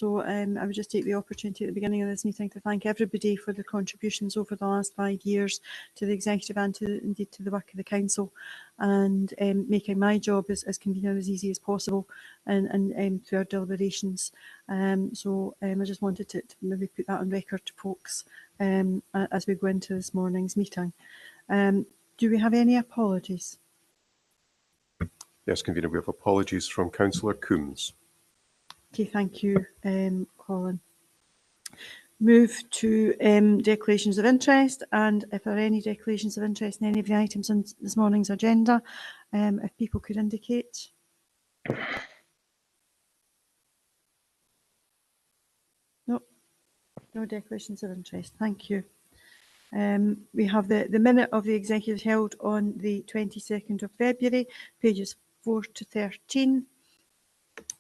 So I would just take the opportunity at the beginning of this meeting to thank everybody for their contributions over the last 5 years to the executive and indeed to the work of the council, and making my job as convener as easy as possible and through our deliberations. So I just wanted to maybe put that on record to folks as we go into this morning's meeting. Do we have any apologies? Yes, convener, we have apologies from Councillor Coombs. Okay, thank you, Colin. Move to declarations of interest, and if there are any declarations of interest in any of the items on this morning's agenda, if people could indicate. No, no declarations of interest. Thank you. We have the minute of the executive held on the 22nd of February, pages 4 to 13.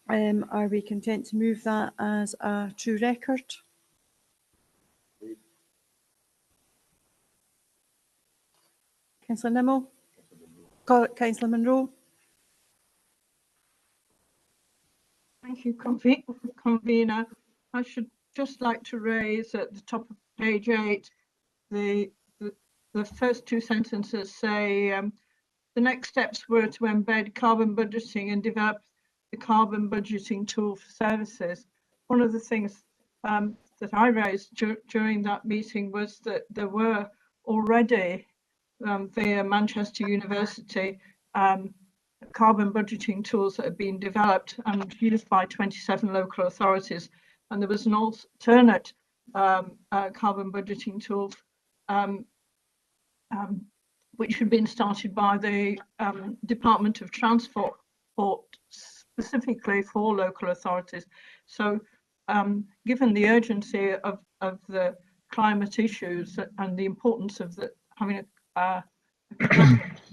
Are we content to move that as a true record? Councillor Nimmo? Councillor Munro? Thank you, convener. I should just like to raise at the top of page 8, the first two sentences say the next steps were to embed carbon budgeting and develop the carbon budgeting tool for services. One of the things that I raised during that meeting was that there were already via Manchester University carbon budgeting tools that have been developed and used by 27 local authorities, and there was an alternate carbon budgeting tool which had been started by the Department of Transport specifically for local authorities. So given the urgency of the climate issues and the importance of having a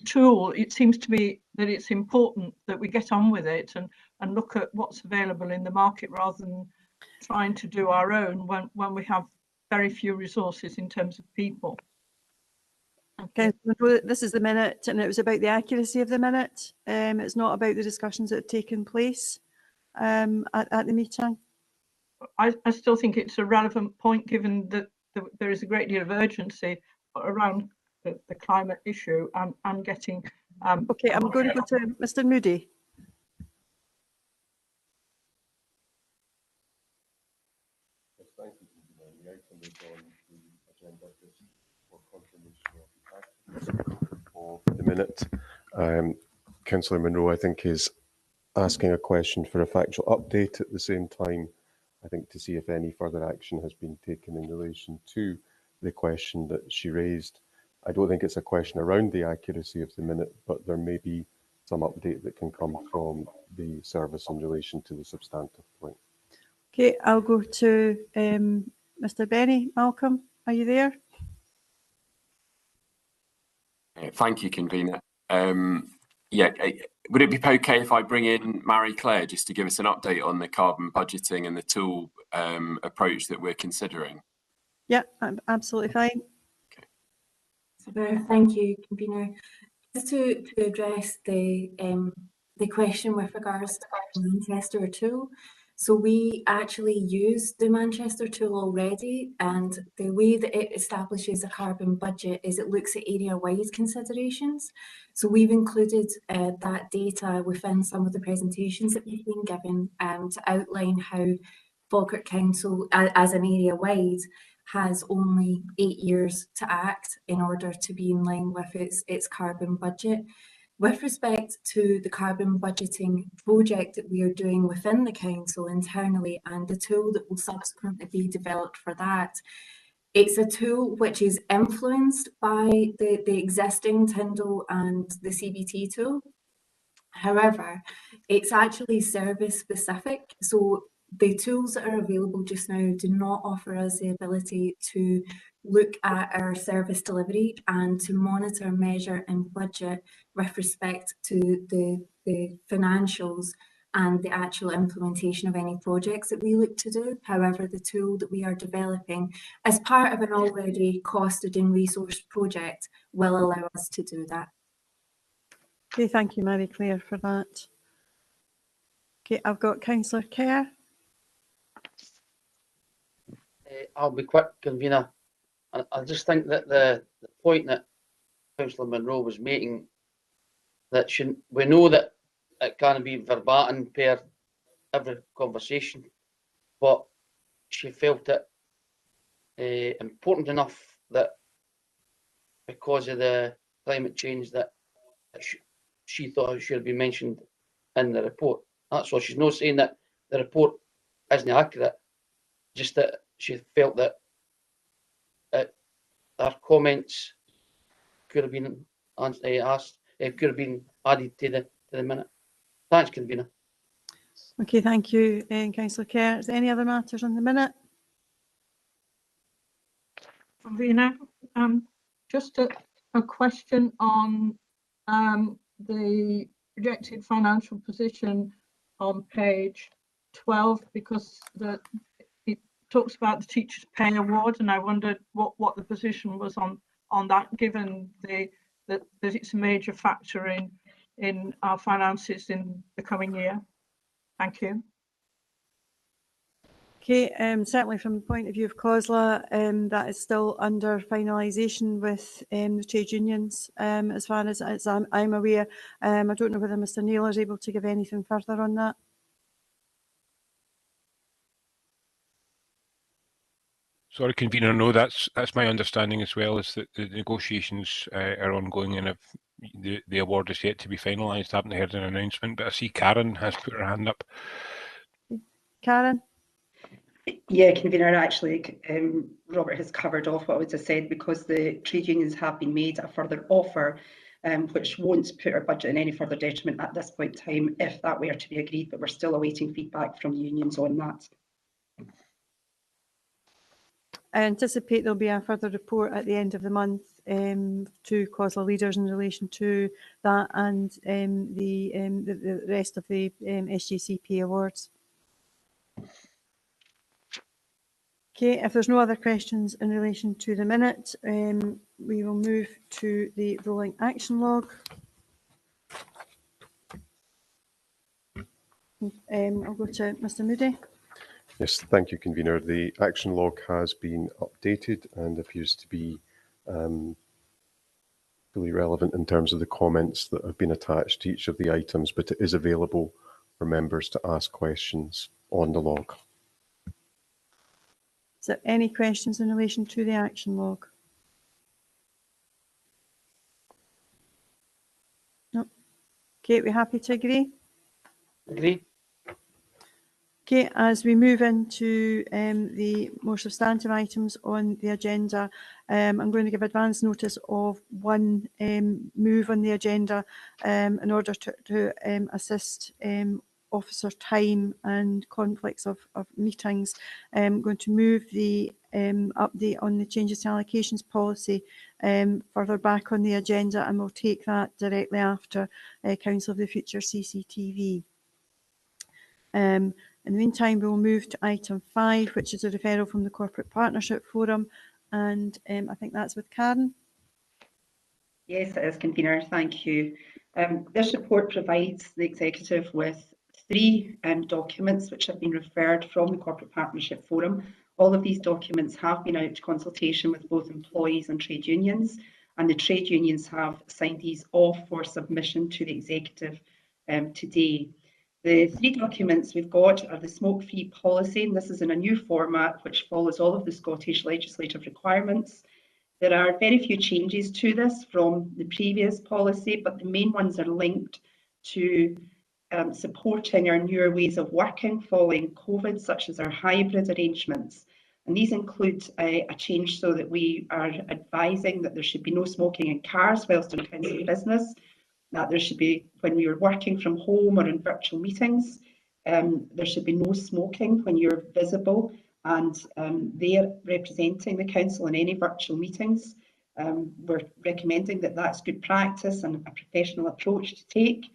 tool, it seems to me that it's important that we get on with it and look at what's available in the market rather than trying to do our own when we have very few resources in terms of people. Okay, this is the minute, and it was about the accuracy of the minute. It's not about the discussions that have taken place at the meeting. I still think it's a relevant point, given that there is a great deal of urgency around the climate issue and getting. Okay, I'm going to go to Mr. Moody. Yes, thank you. The item is on the agenda for confirmation of the minute. Councillor Munro, I think, is asking a question for a factual update at the same time, I think, to see if any further action has been taken in relation to the question that she raised. I don't think it's a question around the accuracy of the minute, but there may be some update that can come from the service in relation to the substantive point. Okay, I'll go to Mr. Benny. Malcolm, are you there? Thank you, convener. Yeah, would it be okay if I bring in Marie-Claire just to give us an update on the carbon budgeting and the tool approach that we're considering? Yeah, absolutely fine. Okay. Thank you, convener. Just to address the question with regards to the Manchester tool. So we actually use the Manchester tool already, and the way that it establishes a carbon budget is it looks at area-wide considerations. So we've included that data within some of the presentations that we've been given to outline how Falkirk Council, as an area-wide, has only 8 years to act in order to be in line with its carbon budget. With respect to the carbon budgeting project that we are doing within the council internally and the tool that will subsequently be developed for that, it's a tool which is influenced by the existing Tyndall and the CBT tool. However, it's actually service specific. So the tools that are available just now do not offer us the ability to look at our service delivery and to monitor, measure and budget with respect to the financials and the actual implementation of any projects that we look to do. However, the tool that we are developing as part of an already costed and resourced project will allow us to do that. Okay, thank you, Marie-Claire, for that. Okay, I've got Councillor Kerr. I'll be quick, convener. I just think that the point that Councillor Munro was making, that we know that it can't be verbatim per every conversation, but she felt it important enough that because of the climate change that she thought it should be mentioned in the report. That's all. She's not saying that the report isn't accurate, just that she felt that our comments could have been asked, could have been added to the minute. Thanks, convener. Okay, thank you, Councillor Kerr. Is there any other matters on the minute? Convener, just a question on the projected financial position on page 12, because it talks about the Teachers' Pay Award, and I wondered what the position was on that, given that it's a major factor in our finances in the coming year. Thank you. Okay, certainly from the point of view of COSLA, that is still under finalisation with the trade unions, as far as I'm aware. I don't know whether Mr Naylor is able to give anything further on that. Sorry, convener. No, that's my understanding as well, is that the negotiations are ongoing, and if the award is yet to be finalised. I haven't heard an announcement, but I see Karen has put her hand up. Karen? Yeah, convener, actually, Robert has covered off what I would have said, because the trade unions have been made a further offer, which won't put our budget in any further detriment at this point in time, if that were to be agreed, but we're still awaiting feedback from the unions on that. I anticipate there'll be a further report at the end of the month to COSLA leaders in relation to that and the rest of the SJCP awards. Okay, if there's no other questions in relation to the minute, we will move to the rolling action log. I'll go to Mr Moody. Yes, thank you, convener. The action log has been updated and appears to be fully relevant in terms of the comments that have been attached to each of the items, but it is available for members to ask questions on the log. Is there any questions in relation to the action log? No. Okay, we're happy to agree? Agree. Okay, as we move into the more substantive items on the agenda, I'm going to give advance notice of one move on the agenda in order to assist officer time and conflicts of meetings. I'm going to move the update on the changes to allocations policy further back on the agenda, and we'll take that directly after Council of the Future CCTV. In the meantime, we'll move to item 5, which is a referral from the Corporate Partnership Forum, and I think that's with Karen. Yes, it is, convener. Thank you. This report provides the executive with 3 documents which have been referred from the Corporate Partnership Forum. All of these documents have been out to consultation with both employees and trade unions, and the trade unions have signed these off for submission to the executive today. The 3 documents we've got are the smoke-free policy, and this is in a new format which follows all of the Scottish legislative requirements. There are very few changes to this from the previous policy, but the main ones are linked to supporting our newer ways of working following COVID, such as our hybrid arrangements. And these include a change so that we are advising that there should be no smoking in cars whilst in council business, that there should be, when you're working from home or in virtual meetings, there should be no smoking when you're visible and they're representing the council in any virtual meetings. We're recommending that that's good practice and a professional approach to take.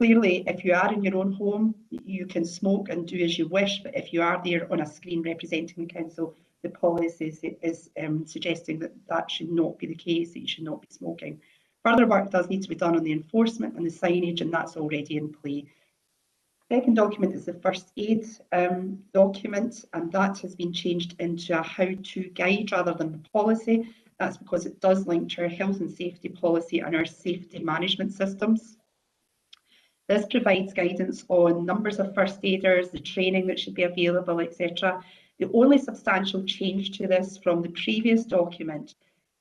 Clearly, if you are in your own home, you can smoke and do as you wish, but if you are there on a screen representing the council, the policy is suggesting that that should not be the case, that you should not be smoking. Further work does need to be done on the enforcement and the signage, and that's already in play. second document is the first aid document, and that has been changed into a how-to guide rather than a policy. That's because it does link to our health and safety policy and our safety management systems. This provides guidance on numbers of first aiders, the training that should be available, etc. The only substantial change to this from the previous document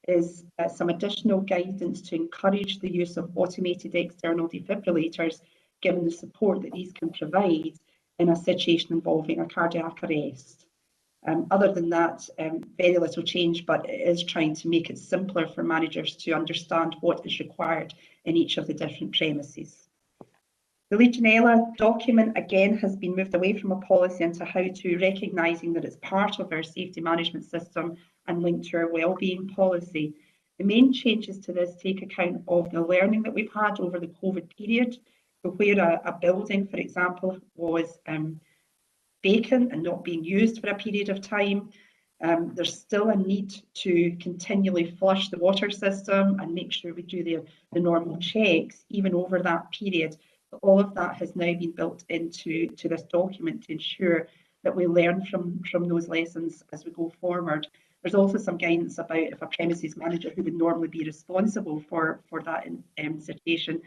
is some additional guidance to encourage the use of automated external defibrillators, given the support that these can provide in a situation involving a cardiac arrest. Other than that, very little change, but it is trying to make it simpler for managers to understand what is required in each of the different premises. The Legionella document, again, has been moved away from a policy into how to, recognising that it's part of our safety management system and linked to our wellbeing policy. The main changes to this take account of the learning that we've had over the COVID period, where a building, for example, was vacant and not being used for a period of time. There's still a need to continually flush the water system and make sure we do the normal checks, even over that period. But all of that has now been built into this document to ensure that we learn from those lessons as we go forward. There's also some guidance about if a premises manager who would normally be responsible for that situation,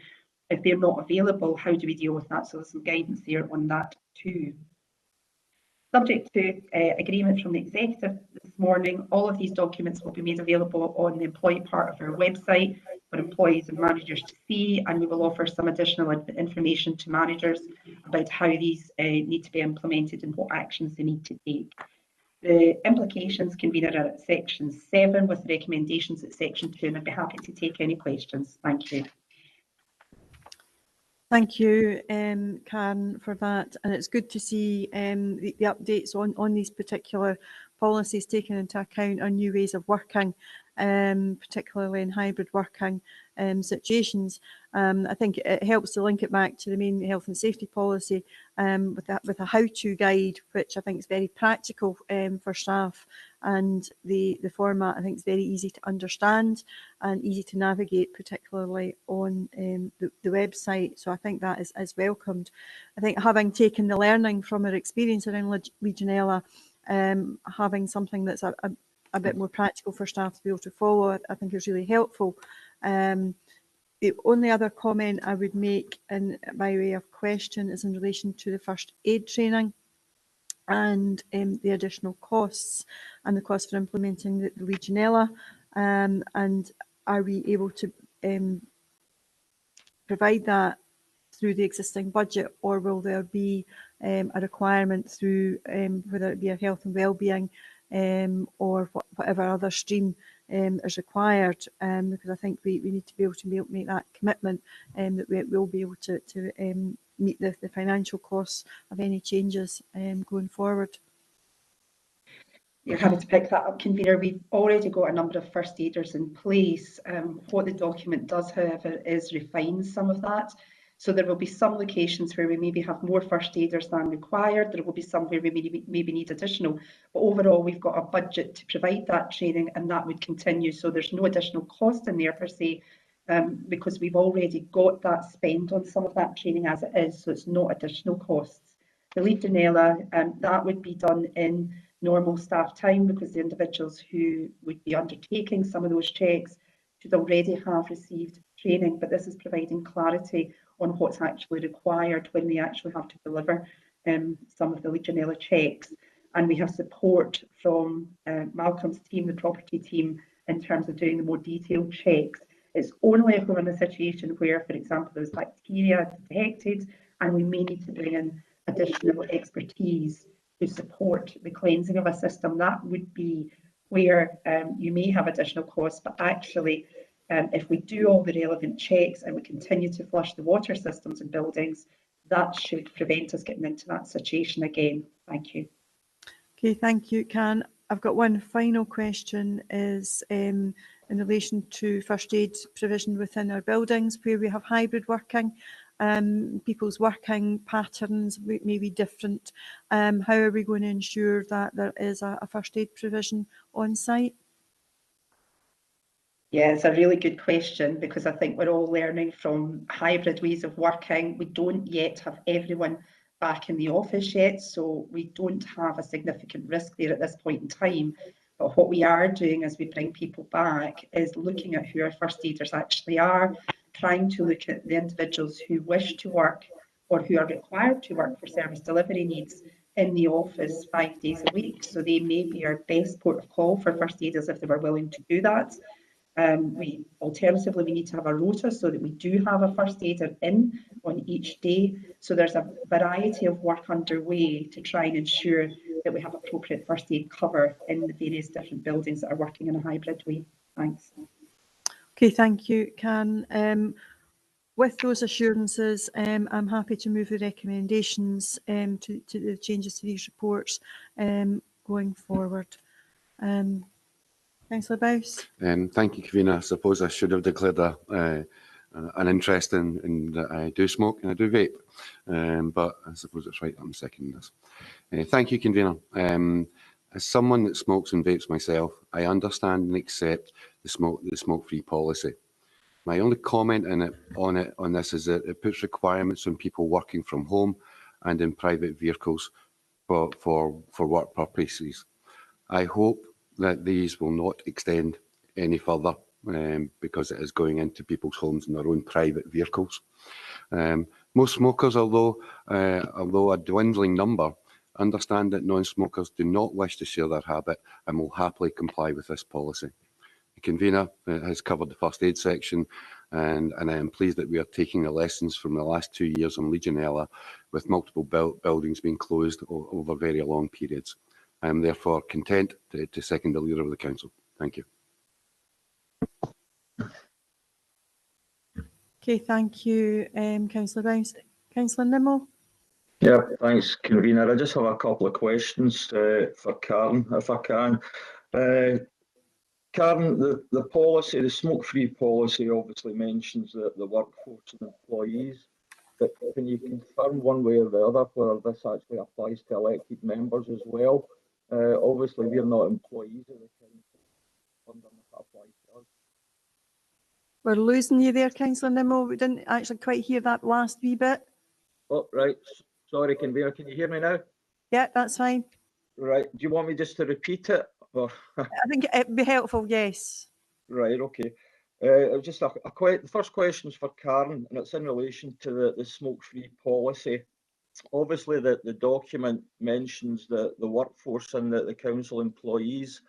if they're not available, how do we deal with that? So there's some guidance there on that too. Subject to agreement from the executive this morning, all of these documents will be made available on the employee part of our website for employees and managers to see, and we will offer some additional information to managers about how these need to be implemented and what actions they need to take. The implications convener are at section 7 with recommendations at section 2, and I'd be happy to take any questions. Thank you. Thank you, Karen, for that. And it's good to see the updates on these particular policies taking into account our new ways of working, particularly in hybrid working situations. I think it helps to link it back to the main health and safety policy with a how-to guide, which I think is very practical for staff. And the format, I think, is very easy to understand and easy to navigate, particularly on the website. So I think that is welcomed. I think having taken the learning from our experience around Legionella, having something that's a bit more practical for staff to be able to follow, I think is really helpful. The only other comment I would make by way of question is in relation to the first aid training and the additional costs and the cost for implementing the Legionella, and are we able to provide that through the existing budget, or will there be a requirement through whether it be a health and wellbeing or whatever other stream is required, because I think we need to be able to make that commitment that we will be able to meet the financial costs of any changes going forward. You're happy to pick that up, convener. We've already got a number of first aiders in place. What the document does, however, is refine some of that. So there will be some locations where we maybe have more first aiders than required. There will be some where we maybe need additional. But overall, we've got a budget to provide that training, and that would continue. So there's no additional cost in there per se, because we've already got that spend on some of that training as it is. So it's not additional costs. The Legionella, that would be done in normal staff time, because the individuals who would be undertaking some of those checks should already have received training. But this is providing clarity on what's actually required when they actually have to deliver some of the Legionella checks. And we have support from Malcolm's team, the property team, in terms of doing the more detailed checks. It's only if we're in a situation where, for example, there's bacteria detected and we may need to bring in additional expertise to support the cleansing of a system, that would be where you may have additional costs. But actually, if we do all the relevant checks and we continue to flush the water systems in buildings, that should prevent us getting into that situation again. Thank you. Okay, thank you, Karen. I've got one final question, is in relation to first aid provision within our buildings where we have hybrid working. People's working patterns may be different. How are we going to ensure that there is a first aid provision on site? Yeah, it's a really good question, because I think we're all learning from hybrid ways of working. We don't yet have everyone back in the office yet, so we don't have a significant risk there at this point in time. But what we are doing as we bring people back is looking at who our first aiders actually are, trying to look at the individuals who wish to work or who are required to work for service delivery needs in the office 5 days a week. So they may be our best port of call for first aiders if they were willing to do that. Alternatively, we need to have a rota so that we do have a first aider in on each day. So there's a variety of work underway to try and ensure that we have appropriate first aid cover in the various different buildings that are working in a hybrid way. Thanks. Okay, thank you, Karen. With those assurances, I'm happy to move the recommendations to the changes to these reports going forward. Councillor Bowes. Thank you, Convener. I suppose I should have declared an interest in that I do smoke and I do vape, but I suppose it's right I'm seconding this. Thank you, Convener. As someone that smokes and vapes myself, I understand and accept the smoke-free policy. My only comment on this is that it puts requirements on people working from home and in private vehicles for work purposes. I hope that these will not extend any further because it is going into people's homes in their own private vehicles. Most smokers, although a dwindling number, understand that non-smokers do not wish to share their habit and will happily comply with this policy. The Convener has covered the first aid section, and I am pleased that we are taking the lessons from the last 2 years on Legionella, with multiple buildings being closed over very long periods. I am therefore content to second the Leader of the Council. Thank you. Okay, thank you, Councillor Bowes. Councillor Nimmo. Yeah, thanks, Convener. I just have a couple of questions for Karen, if I can. Karen, the policy, the smoke-free policy obviously mentions the workforce and employees, but can you confirm one way or the other whether this actually applies to elected members as well? Obviously, we're not employees of the council. I wonder if that applies to us. We're losing you there, Councillor Nimmo. We didn't actually quite hear that last wee bit. Oh, right. Sorry, Convener. Can you hear me now? Yeah, that's fine. Right. Do you want me just to repeat it? Or I think it'd be helpful, yes. Right, okay. Just the first question is for Karen, and it's in relation to the smoke-free policy. Obviously, the document mentions the workforce and the council employees,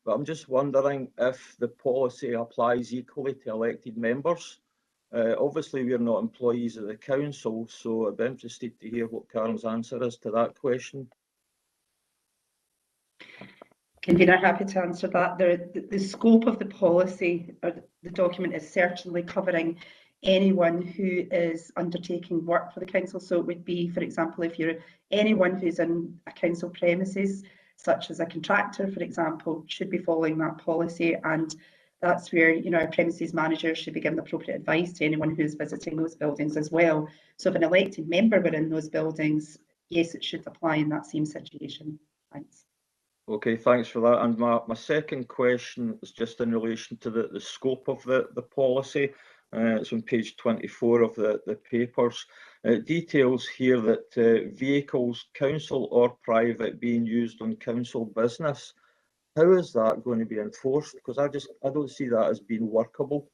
but I'm just wondering if the policy applies equally to elected members. Obviously, we're not employees of the council, so I'd be interested to hear what Karen's answer is to that question. Convener, happy to answer that. The scope of the policy or the document is certainly covering anyone who is undertaking work for the council. So it would be, for example, if you're anyone who's in a council premises, such as a contractor, for example, should be following that policy. And that's where, you know, our premises manager should be giving appropriate advice to anyone who's visiting those buildings as well. So if an elected member were in those buildings, yes, it should apply in that same situation. Thanks. Okay, thanks for that. And my second question is just in relation to the scope of the policy. It's on page 24 of the papers. Details here that vehicles, council or private, being used on council business. How is that going to be enforced? Because I don't see that as being workable.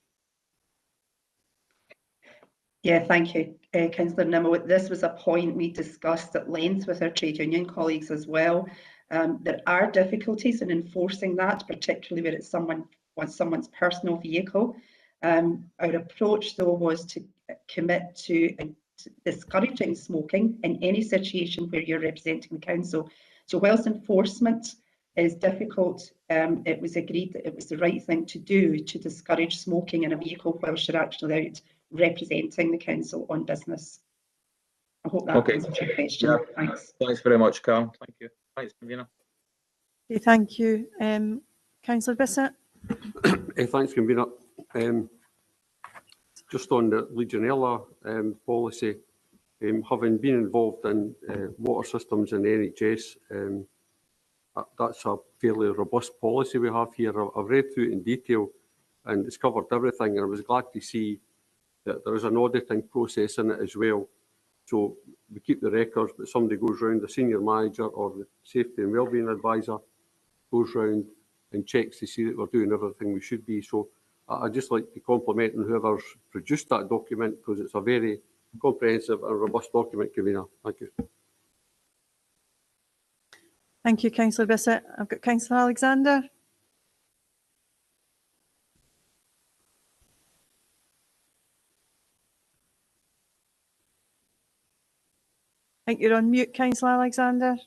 Yeah, thank you, Councillor Nimmo. This was a point we discussed at length with our trade union colleagues as well. There are difficulties in enforcing that, particularly where it's someone's personal vehicle. Our approach, though, was to commit to discouraging smoking in any situation where you're representing the council. So whilst enforcement is difficult, it was agreed that it was the right thing to do to discourage smoking in a vehicle whilst you're actually out representing the council on business. I hope that answers your question. Yeah. Thanks. Thanks very much, Karen. Thank you. Thanks, Convener. Okay, thank you. Councillor Bissett. Thanks, Convener. Just on the Legionella policy, having been involved in water systems in the NHS, that's a fairly robust policy we have here. I've read through it in detail and it's covered everything. And I was glad to see that there is an auditing process in it as well. So we keep the records, but somebody goes round, the senior manager or the safety and wellbeing advisor goes round and checks to see that we're doing everything we should be. So I'd just like to compliment whoever's produced that document, because it's a very comprehensive and robust document, Convener. Thank you. Thank you, Councillor Bissett. I've got Councillor Alexander. I think you're on mute, Councillor Alexander.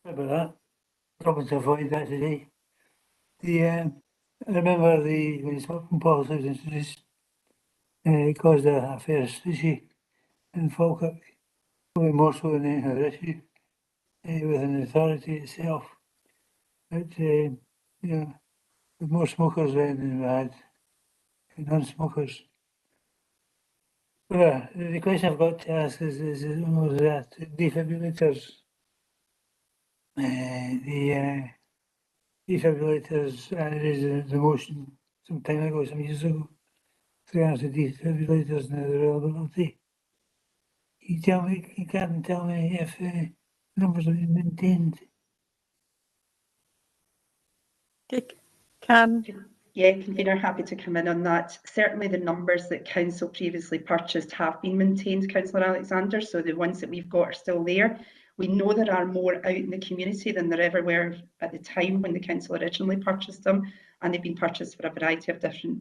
Sorry about that. Probably to avoid that today. I remember when the smoking policy was introduced, it caused a fair issue in Falkirk, probably more so than any other issue within the authority itself. But you know, with more smokers than we had non-smokers. Well, the question I've got to ask is that defibrillators. The defibrillators, raised the motion some time ago, some years ago, with regards to defibrillators and their availability. You can't tell me if numbers have been maintained. Okay, Karen. Yeah, Convener, happy to come in on that. Certainly the numbers that Council previously purchased have been maintained, Councillor Alexander, so the ones that we've got are still there. We know there are more out in the community than there ever were at the time when the Council originally purchased them, and they've been purchased for a variety of different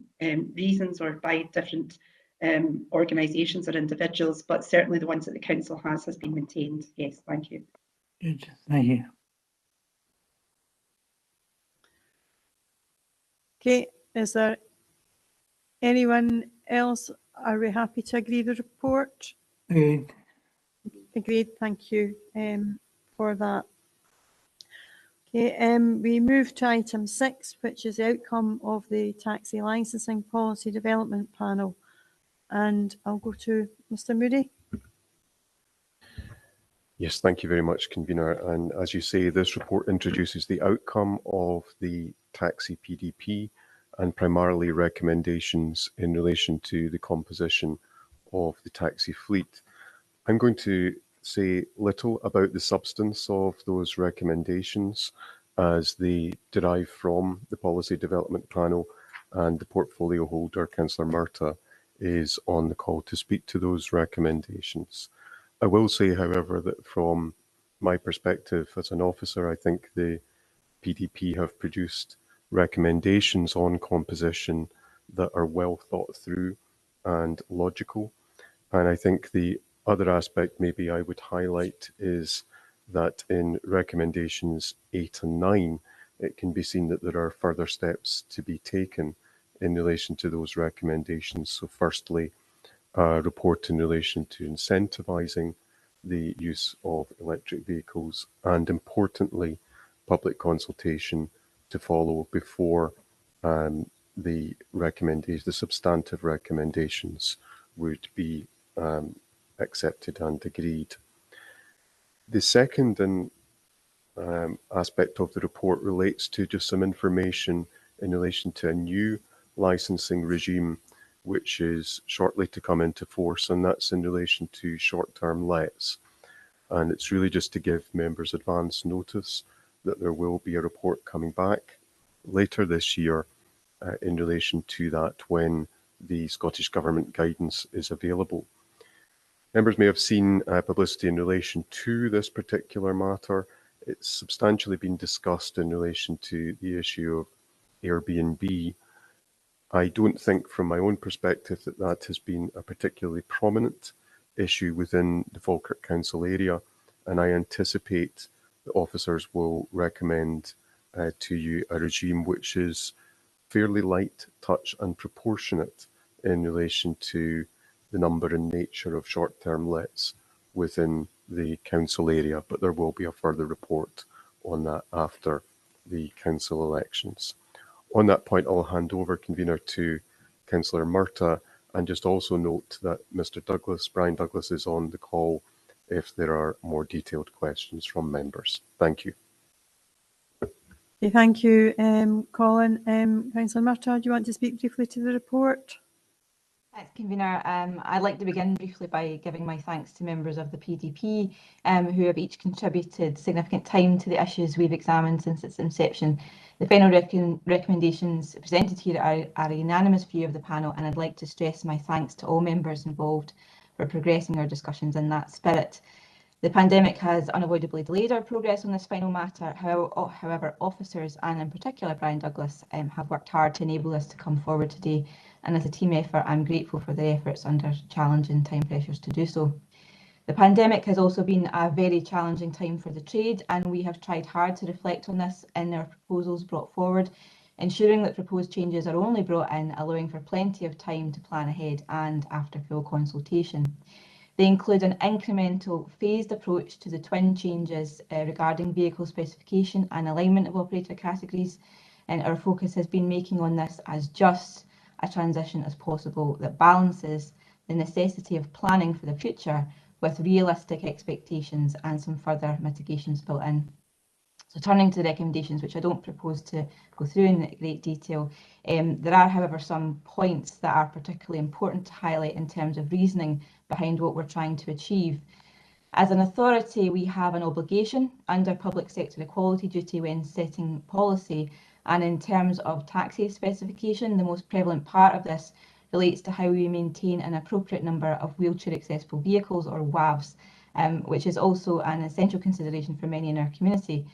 reasons or by different organisations or individuals, but certainly the ones that the Council has been maintained. Yes, thank you. Good, thank you. Okay, is there anyone else? Are we happy to agree the report? Agreed. Agreed, thank you for that. Okay, we move to item 6, which is the outcome of the taxi licensing policy development panel. And I'll go to Mr. Moody. Yes, thank you very much, Convener. And as you say, this report introduces the outcome of the taxi PDP and primarily recommendations in relation to the composition of the taxi fleet. I'm going to say little about the substance of those recommendations as they derive from the policy development panel, and the portfolio holder, Councillor Murtagh, is on the call to speak to those recommendations. I will say, however, that from my perspective as an officer, I think the PDP have produced recommendations on composition that are well thought through and logical. And I think the other aspect maybe I would highlight is that in recommendations 8 and 9, it can be seen that there are further steps to be taken in relation to those recommendations. So firstly, a report in relation to incentivising the use of electric vehicles, and importantly, public consultation to follow before the substantive recommendations would be accepted and agreed. The second aspect of the report relates to just some information in relation to a new licensing regime which is shortly to come into force, and that's in relation to short-term lets. And it's really just to give members advance notice that there will be a report coming back later this year in relation to that when the Scottish Government guidance is available. Members may have seen publicity in relation to this particular matter. It's substantially been discussed in relation to the issue of Airbnb. I don't think from my own perspective that that has been a particularly prominent issue within the Falkirk Council area, and I anticipate the officers will recommend to you a regime which is fairly light touch and proportionate in relation to the number and nature of short-term lets within the council area, but there will be a further report on that after the council elections. On that point, I'll hand over, convener, to Councillor Murtagh, and just also note that Mr. Douglas, Brian Douglas, is on the call if there are more detailed questions from members. Thank you. Okay, thank you, Colin. Councillor Murtagh, do you want to speak briefly to the report? Thanks, convener. I'd like to begin briefly by giving my thanks to members of the PDP who have each contributed significant time to the issues we've examined since its inception. The final recommendations presented here are a unanimous view of the panel, and I'd like to stress my thanks to all members involved for progressing our discussions in that spirit. The pandemic has unavoidably delayed our progress on this final matter. However, officers, and in particular Brian Douglas, have worked hard to enable us to come forward today, and as a team effort, I'm grateful for their efforts under challenging time pressures to do so. The pandemic has also been a very challenging time for the trade, and we have tried hard to reflect on this in our proposals brought forward, ensuring that proposed changes are only brought in, allowing for plenty of time to plan ahead and after full consultation. They include an incremental phased approach to the twin changes regarding vehicle specification and alignment of operator categories, and our focus has been making on this as just a transition as possible that balances the necessity of planning for the future with realistic expectations and some further mitigations built in. So turning to the recommendations, which I don't propose to go through in great detail, there are, however, some points that are particularly important to highlight in terms of reasoning behind what we're trying to achieve. As an authority, we have an obligation under public sector equality duty when setting policy, and in terms of taxi specification, the most prevalent part of this relates to how we maintain an appropriate number of wheelchair accessible vehicles, or WAVs, which is also an essential consideration for many in our community.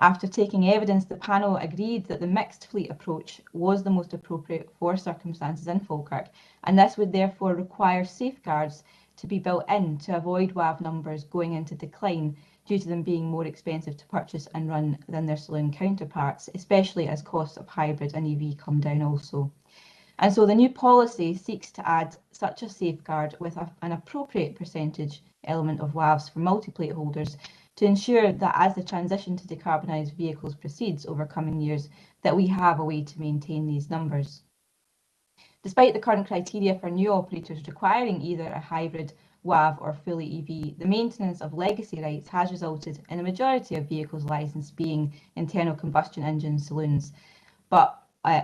After taking evidence, the panel agreed that the mixed fleet approach was the most appropriate for circumstances in Falkirk, and this would therefore require safeguards to be built in to avoid WAV numbers going into decline due to them being more expensive to purchase and run than their saloon counterparts, especially as costs of hybrid and EV come down also. And so the new policy seeks to add such a safeguard with an appropriate percentage element of WAVs for multi-plate holders to ensure that as the transition to decarbonised vehicles proceeds over coming years, that we have a way to maintain these numbers. Despite the current criteria for new operators requiring either a hybrid, WAV or fully EV, the maintenance of legacy rights has resulted in a majority of vehicles licensed being internal combustion engine saloons, but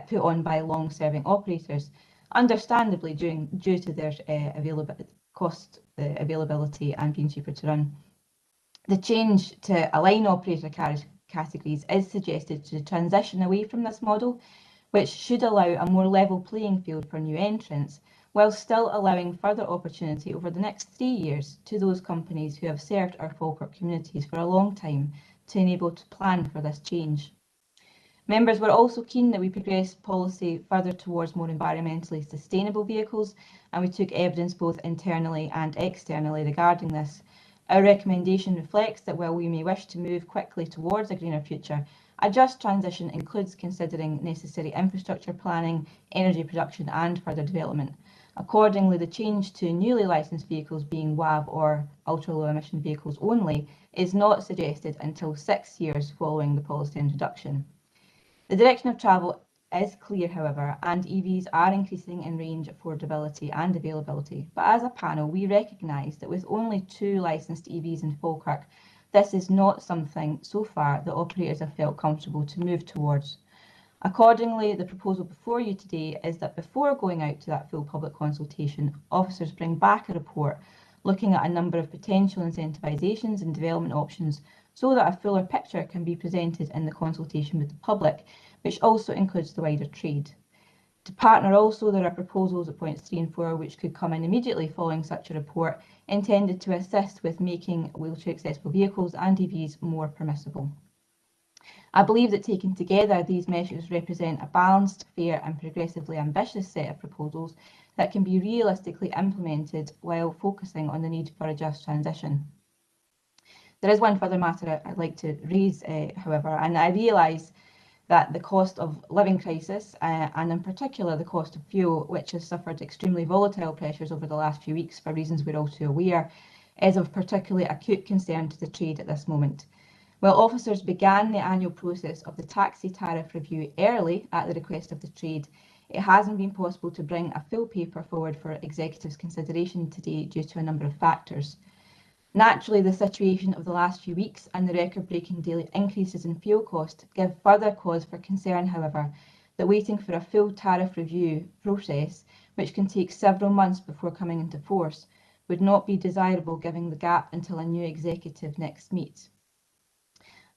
put on by long-serving operators, understandably due to their cost availability and being cheaper to run. The change to align operator categories is suggested to transition away from this model, which should allow a more level playing field for new entrants, while still allowing further opportunity over the next 3 years to those companies who have served our Falkirk communities for a long time to enable to plan for this change. Members were also keen that we progress policy further towards more environmentally sustainable vehicles, and we took evidence both internally and externally regarding this. Our recommendation reflects that while we may wish to move quickly towards a greener future, a just transition includes considering necessary infrastructure planning, energy production and further development. Accordingly, the change to newly licensed vehicles being WAV or ultra-low emission vehicles only is not suggested until 6 years following the policy introduction. The direction of travel is clear, however, and EVs are increasing in range, affordability and availability. But as a panel, we recognise that with only 2 licensed EVs in Falkirk, this is not something so far that operators have felt comfortable to move towards. Accordingly, the proposal before you today is that before going out to that full public consultation, officers bring back a report looking at a number of potential incentivisations and development options so that a fuller picture can be presented in the consultation with the public, which also includes the wider trade. To partner also, there are proposals at points 3 and 4 which could come in immediately following such a report, intended to assist with making wheelchair accessible vehicles and EVs more permissible. I believe that taken together, these measures represent a balanced, fair and progressively ambitious set of proposals that can be realistically implemented while focusing on the need for a just transition. There is one further matter I'd like to raise, however, and I realise that the cost of living crisis, and in particular the cost of fuel, which has suffered extremely volatile pressures over the last few weeks for reasons we're all too aware, is of particularly acute concern to the trade at this moment. While officers began the annual process of the taxi tariff review early at the request of the trade, it hasn't been possible to bring a full paper forward for Executive's consideration today due to a number of factors. Naturally, the situation of the last few weeks and the record-breaking daily increases in fuel cost give further cause for concern, however, that waiting for a full tariff review process, which can take several months before coming into force, would not be desirable given the gap until a new executive next meets.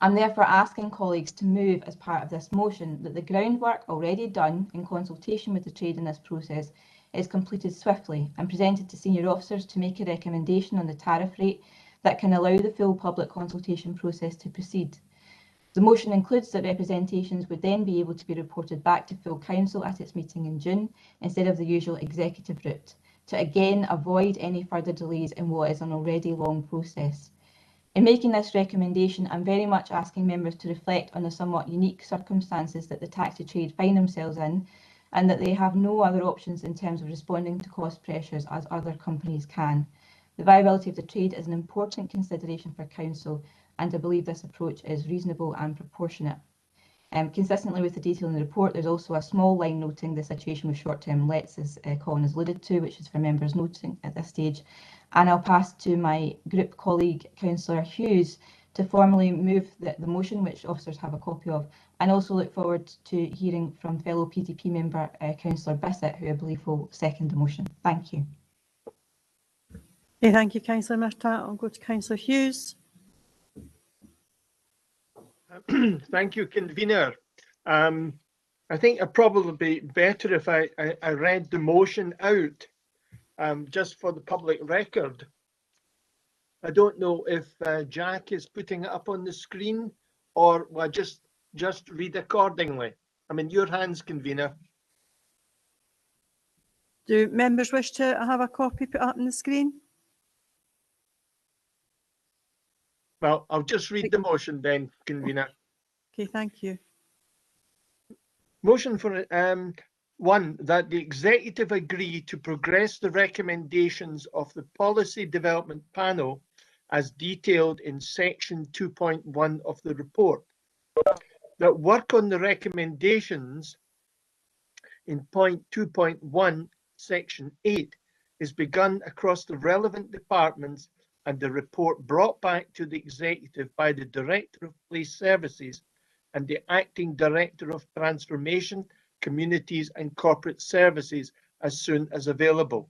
I'm therefore asking colleagues to move as part of this motion that the groundwork already done in consultation with the trade in this process is completed swiftly and presented to senior officers to make a recommendation on the tariff rate that can allow the full public consultation process to proceed. The motion includes that representations would then be able to be reported back to full council at its meeting in June instead of the usual executive route, to again avoid any further delays in what is an already long process. In making this recommendation, I'm very much asking members to reflect on the somewhat unique circumstances that the taxi trade find themselves in, and that they have no other options in terms of responding to cost pressures as other companies can. The viability of the trade is an important consideration for Council, and I believe this approach is reasonable and proportionate. Consistently with the detail in the report, there's also a small line noting the situation with short-term lets, as Colin has alluded to, which is for members noting at this stage. And I'll pass to my group colleague, Councillor Hughes, to formally move the motion, which officers have a copy of, and also look forward to hearing from fellow PDP member, Councillor Bissett, who I believe will second the motion. Thank you. Okay, thank you, Councillor Mirta. I'll go to Councillor Hughes. Thank you, Convener. I think it'd probably be better if I read the motion out, just for the public record. I don't know if Jack is putting it up on the screen, or will I just read accordingly. I'm in your hands, Convener. Do members wish to have a copy put up on the screen? Well, I'll just read the motion then, Convener. Okay, thank you. Motion for one, that the executive agree to progress the recommendations of the Policy Development Panel as detailed in section 2.1 of the report. That work on the recommendations in point 2.1 section 8 is begun across the relevant departments, and the report brought back to the executive by the Director of Police Services and the Acting Director of Transformation, Communities and Corporate Services as soon as available.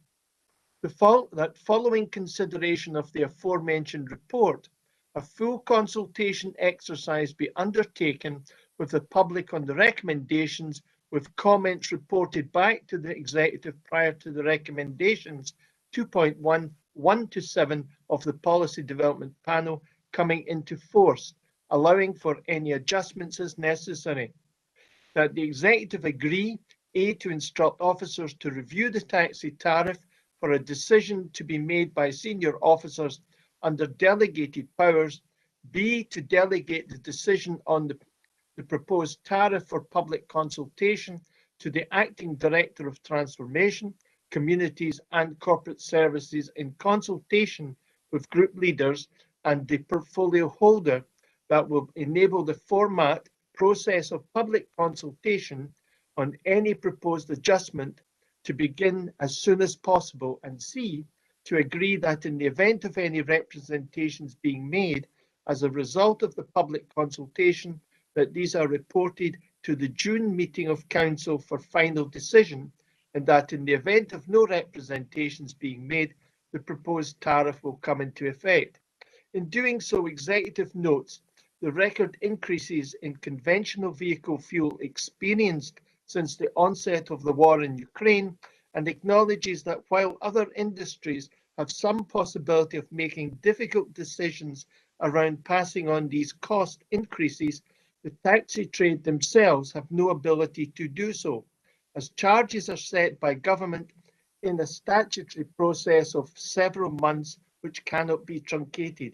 That following consideration of the aforementioned report, a full consultation exercise be undertaken with the public on the recommendations, with comments reported back to the executive prior to the recommendations 2.1, 1 to 7 of the Policy Development Panel coming into force, allowing for any adjustments as necessary. That the executive agree, A, to instruct officers to review the taxi tariff for a decision to be made by senior officers under delegated powers, B, to delegate the decision on the proposed tariff for public consultation to the Acting Director of Transformation, Communities and Corporate Services in consultation with group leaders and the portfolio holder, that will enable the format process of public consultation on any proposed adjustment to begin as soon as possible, and C, to agree that in the event of any representations being made as a result of the public consultation, that these are reported to the June meeting of Council for final decision, and that in the event of no representations being made, the proposed tariff will come into effect. In doing so, Executive notes the record increases in conventional vehicle fuel experienced since the onset of the war in Ukraine, and acknowledges that while other industries have some possibility of making difficult decisions around passing on these cost increases, the taxi trade themselves have no ability to do so, as charges are set by government in a statutory process of several months which cannot be truncated.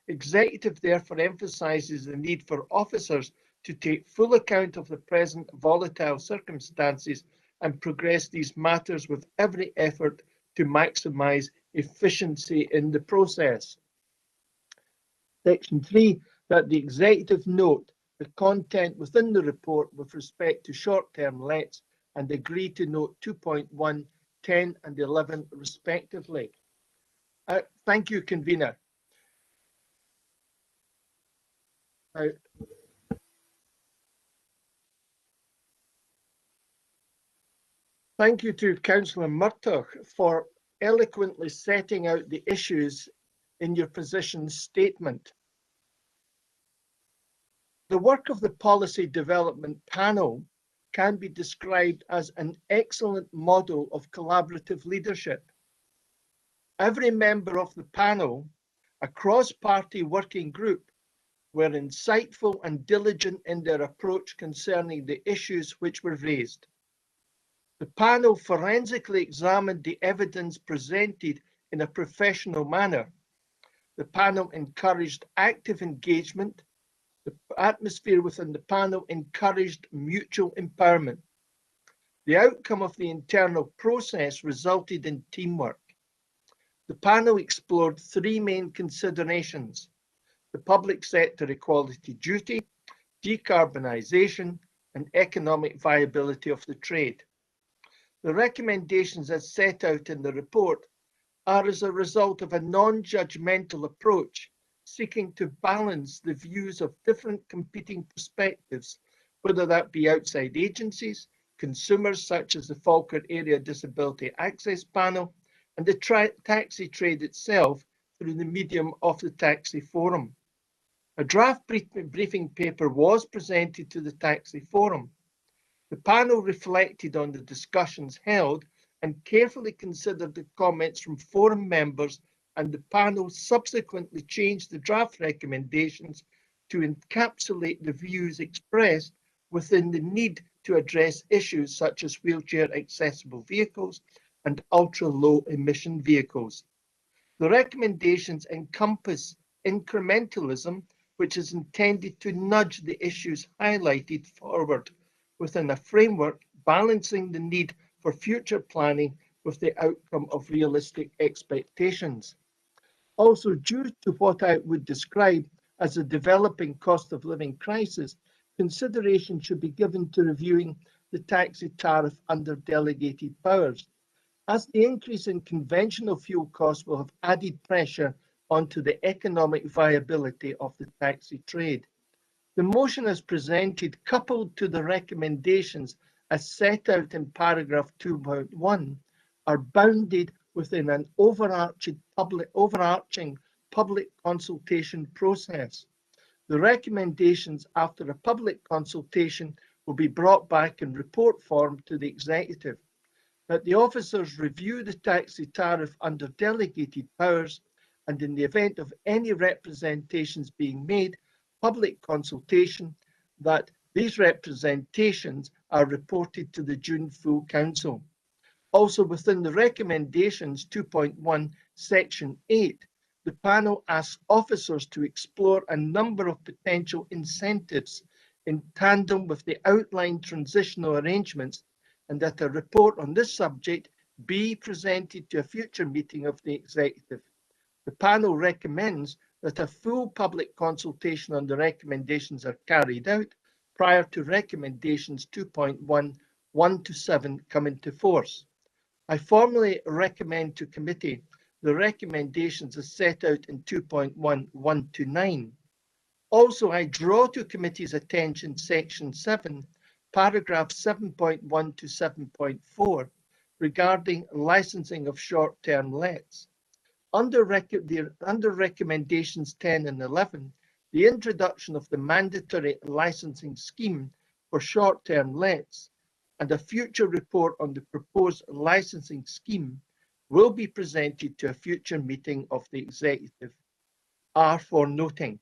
Executive therefore emphasises the need for officers to take full account of the present volatile circumstances and progress these matters with every effort to maximise efficiency in the process. Section 3, that the executive note the content within the report with respect to short-term lets and agree to note 2.1, 10 and 11 respectively. Thank you, convener. Thank you to Councillor Murtagh for eloquently setting out the issues in your position statement. The work of the Policy Development Panel can be described as an excellent model of collaborative leadership. Every member of the panel, a cross-party working group, were insightful and diligent in their approach concerning the issues which were raised. The panel forensically examined the evidence presented in a professional manner. The panel encouraged active engagement. The atmosphere within the panel encouraged mutual empowerment. The outcome of the internal process resulted in teamwork. The panel explored three main considerations: the public sector equality duty, decarbonisation, and economic viability of the trade. The recommendations as set out in the report are as a result of a non-judgmental approach, seeking to balance the views of different competing perspectives, whether that be outside agencies, consumers such as the Falkirk Area Disability Access Panel, and the taxi trade itself through the medium of the Taxi Forum. A draft briefing paper was presented to the Taxi Forum. The panel reflected on the discussions held and carefully considered the comments from forum members, and the panel subsequently changed the draft recommendations to encapsulate the views expressed within the need to address issues such as wheelchair accessible vehicles and ultra-low emission vehicles. The recommendations encompass incrementalism, which is intended to nudge the issues highlighted forward within a framework balancing the need for future planning with the outcome of realistic expectations. Also, due to what I would describe as a developing cost of living crisis, consideration should be given to reviewing the taxi tariff under delegated powers, as the increase in conventional fuel costs will have added pressure onto the economic viability of the taxi trade. The motion as presented, coupled to the recommendations as set out in paragraph 2.1, are bounded within an overarching public consultation process. The recommendations after a public consultation will be brought back in report form to the executive. That the officers review the taxi tariff under delegated powers, and in the event of any representations being made, public consultation, that these representations are reported to the June Full Council. Also within the recommendations 2.1 section 8, the panel asks officers to explore a number of potential incentives in tandem with the outlined transitional arrangements, and that a report on this subject be presented to a future meeting of the executive. The panel recommends that a full public consultation on the recommendations are carried out prior to recommendations 2.1, 1 to 7 come into force. I formally recommend to committee the recommendations as set out in 2.1, 1 to 9. Also, I draw to committee's attention section 7, paragraph 7.1 to 7.4 regarding licensing of short-term lets. Under recommendations 10 and 11, the introduction of the mandatory licensing scheme for short-term lets and a future report on the proposed licensing scheme will be presented to a future meeting of the executive, are for noting.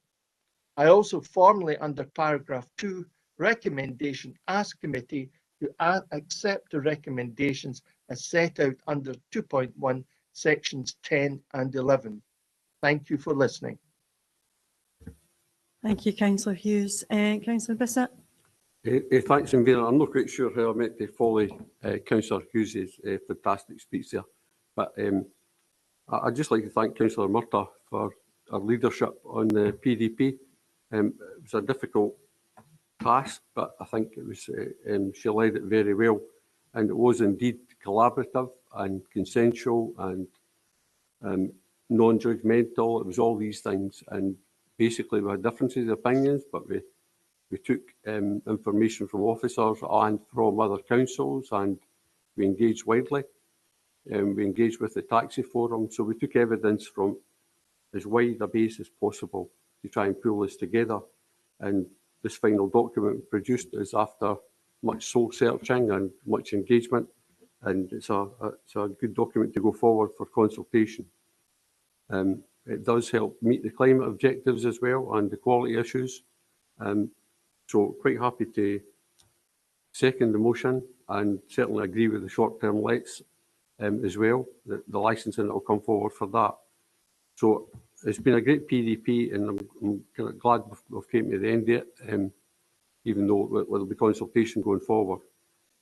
I also formally, under paragraph 2, recommendation, ask committee to accept the recommendations as set out under 2.1 sections 10 and 11. Thank you for listening. Thank you, Councillor Hughes. Councillor Bissett. Thanks, Convener. I'm not quite sure how I meant to follow Councillor Hughes' fantastic speech there, but I'd just like to thank Councillor Murtagh for her leadership on the PDP. It was a difficult task, but I think it was she led it very well, and it was indeed collaborative and consensual and non-judgmental. It was all these things, and basically we had differences of opinions, but we took information from officers and from other councils, and we engaged widely. We engaged with the taxi forum, so we took evidence from as wide a base as possible to try and pull this together. And this final document produced is after much soul searching and much engagement, and it's a good document to go forward for consultation. It does help meet the climate objectives as well and the quality issues. So quite happy to second the motion and certainly agree with the short-term lets as well, the licensing that will come forward for that. So it's been a great PDP, and I'm kind of glad we've came to the end of it, even though there'll be consultation going forward.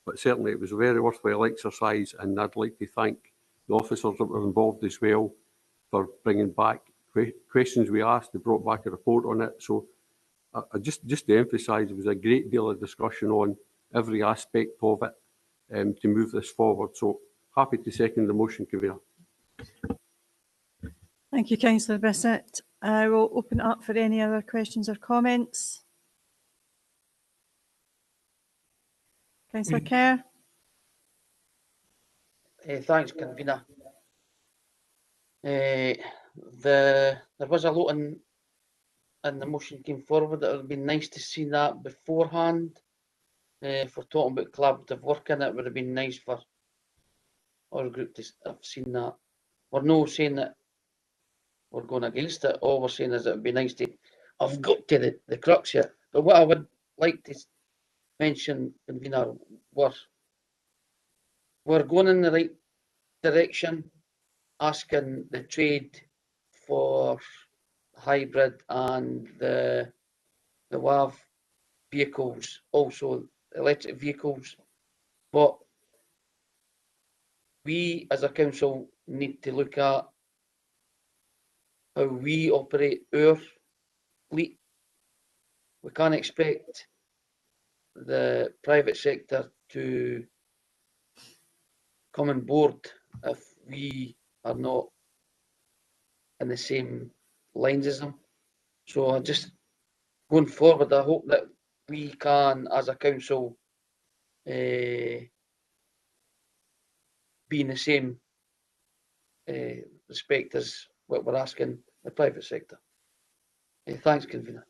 But certainly it was a very worthwhile exercise, and I'd like to thank the officers that were involved as well for bringing back questions we asked. They brought back a report on it. So just to emphasise, there was a great deal of discussion on every aspect of it to move this forward. So happy to second the motion, Convener. Thank you, Councillor Bissett. I will open it up for any other questions or comments. Councillor Kerr. Thanks, Convener. There was a lot in the motion came forward. It would have been nice to see that beforehand. For talking about collaborative work, and it would have been nice for our group to have seen that. We're not saying that we're going against it. All we're saying is it would be nice to have got to the crux here. But what I would like to mention, Convener, we're going in the right direction, asking the trade for hybrid and the WAV vehicles, also electric vehicles. But we as a council need to look at how we operate our fleet. We can't expect the private sector to come on board if we are not in the same lines as them. So I just, going forward, I hope that we can, as a council, be in the same respect as what we're asking the private sector. Thanks, Convener.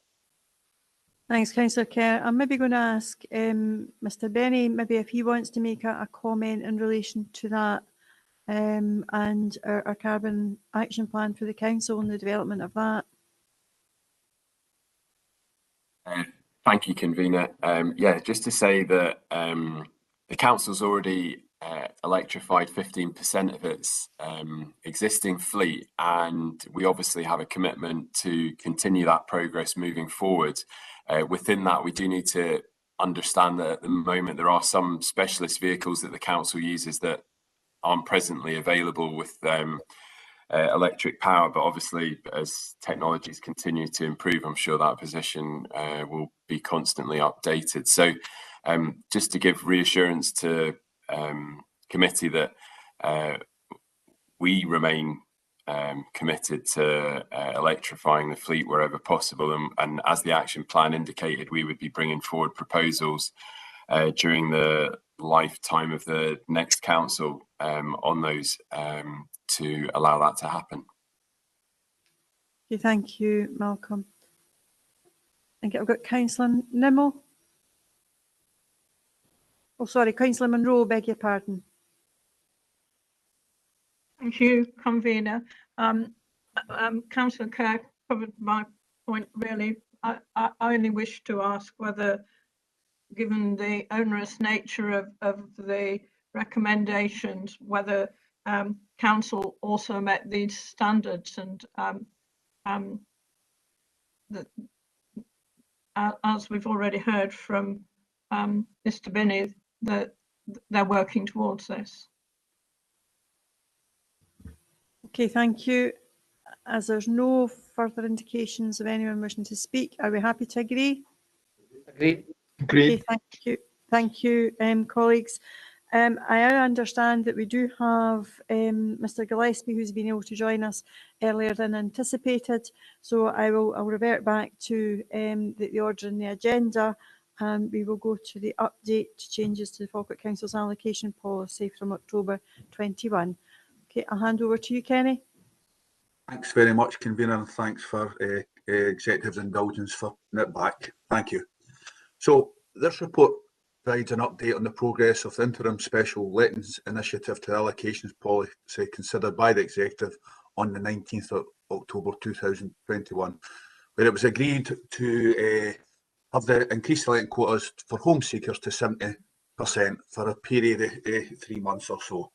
Thanks, Councillor Kerr. I'm maybe going to ask Mr Benny, maybe if he wants to make a comment in relation to that and our carbon action plan for the council and the development of that. Thank you, Convener. Yeah, just to say that the council's already electrified 15% of its existing fleet, and we obviously have a commitment to continue that progress moving forward. Within that, we do need to understand that at the moment there are some specialist vehicles that the council uses that aren't presently available with electric power, but obviously as technologies continue to improve, I'm sure that position will be constantly updated. So just to give reassurance to committee that we remain committed to electrifying the fleet wherever possible, and as the action plan indicated, we would be bringing forward proposals during the lifetime of the next council on those to allow that to happen. Okay, thank you, Malcolm. I think I've got Councillor Nimmo. Oh, sorry, Councillor Munro, beg your pardon. Thank you, Convener. Councillor Kerr covered my point really. I only wish to ask whether, given the onerous nature of the recommendations, whether council also met these standards, and as we've already heard from Mr Binney, that they're working towards this. Okay, thank you. As there's no further indications of anyone wishing to speak, are we happy to agree? Agreed. Agreed. Okay, thank you. Thank you, colleagues. I understand that we do have Mr Gillespie, who's been able to join us earlier than anticipated. So I'll revert back to the order in the agenda. We will go to the update to changes to the Falkirk Council's allocation policy from October 21. Okay, I'll hand over to you, Kenny. Thanks very much, Convener, and thanks for Executive's indulgence for it back. Thank you. So this report provides an update on the progress of the interim special lettings initiative to the allocations policy considered by the Executive on the 19th of October 2021, where it was agreed to have the increased letting quotas for home seekers to 70% for a period of 3 months or so.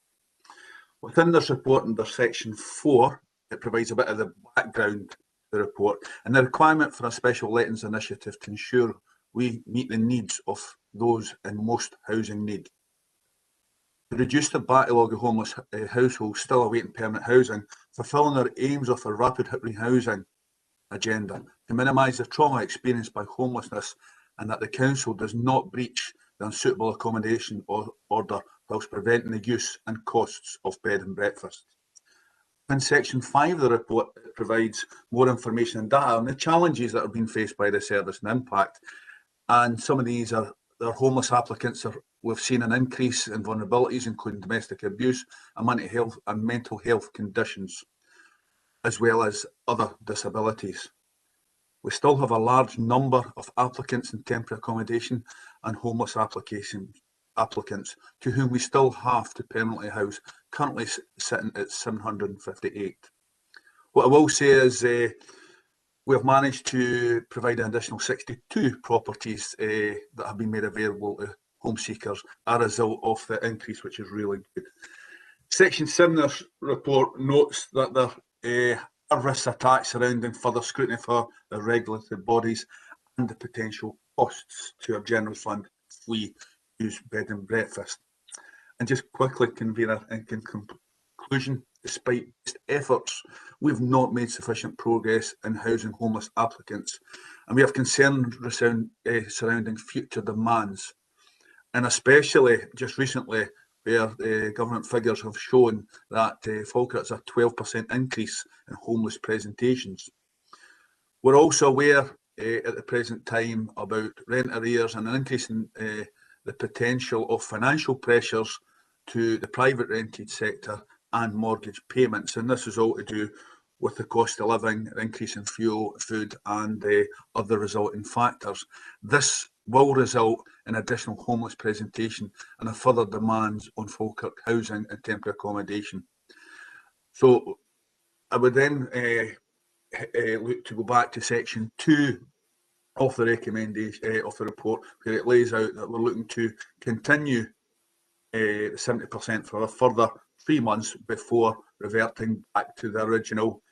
Within this report, under section 4, it provides a bit of the background to the report and the requirement for a special lettings initiative to ensure we meet the needs of those in most housing need. To reduce the backlog of homeless households still awaiting permanent housing, fulfilling our aims of a rapid rehousing agenda, to minimise the trauma experienced by homelessness and that the Council does not breach the unsuitable accommodation order whilst preventing the use and costs of bed and breakfast. In section 5 of the report, it provides more information and data on the challenges that have been faced by the service and impact. And some of these are their homeless applicants. We've seen an increase in vulnerabilities, including domestic abuse and mental health conditions, as well as other disabilities. We still have a large number of applicants in temporary accommodation and homeless applicants to whom we still have to permanently house, currently sitting at 758. What I will say is we have managed to provide an additional 62 properties that have been made available to home seekers as a result of the increase, which is really good. Section 7 of this report notes that there are risks attached surrounding further scrutiny for the regulatory bodies and the potential costs to our general fund if we use bed and breakfast. And just quickly, Convener, in conclusion, despite efforts, we've not made sufficient progress in housing homeless applicants, and we have concern surrounding future demands, and especially just recently where government figures have shown that Falkirk has a 12% increase in homeless presentations. We're also aware at the present time about rent arrears and an increase in the potential of financial pressures to the private rented sector and mortgage payments, and this is all to do with the cost of living, increase in fuel, food and other resulting factors. This will result in additional homeless presentation and a further demands on Falkirk housing and temporary accommodation. So I would then look to go back to section 2 of the recommendation of the report, where it lays out that we're looking to continue 70% for a further 3 months before reverting back to the original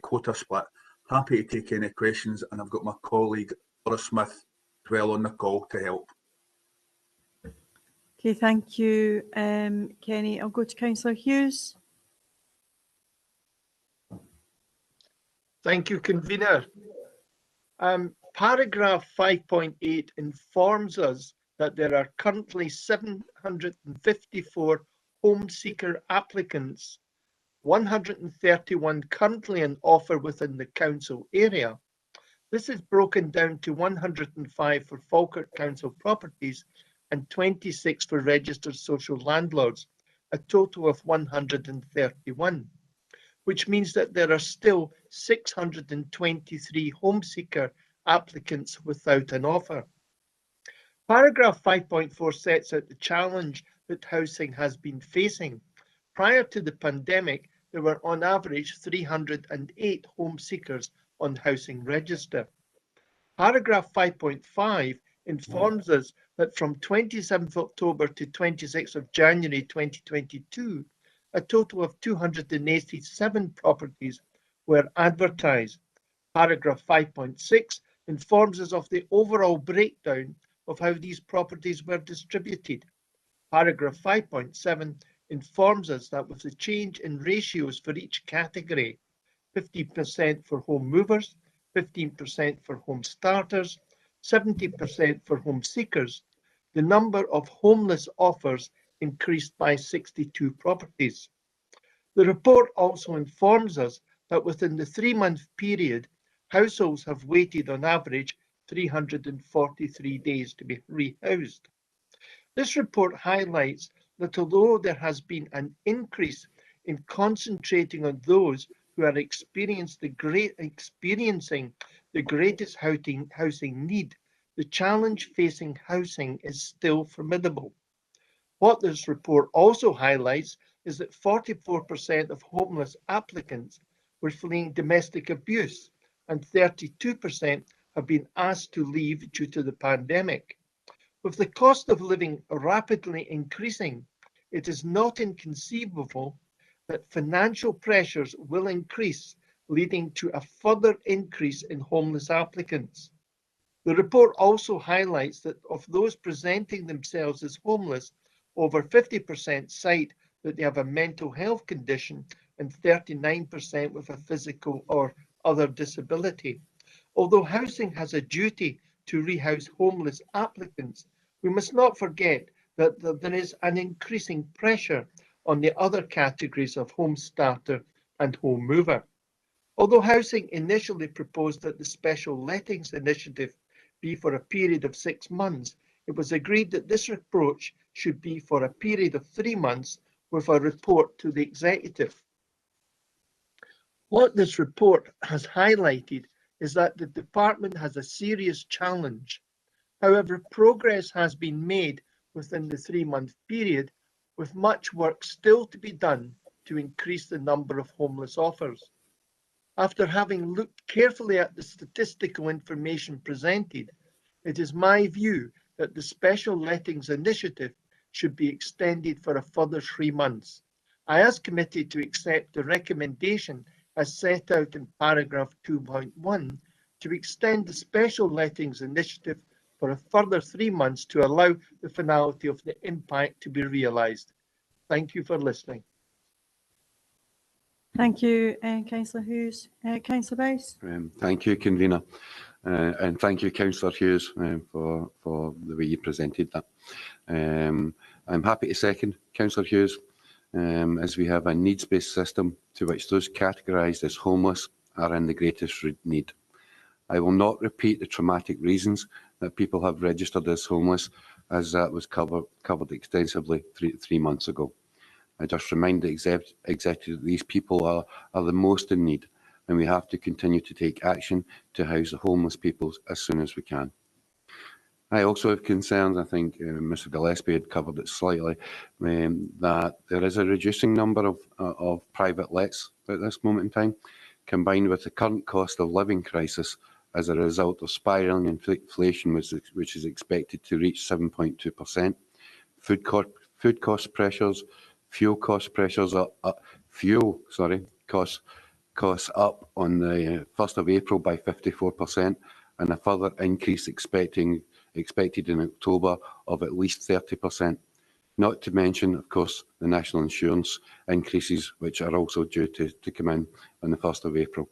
quota split. Happy to take any questions, and I've got my colleague Laura Smith as well on the call to help. Okay, thank you, Kenny. I'll go to Councillor Hughes. Thank you, Convener. Paragraph 5.8 informs us that there are currently 754 home seeker applicants, 131 currently on offer within the council area. This is broken down to 105 for Falkirk Council properties and 26 for registered social landlords, a total of 131, which means that there are still 623 home seeker applicants without an offer. Paragraph 5.4 sets out the challenge that housing has been facing. Prior to the pandemic, there were on average 308 home seekers on housing register. Paragraph 5.5 informs us that from 27th October to 26th of January 2022, a total of 287 properties were advertised. Paragraph 5.6 informs us of the overall breakdown of how these properties were distributed. Paragraph 5.7 informs us that with the change in ratios for each category, 50% for home movers, 15% for home starters, 70% for home seekers, the number of homeless offers increased by 62 properties. The report also informs us that within the 3-month period, households have waited on average 343 days to be rehoused. This report highlights that although there has been an increase in concentrating on those who are experiencing the greatest housing need, the challenge facing housing is still formidable. What this report also highlights is that 44% of homeless applicants were fleeing domestic abuse and 32% have been asked to leave due to the pandemic. With the cost of living rapidly increasing, it is not inconceivable that financial pressures will increase, leading to a further increase in homeless applicants. The report also highlights that of those presenting themselves as homeless, over 50% cite that they have a mental health condition and 39% with a physical or other disability. Although housing has a duty to rehouse homeless applicants, we must not forget that there is an increasing pressure on the other categories of home starter and home mover. Although housing initially proposed that the special lettings initiative be for a period of 6 months, it was agreed that this approach should be for a period of 3 months with a report to the executive. What this report has highlighted is that the department has a serious challenge. However, progress has been made within the 3-month period, with much work still to be done to increase the number of homeless offers. After having looked carefully at the statistical information presented, it is my view that the special lettings initiative should be extended for a further 3 months. I ask committee to accept the recommendation as set out in paragraph 2.1 to extend the special lettings initiative for a further 3 months to allow the finality of the impact to be realised. Thank you for listening. Thank you, Councillor Hughes. Councillor Bowes. Thank you, Convener. And thank you, Councillor Hughes, for the way you presented that. I'm happy to second Councillor Hughes, as we have a needs-based system to which those categorised as homeless are in the greatest need. I will not repeat the traumatic reasons that people have registered as homeless, as that was covered extensively three months ago. I just remind the executive that these people are the most in need, and we have to continue to take action to house the homeless people as soon as we can. I also have concerns, I think Mr Gillespie had covered it slightly, that there is a reducing number of private lets at this moment in time, combined with the current cost of living crisis as a result of spiralling inflation, which is expected to reach 7.2%. Food cost pressures, fuel cost pressures costs up on the 1st of April by 54%, and a further increase expected in October of at least 30%. Not to mention, of course, the national insurance increases, which are also due to come in on the 1st of April.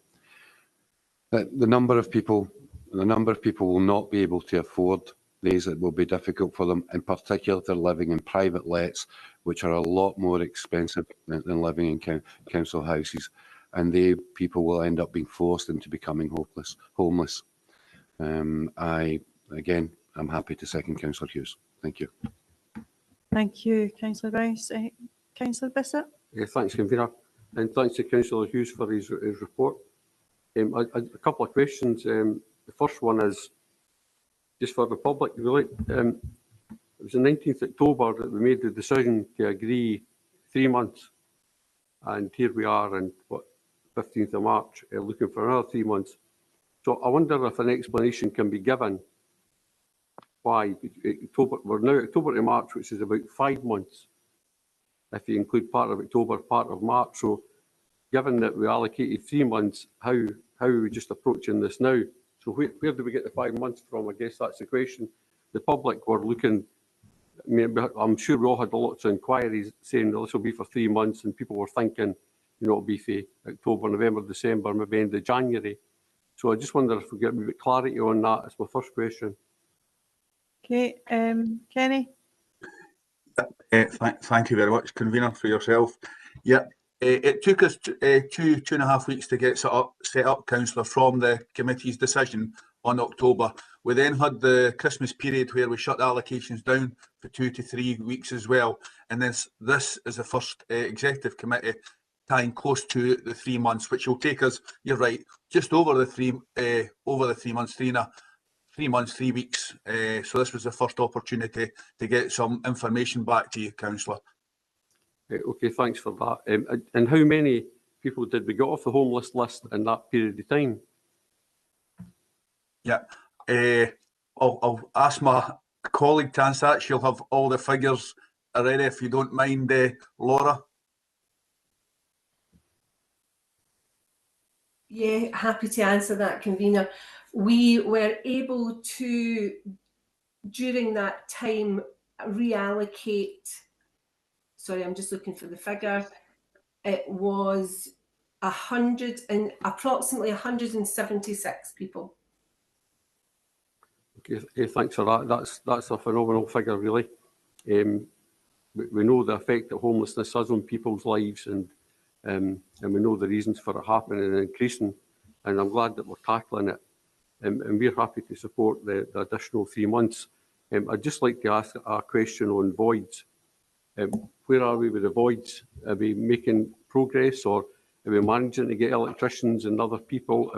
The number of people will not be able to afford these. It will be difficult for them, in particular if they're living in private lets, which are a lot more expensive than living in council houses, and people will end up being forced into becoming homeless. I'm happy to second Councillor Hughes. Thank you. Thank you, Councillor Bowes. Councillor Bissett. Thanks, Convener, and thanks to Councillor Hughes for his report. A couple of questions. The first one is just for the public, really. It was the 19th of October that we made the decision to agree 3 months, and here we are on 15th of March, looking for another 3 months. So I wonder if an explanation can be given why we're now October to March, which is about 5 months, if you include part of October, part of March. So given that we allocated 3 months, how are we just approaching this now? So where do we get the 5 months from? I guess that's the question. The public were looking, I'm sure we all had lots of inquiries saying that this will be for 3 months, and people were thinking it'll be for October, November, December, maybe end of January. So I just wonder if we get a bit clarity on that. That's my first question. Okay, Kenny? Thank you very much, convener, for yourself. Yeah, it took us 2.5 weeks to get set up, councillor, from the committee's decision on October. We then had the Christmas period where we shut the allocations down for 2 to 3 weeks as well. And then this is the first executive committee time close to the 3 months, which will take us, you're right, just over the 3 months, 3 months, 3 weeks. So this was the first opportunity to get some information back to you, councillor. Okay, thanks for that. And how many people did we get off the homeless list in that period of time? Yeah, I'll ask my colleague to answer that. She'll have all the figures already, if you don't mind, Laura. Yeah, happy to answer that, convener. We were able to, during that time, reallocate, sorry, I'm just looking for the figure. It was approximately 176 people. Okay, thanks for that. That's a phenomenal figure, really. We know the effect that homelessness has on people's lives, and we know the reasons for it happening and increasing. And I'm glad that we're tackling it, and we're happy to support the additional 3 months. I'd just like to ask a question on voids. Where are we with the voids? Are we making progress, or are we managing to get electricians and other people?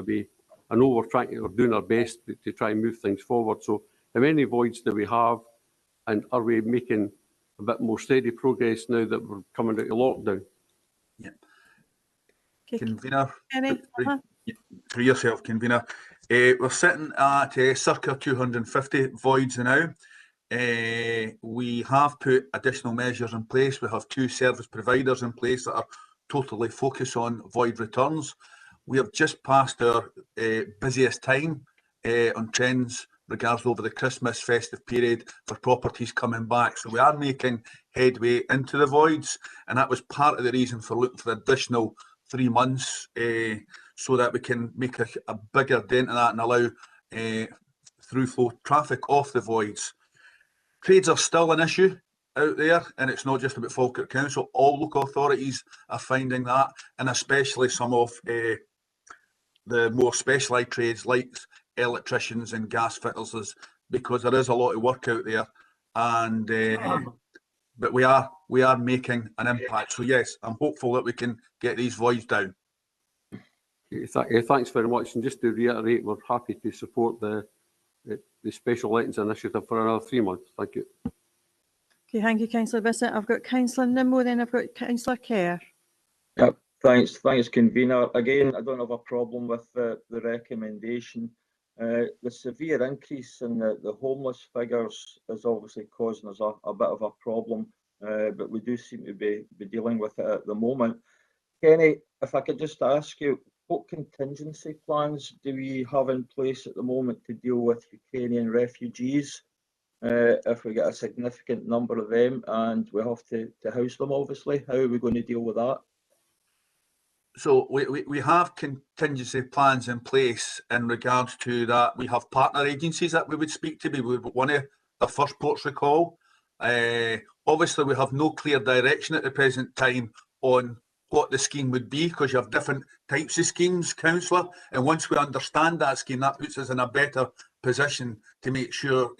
I know we're doing our best to try and move things forward. So how many voids do we have, and are we making a bit more steady progress now that we're coming out of lockdown? Yeah. Okay. Convener, Kenny? through yourself, convener. We're sitting at circa 250 voids now. We have put additional measures in place. We have 2 service providers in place that are totally focused on void returns. We have just passed our busiest time on trends regards over the Christmas festive period for properties coming back. So we are making headway into the voids, and that was part of the reason for looking for additional 3 months so that we can make a bigger dent in that and allow through flow traffic off the voids. Trades are still an issue out there, and it's not just about Falkirk Council. All local authorities are finding that, and especially some of the more specialised trades like electricians and gas fitters, because there is a lot of work out there, and but we are making an impact. So yes, I'm hopeful that we can get these voids down. Thanks very much, and just to reiterate, we're happy to support the Special Lettings Initiative for another 3 months. Thank you. Okay, thank you, Councillor Bissett. I've got Councillor Nimmo, then I've got Councillor Kerr. Yep, thanks, convener. Again, I don't have a problem with the recommendation. The severe increase in the homeless figures is obviously causing us a bit of a problem, but we do seem to be dealing with it at the moment. Kenny, if I could just ask you, what contingency plans do we have in place at the moment to deal with Ukrainian refugees if we get a significant number of them and we have to house them, obviously? How are we going to deal with that? So we have contingency plans in place in regards to that. We have partner agencies that we would speak to. We would one of the first ports of call. Obviously, we have no clear direction at the present time on what the scheme would be, because you have different types of schemes, councillor. And once we understand that scheme, that puts us in a better position to make sure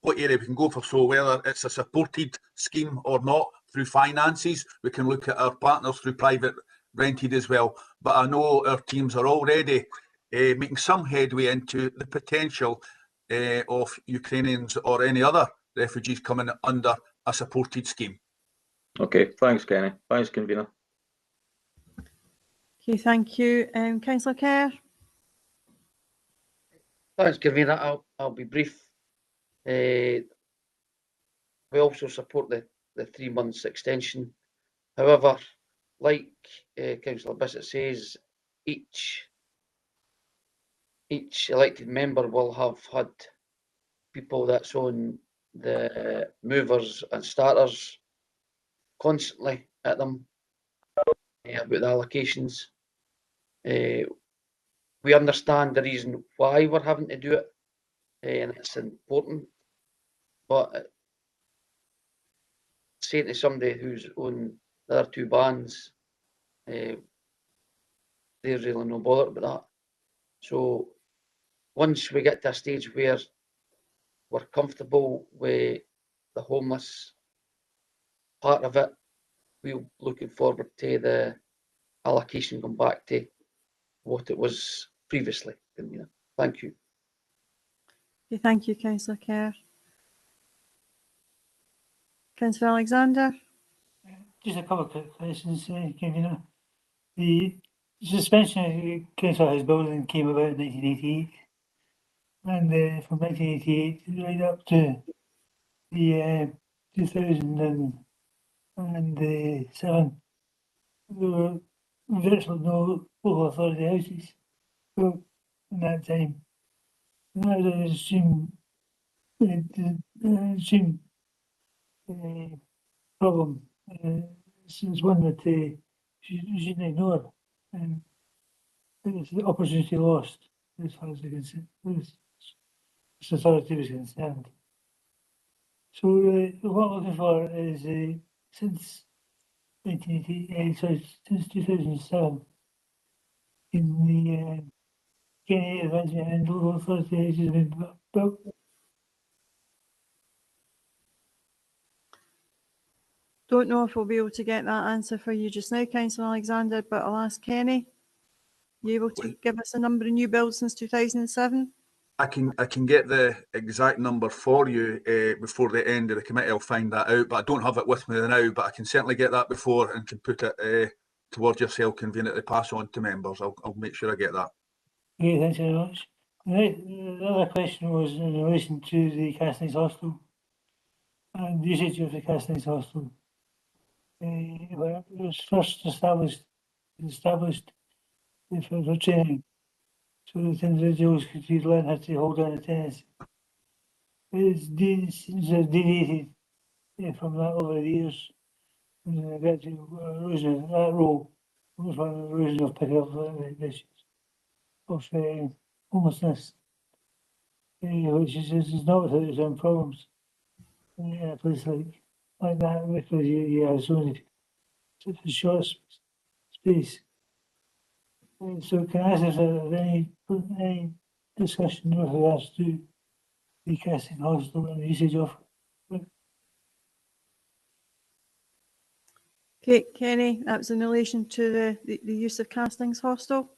what area we can go for. So whether it's a supported scheme or not through finances, we can look at our partners through private rented as well. But I know our teams are already making some headway into the potential of Ukrainians or any other refugees coming under a supported scheme. Okay, thanks, Kenny. Thanks, convener. Okay, thank you. Councillor Kerr? Thanks, convener. I'll be brief. We also support the 3 months extension. However, like Councillor Bissett says, each elected member will have had people that's on the movers and starters constantly at them. about the allocations. We understand the reason why we're having to do it, and it's important. But saying to somebody who's on the other two bands, they're really no bothered about that. So once we get to a stage where we're comfortable with the homeless part of it, we're looking forward to the allocation going back to what it was previously. Thank you. Okay, thank you, Councillor Kerr. Councillor Alexander. Just a couple of quick questions, Convener. The suspension of Council House building came about in 1988, and from 1988 right up to the 2007, there were virtually no local authority houses built in that time. And I would assume problem is one that you shouldn't ignore. It's the opportunity lost as far as this authority was concerned. So what I'm looking for is since 2007, in the Kenny Advancement and Local Authority houses have been built. Don't know if we'll be able to get that answer for you just now, Councillor Alexander, but I'll ask Kenny. You able to give us a number of new builds since 2007? I can get the exact number for you before the end of the committee. I'll find that out, but I don't have it with me now. But I can certainly get that before and can put it towards yourself, Convener, to pass on to members. I'll make sure I get that. Okay, thanks very much. The other question was in relation to the Castings Hostel and usage of the Castings Hostel. When it was first established for training, so that individuals could learn how to hold on to tennis. It's deviated from that over the years. And gradual erosion of that role was one of the erosion of picking up the issues of homelessness, which is not without its own problems in a place like that, because you have so many such a short space. So can I ask if there's any discussion with regards to the Casting Hostel and the usage of it? Okay, Kenny, that was in relation to the use of Castings Hostel.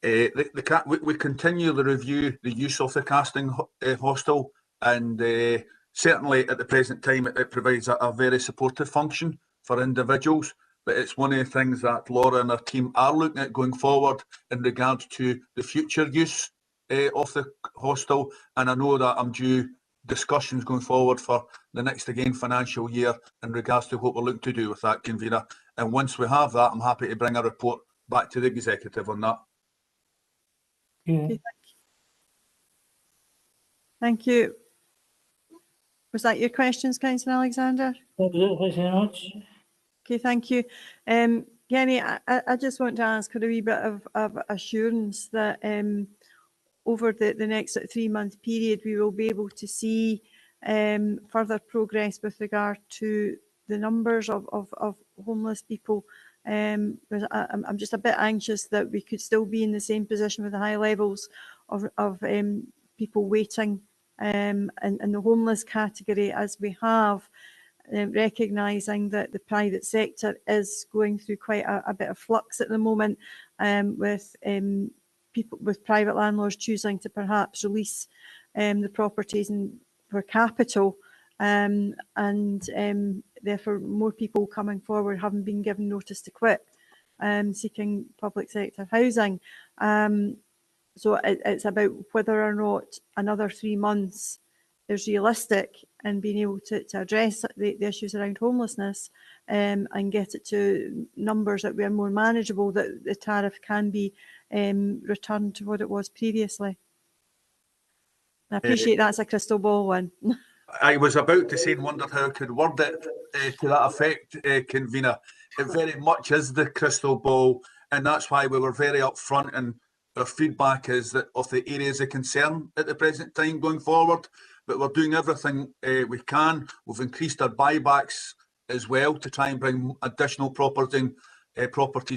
We continually review the use of the Casting Hostel, and certainly at the present time it provides a very supportive function for individuals. But it's one of the things that Laura and her team are looking at going forward in regards to the future use of the hostel. And I know that I'm due discussions going forward for the next financial year in regards to what we're looking to do with that, Convener. And once we have that, I'm happy to bring a report back to the executive on that. Yeah. Okay, thank you. Was that your questions, Councillor Alexander? That was it, thanks very much. Okay, thank you. Kenny, I just want to ask for a wee bit of assurance that over the next 3-month period, we will be able to see further progress with regard to the numbers of homeless people. I'm just a bit anxious that we could still be in the same position with the high levels of people waiting in the homeless category as we have. Recognising that the private sector is going through quite a bit of flux at the moment, with people, with private landlords choosing to perhaps release the properties for capital, and therefore more people coming forward having been given notice to quit, seeking public sector housing. So it's about whether or not another 3 months is realistic and being able to address the issues around homelessness, and get it to numbers that were more manageable, that the tariff can be returned to what it was previously. I appreciate that's a crystal ball one. I was about to say and wondered how I could word it to that effect, Convener. it very much is the crystal ball, and that's why we were very upfront, and our feedback is that of the areas of concern at the present time going forward, but we're doing everything we can. We've increased our buybacks as well to try and bring additional properties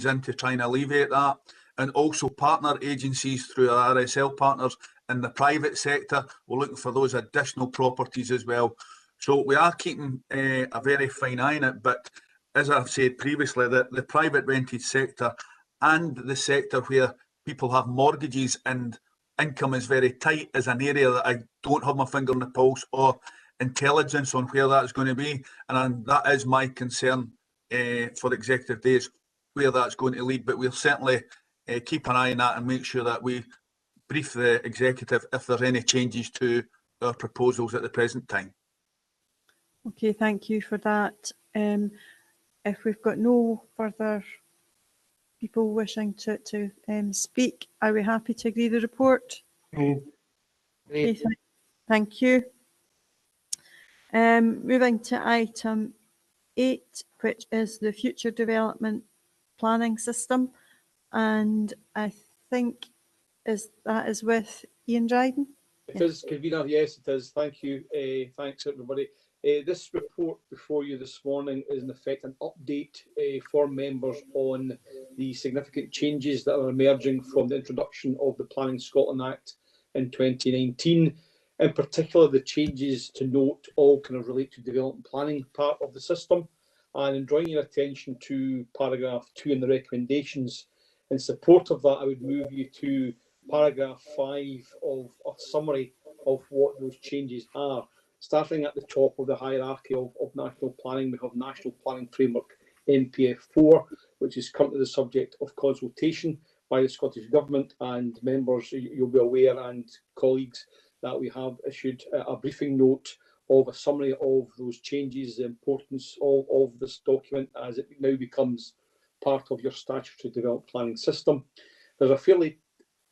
in to try and alleviate that, and also partner agencies through our RSL partners in the private sector. We're looking for those additional properties as well. So we are keeping a very fine eye on it, but as I've said previously, the private rented sector and the sector where people have mortgages and income is very tight is an area that I don't have my finger on the pulse or intelligence on where that's going to be, and that is my concern for the executive days, where that's going to lead. But we'll certainly keep an eye on that and make sure that we brief the executive if there's any changes to our proposals at the present time. Okay, thank you for that. If we've got no further people wishing to speak, are we happy to agree the report? Okay, thank you. Moving to item 8, which is the future development planning system, and I think that is with Ian Dryden. It is, convener. Yes, it is. Thank you. Thanks, everybody. This report before you this morning is in effect an update for members on the significant changes that are emerging from the introduction of the Planning Scotland Act in 2019. In particular, the changes to note all kind of relate to development planning part of the system. And in drawing your attention to paragraph 2 in the recommendations, in support of that, I would move you to paragraph 5 of a summary of what those changes are. Starting at the top of the hierarchy of national planning, we have National Planning Framework NPF4, which is currently the subject of consultation by the Scottish Government, and members, you'll be aware, and colleagues, that we have issued a briefing note of a summary of those changes, the importance of this document as it now becomes part of your statutory development planning system. There's a fairly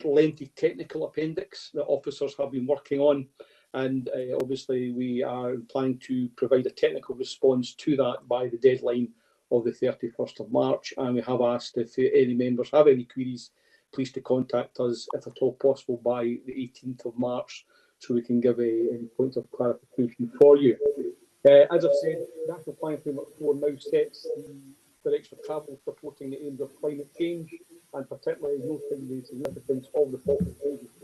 lengthy technical appendix that officers have been working on, and obviously we are planning to provide a technical response to that by the deadline of the 31st of March, and we have asked if any members have any queries, please to contact us if at all possible by the 18th of March, so we can give any points of clarification for you. As I've said, the National Planning Framework 4 now sets the direction of travel supporting the aims of climate change, and particularly noting the significance of the Falkland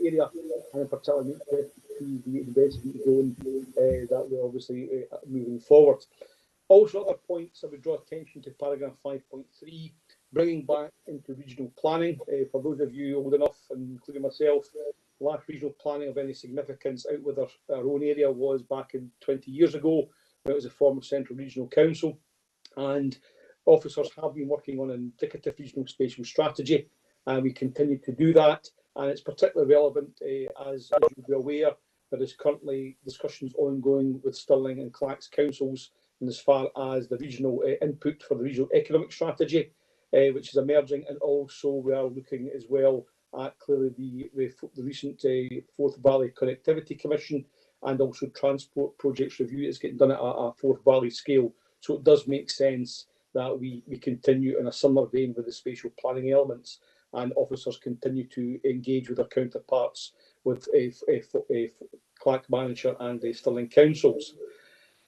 area, and in particular to the investment zone that we're obviously moving forward. Also, other points I would draw attention to paragraph 5.3, bringing back into regional planning. For those of you old enough, including myself, the last regional planning of any significance out with our own area was back in 20 years ago, when it was a form of Central Regional Council, and officers have been working on an indicative regional spatial strategy, and we continue to do that. And it's particularly relevant, as you'll be aware, there is currently discussions ongoing with Stirling and Clacks councils, and as far as the regional input for the regional economic strategy, which is emerging, and also we are looking as well at clearly the recent Forth Valley Connectivity Commission, and also transport projects review that's getting done at a Forth Valley scale. So it does make sense that we continue in a similar vein with the spatial planning elements, and officers continue to engage with their counterparts with Clackmannanshire and Stirling councils.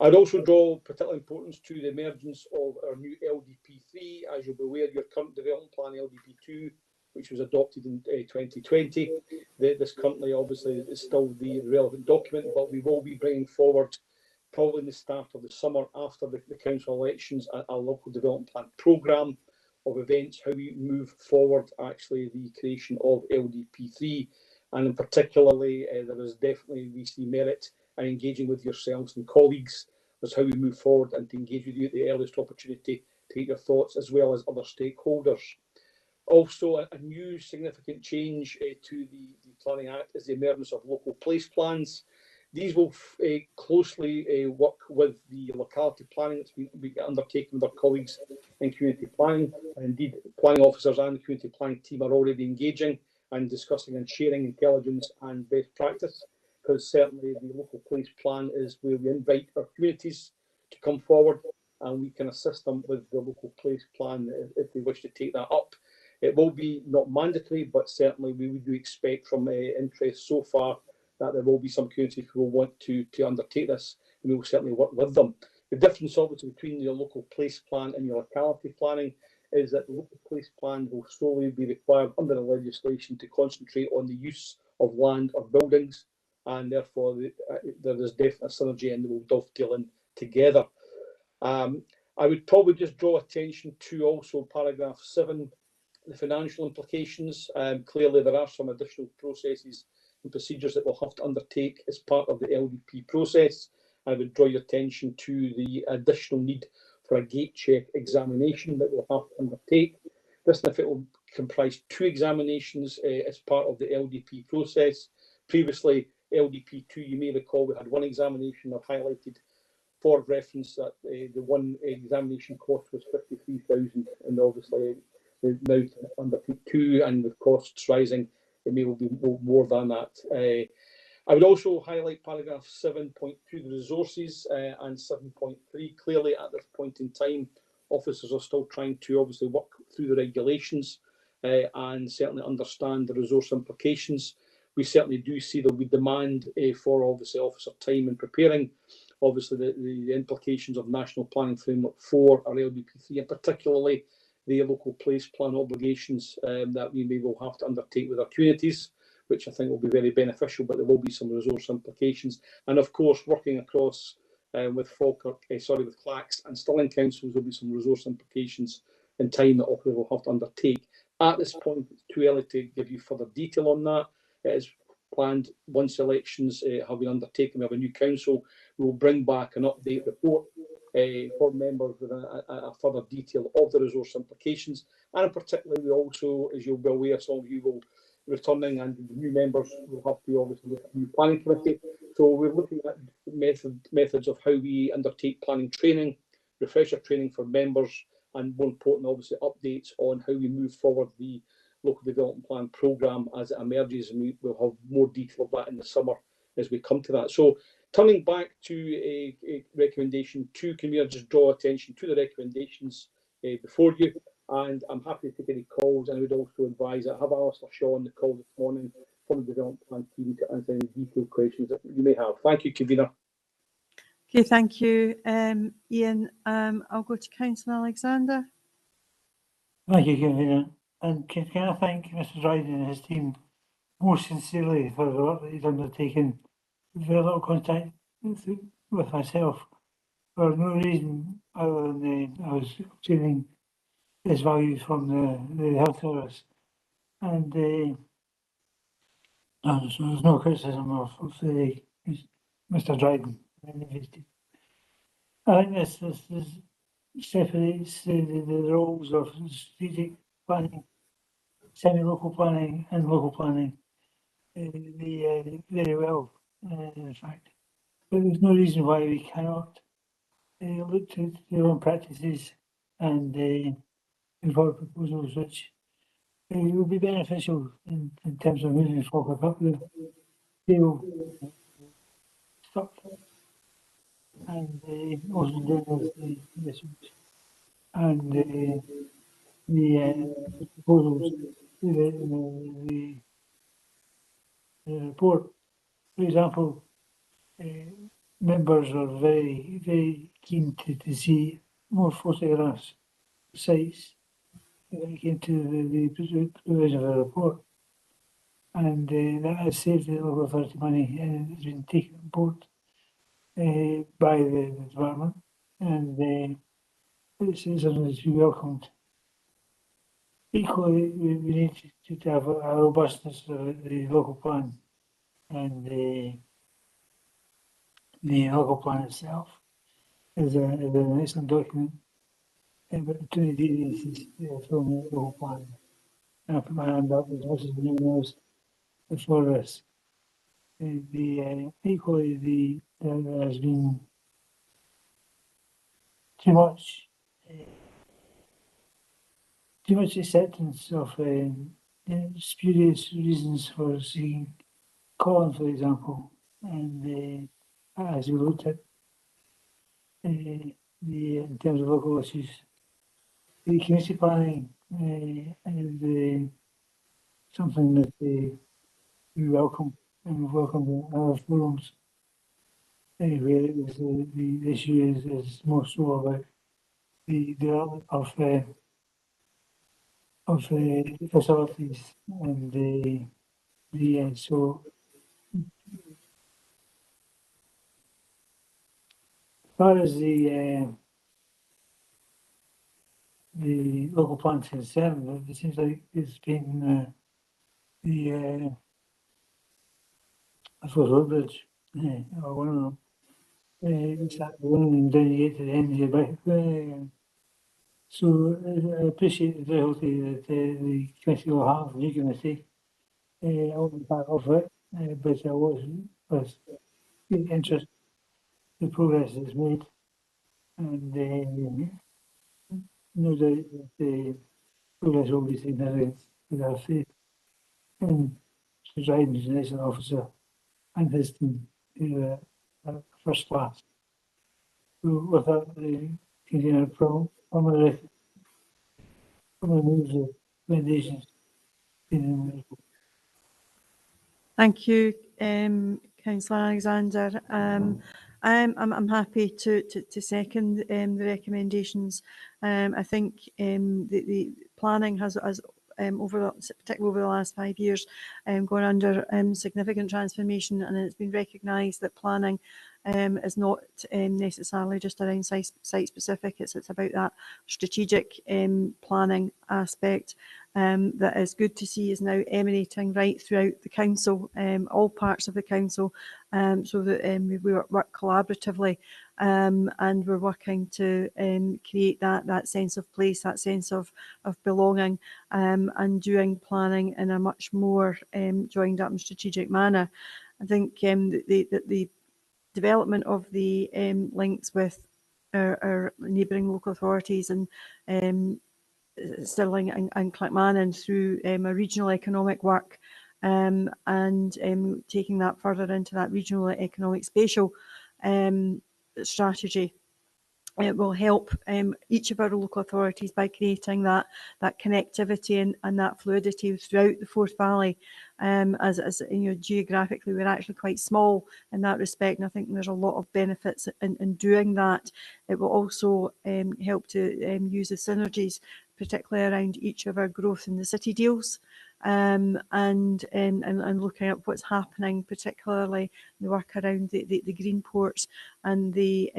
I'd also draw particular importance to the emergence of our new LDP3. As you'll be aware, your current development plan LDP2, which was adopted in 2020. This currently obviously is still the relevant document, but we will be bringing forward, probably in the start of the summer after the council elections, a local development plan programme of events, how we move forward actually the creation of LDP3, and in particularly there is definitely, we see merit in engaging with yourselves and colleagues as how we move forward, and to engage with you at the earliest opportunity to get your thoughts, as well as other stakeholders. Also, a new significant change to the Planning Act is the emergence of local place plans. These will closely work with the locality planning that's been undertaken with our colleagues in community planning. And indeed, planning officers and the community planning team are already engaging and discussing and sharing intelligence and best practice, because certainly the local place plan is where we invite our communities to come forward and we can assist them with the local place plan if they wish to take that up. It will be not mandatory, but certainly we do expect from interest so far that there will be some communities who will want to undertake this, and we will certainly work with them. The difference obviously between your local place plan and your locality planning is that the local place plan will solely be required under the legislation to concentrate on the use of land or buildings, and therefore there is definitely a synergy and they will dovetail in together. I would probably just draw attention to also paragraph 7, the financial implications. Clearly there are some additional processes and procedures that we'll have to undertake as part of the LDP process. I would draw your attention to the additional need for a gate check examination that we'll have to undertake. This, if it will comprise 2 examinations as part of the LDP process. Previously, LDP2, you may recall, we had 1 examination. I've highlighted for reference that the 1 examination cost was 53,000, and obviously now to undertake 2, and with costs rising, it may be more than that. I would also highlight paragraph 7.2, the resources, and 7.3. Clearly, at this point in time, officers are still trying to obviously work through the regulations and certainly understand the resource implications. We certainly do see there will be demand for obviously officer time in preparing. Obviously, the implications of National Planning Framework 4 or LDP3, and particularly the local place plan obligations that we may well have to undertake with our communities, which I think will be very beneficial, but there will be some resource implications. And of course, working across with Falkirk, with Clacks and Stirling councils, will be some resource implications in time that officers will have to undertake. At this point, it's too early to give you further detail on that. It is planned once elections have been undertaken, we have a new council, we will bring back an update report for members with a further detail of the resource implications. And particularly, we also, as you'll be aware, some of you will returning, and the new members will have to obviously look at the new planning committee. So we're looking at methods of how we undertake planning training, refresher training for members, and more important, obviously, updates on how we move forward the local development plan programme as it emerges, and we will have more detail of that in the summer as we come to that. So turning back to a recommendation 2, can we just draw attention to the recommendations before you? And I'm happy to take any calls, and I would also advise that I have Alistair Shaw on the call this morning from the development plan team to answer any detailed questions that you may have. Thank you, convener. Okay, thank you, Ian. I'll go to Councillor Alexander. Thank you, convener. And can I thank Mr. Dryden and his team most sincerely for the work that he's undertaken. Very little contact with myself for no reason other than I was obtaining his values from the health service, and there's no criticism of Mr. Dryden. I think this separates the roles of strategic planning, semi-local planning and local planning very well, in fact. But there's no reason why we cannot look to their own practices and involve proposals which will be beneficial in terms of moving forward up the scale structure and also doing this and the proposals in the report. For example, members are very keen to see more photographs of sites when it came to the provision of a report, and that has saved the local authority money, and it's been taken on board by the department, and it's something that's been welcomed. Equally, we need to have a robustness of the local plan and the local plan itself is an excellent document. But too many details from the local plan. And I put my hand up as much as anyone else before us. Equally, there has been too much acceptance of spurious reasons for seeking Colin, for example, and as we looked at in terms of local issues. The community planning is something that we welcome, and we've welcomed other forums. Where it was, the issue is more so about the development of facilities and so as far as the local plan is concerned, it seems like it's been I suppose Woodbridge, or one of them. It's that one and then you get to the end of your back. So I appreciate the difficulty that the committee will have, new committee. I won't be part of it, but I was with interest the progress that's made, and no doubt that the progress will be significant with our faith in Dryden as an excellent officer and his team, who are first class. So with that, the convener formally moves the recommendations. Thank you, Councillor Alexander. I'm happy to second the recommendations. I think the planning has particularly over the last 5 years, gone under significant transformation, and it's been recognised that planning is not necessarily just around site specific. It's about that strategic planning aspect. That is good to see is now emanating right throughout the council, all parts of the council, so that we work collaboratively, and we're working to create that sense of place, that sense of belonging, and doing planning in a much more joined up and strategic manner. I think the development of the links with our neighbouring local authorities and Stirling and Clackmannan through a regional economic work, and taking that further into that regional economic spatial strategy. It will help each of our local authorities by creating that connectivity and that fluidity throughout the Forth Valley. As you know, geographically, we're actually quite small in that respect, and I think there's a lot of benefits in doing that. It will also help to use the synergies, particularly around each of our growth in the city deals, and looking at what's happening, particularly the work around the green ports and the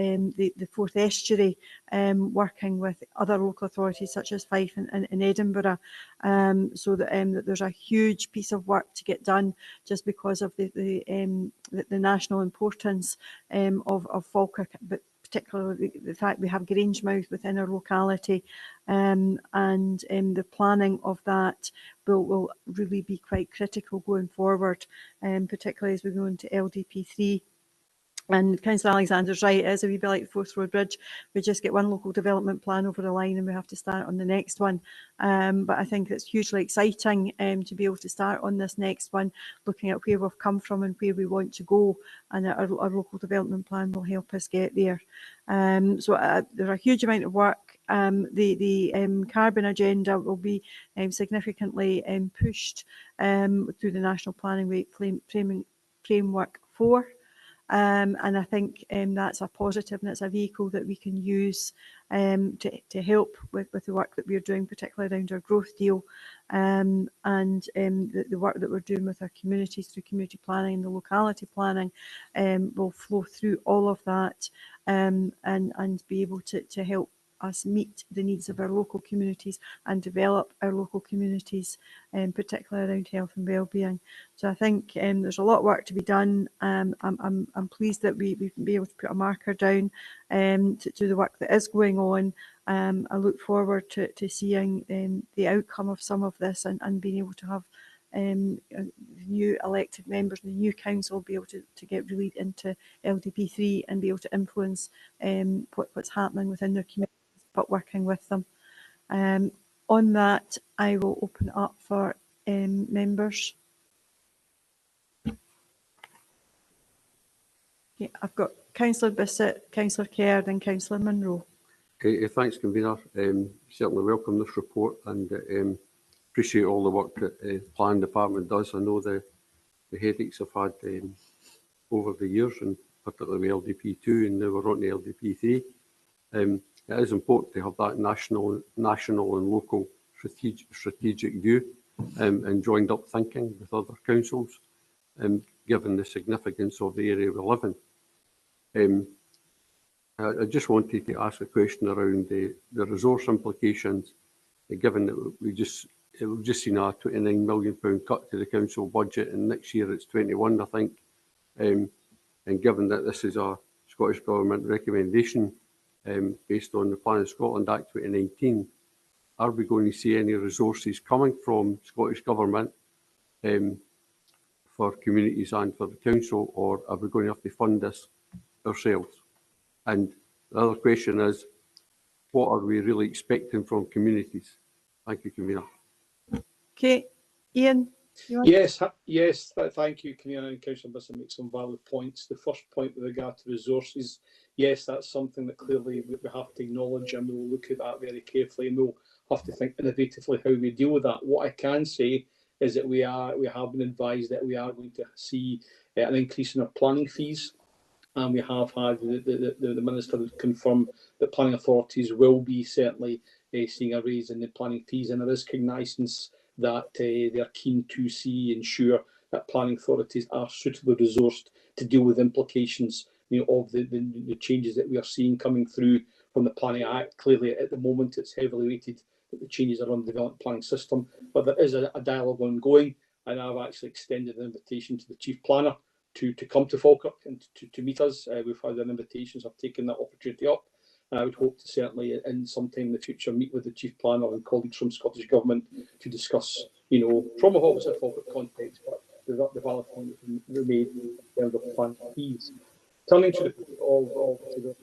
Forth Estuary, working with other local authorities such as Fife and Edinburgh, so that there's a huge piece of work to get done just because of the national importance of Falkirk, but particularly the fact we have Grangemouth within our locality, and the planning of that will really be quite critical going forward, particularly as we go into LDP3. And Councillor Alexander's right, it is a wee bit like Forth Road Bridge. We just get one local development plan over the line and we have to start on the next one. But I think it's hugely exciting to be able to start on this next one, looking at where we've come from and where we want to go, and our local development plan will help us get there. So there's a huge amount of work. The carbon agenda will be significantly pushed through the National Planning Framework 4. And I think that's a positive, and it's a vehicle that we can use to help with the work that we're doing, particularly around our growth deal, and the work that we're doing with our communities through community planning and the locality planning will flow through all of that, and be able to help us meet the needs of our local communities and develop our local communities, particularly around health and wellbeing. So I think there's a lot of work to be done. I'm pleased that we've been able to put a marker down to the work that is going on. I look forward to seeing the outcome of some of this and being able to have new elected members, the new council, be able to get really into LDP3 and be able to influence what's happening within their community, but working with them. On that, I will open up for members. Okay, I've got Councillor Bissett, Councillor Kerr, and Councillor Munro. Thanks, convener. Certainly welcome this report and appreciate all the work that the planning department does. I know the headaches I've had over the years, and particularly with LDP2, and now we're on to LDP3. It is important to have that national and local strategic view and joined up thinking with other councils, given the significance of the area we live in. I just wanted to ask a question around the resource implications, given that we've just seen a £29 million cut to the council budget, and next year it's 21, I think. And given that this is a Scottish Government recommendation based on the Planning Scotland Act 2019, are we going to see any resources coming from Scottish Government for communities and for the council, or are we going to have to fund this ourselves? And the other question is, what are we really expecting from communities? Thank you, convener. Okay, Ian. Yes, thank you, Convener, and Councillor Bisson makes some valid points. The first point with regard to resources, yes, that's something that clearly we have to acknowledge, and we'll look at that very carefully, and we'll have to think innovatively how we deal with that. What I can say is that we have been advised that we are going to see an increase in our planning fees, and we have had the Minister confirm that planning authorities will be certainly seeing a raise in the planning fees, and there is cognisance that they are keen to ensure that planning authorities are suitably resourced to deal with implications, of the changes that we are seeing coming through from the Planning Act. Clearly, at the moment, it's heavily weighted that the changes are on the development planning system, but there is a dialogue ongoing, and I've actually extended an invitation to the Chief Planner to come to Falkirk and to meet us. We've had an invitation, so I've taken that opportunity up. I would hope to certainly, in sometime in the future, meet with the Chief Planner and colleagues from Scottish Government to discuss, from a Falkirk context, but the valid point that made in terms of planning fees. Turning to the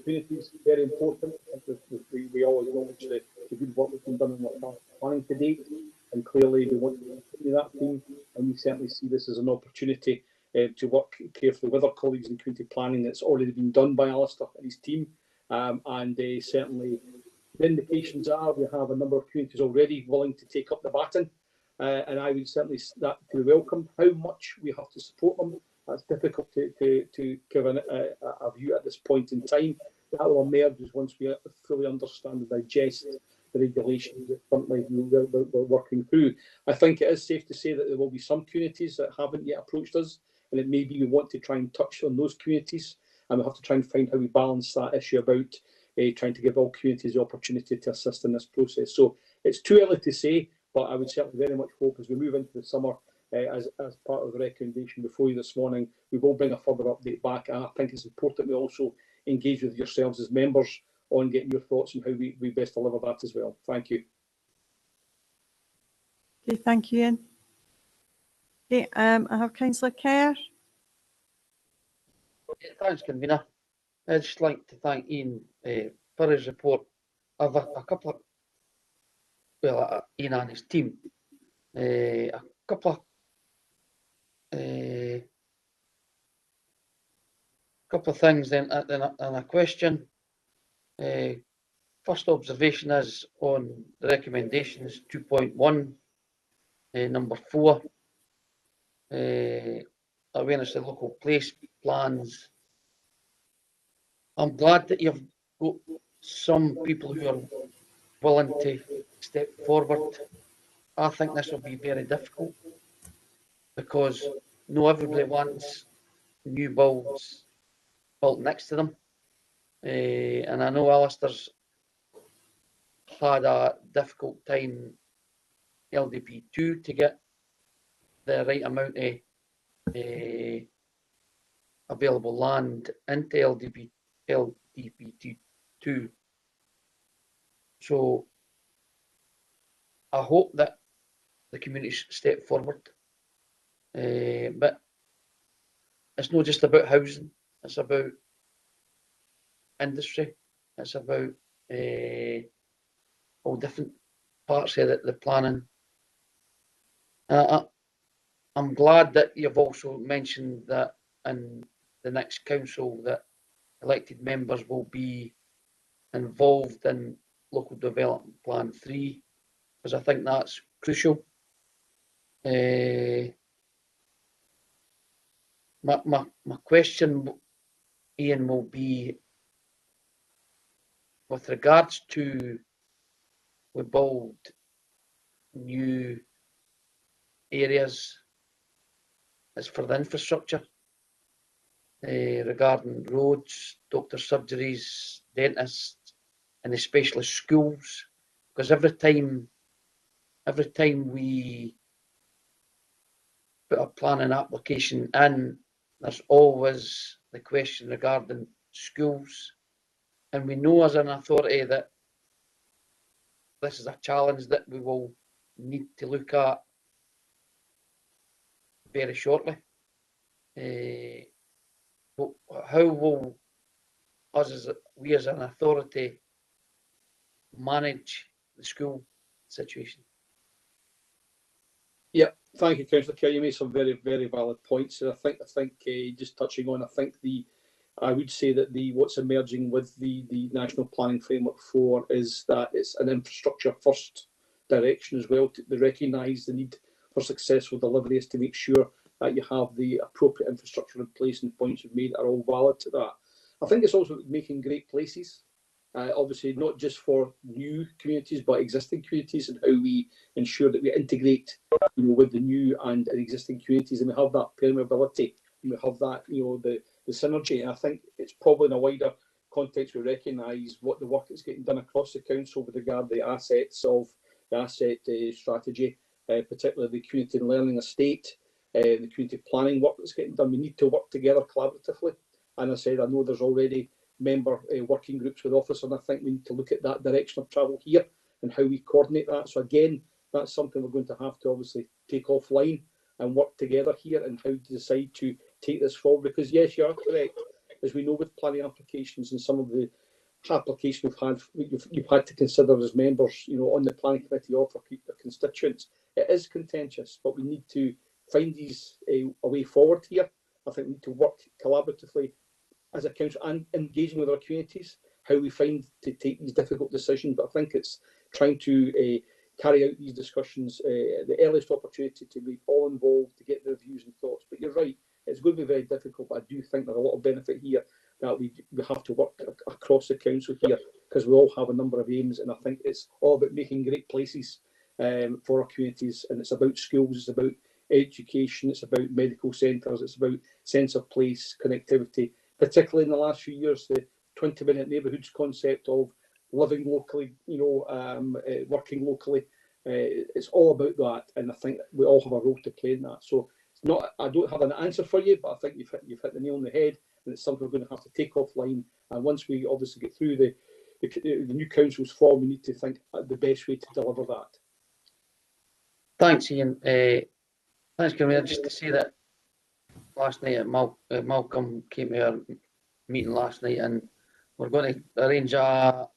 communities, very important. I think we all acknowledge the good work that's been done in the planning to date, and clearly we want to continue that theme, and we certainly see this as an opportunity to work carefully with our colleagues in community planning that's already been done by Alistair and his team. And certainly the indications are we have a number of communities already willing to take up the baton, and I would certainly that to welcome. How much we have to support them, that's difficult to give a view at this point in time. That will emerge once we fully understand and digest the regulations that currently we're working through. I think it is safe to say that there will be some communities that haven't yet approached us, and it may be we want to try and touch on those communities, and we'll have to try and find how we balance that issue about trying to give all communities the opportunity to assist in this process. So it's too early to say, but I would certainly very much hope as we move into the summer, as part of the recommendation before you this morning, we will bring a further update back. And I think it's important we also engage with yourselves as members on getting your thoughts on how we best deliver that as well. Thank you. Okay, thank you, Ian. Okay, I have Councillor Kerr. Thanks, convener. I'd just like to thank Ian for his report. I have a couple of, Ian and his team, a couple of things and a question. First observation is on the recommendations 2.1, number 4, awareness of local place plans. I'm glad that you've got some people who are willing to step forward. I think this will be very difficult because not everybody wants new builds built next to them. And I know Alistair's had a difficult time LDP2 to get the right amount of available land into LDP2. So I hope that the communities step forward. But it's not just about housing, it's about industry, it's about all different parts of the planning. I'm glad that you've also mentioned that in the next council that elected members will be involved in local development plan 3, because I think that's crucial. My question, Ian, will be with regards to we build new areas as for the infrastructure regarding roads, doctor surgeries, dentists, and the specialist schools, because every time we put a planning application in, there's always the question regarding schools, and we know as an authority that this is a challenge that we will need to look at very shortly. But how will we as an authority manage the school situation? Yeah, thank you, Councillor Kerr. You made some very, very valid points. And I think just touching on, I would say that what's emerging with the National Planning Framework 4 is that it's an infrastructure first direction as well. They recognise the need for successful delivery is to make sure that you have the appropriate infrastructure in place, and the points you've made are all valid to that. I think it's also making great places. Obviously, not just for new communities, but existing communities, and how we ensure that we integrate, with the new and existing communities, and we have that permeability, and we have that, the synergy. And I think it's probably in a wider context we recognise what the work that's getting done across the council with regard to the assets of the asset strategy, particularly the community and learning estate, the community planning work that's getting done. We need to work together collaboratively. And I said, I know there's already member working groups with office, and I think we need to look at that direction of travel here and how we coordinate that. So again, that's something we're going to have to obviously take offline and work together here, and how to decide to take this forward. Because yes, you are correct, as we know with planning applications and some of the applications you've had to consider as members, on the planning committee or for your constituents, it is contentious, but we need to find these a way forward here. I think we need to work collaboratively as a council and engaging with our communities, how we find to take these difficult decisions. But I think it's trying to carry out these discussions at the earliest opportunity, to be all involved, to get their views and thoughts. But you're right, it's going to be very difficult, but I do think there's a lot of benefit here that we have to work across the council here, because we all have a number of aims, and I think it's all about making great places for our communities, and it's about schools, it's about education, it's about medical centres, it's about sense of place, connectivity, particularly in the last few years, the 20-minute neighbourhoods concept of living locally, working locally. It's all about that, and I think we all have a role to play in that. So it's not, I don't have an answer for you, but I think you've hit the nail on the head, and it's something we're going to have to take offline. And once we obviously get through the new council's form, we need to think the best way to deliver that. Thanks, Ian. Thanks, Camilla. Just to say that last night Malcolm came to our meeting last night, and we're going to arrange a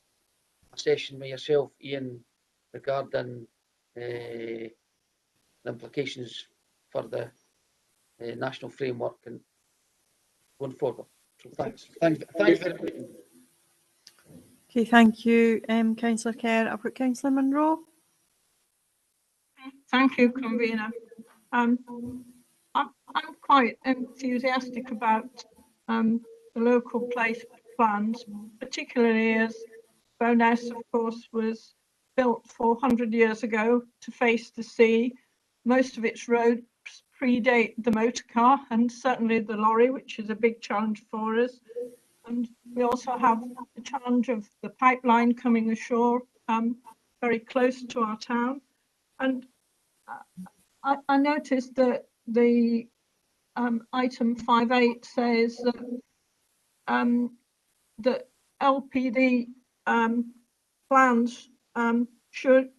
session with yourself, Ian, regarding the implications for the national framework and going forward. So thanks very much. Okay, thank you, Councillor Kerr. I've got Councillor Munro. Thank you, Convener. I'm quite enthusiastic about the local place plans, particularly as Bowness, of course, was built 400 years ago to face the sea. Most of its roads predate the motor car and certainly the lorry, which is a big challenge for us. And we also have the challenge of the pipeline coming ashore very close to our town. And I noticed that the item 5.8 says that that LPD plans should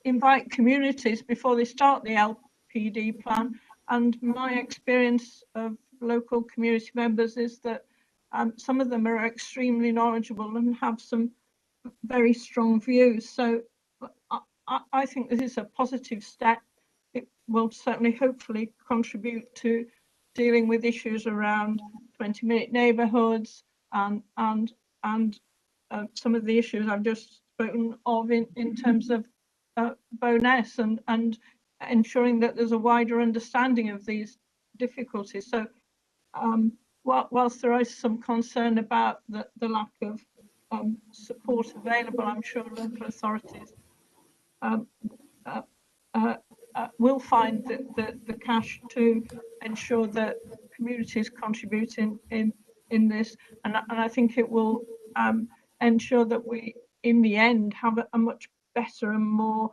invite communities before they start the LPD plan. And my experience of local community members is that some of them are extremely knowledgeable and have some very strong views. So I think this is a positive step. It will certainly hopefully contribute to dealing with issues around 20-minute neighbourhoods and some of the issues I've just spoken of in terms of Bowness and ensuring that there's a wider understanding of these difficulties. So whilst there is some concern about the lack of support available, I'm sure local authorities will find the cash to ensure that communities contribute in this, and I think it will ensure that we, in the end, have a much better and more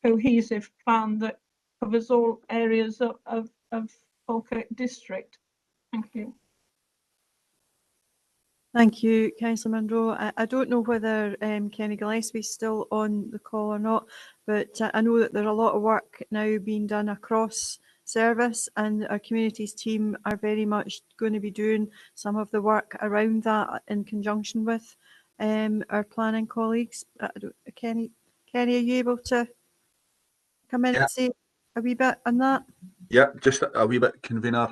cohesive plan that covers all areas of Falkirk District. Thank you. Thank you, Councillor Munro. I don't know whether Kenny Gillespie is still on the call or not, but I know that there's a lot of work now being done across service, and our communities team are very much going to be doing some of the work around that in conjunction with our planning colleagues. Kenny, are you able to come in and say a wee bit on that? Yeah, just a wee bit, convener.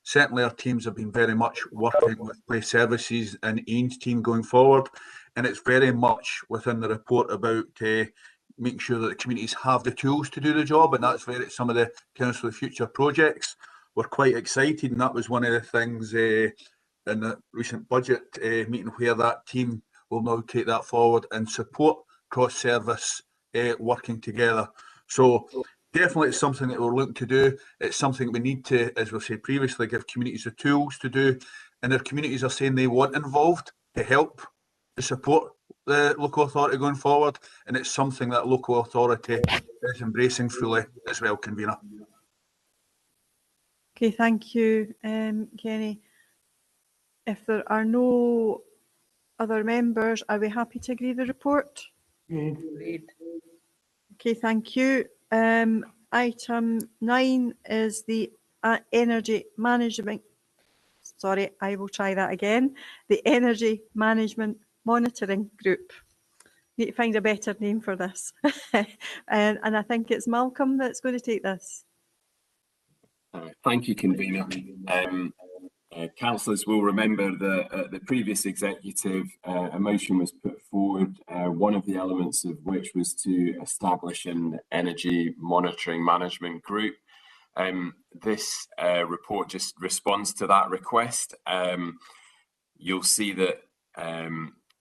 Certainly our teams have been very much working with Place Services and Ian's team going forward, and it's very much within the report about making sure that the communities have the tools to do the job, and that's very some of the Council of Future projects. We're quite excited, and that was one of the things in the recent budget meeting where that team will now take that forward and support cross-service working together. So definitely it's something that we're looking to do. It's something we need to, as we've said previously, give communities the tools to do. And if communities are saying they want involved to help, to support the local authority going forward, and it's something that local authority is embracing fully as well, convener. Okay, thank you, Kenny. If there are no other members, are we happy to agree the report? Agreed. Okay, thank you. Item 9 is the energy management. Sorry, I will try that again. The Energy Management Monitoring Group. Need to find a better name for this. and I think it's Malcolm that's going to take this. Thank you, convener. Councillors will remember that at the previous executive, a motion was put forward, one of the elements of which was to establish an energy monitoring management group. This report just responds to that request. You'll see that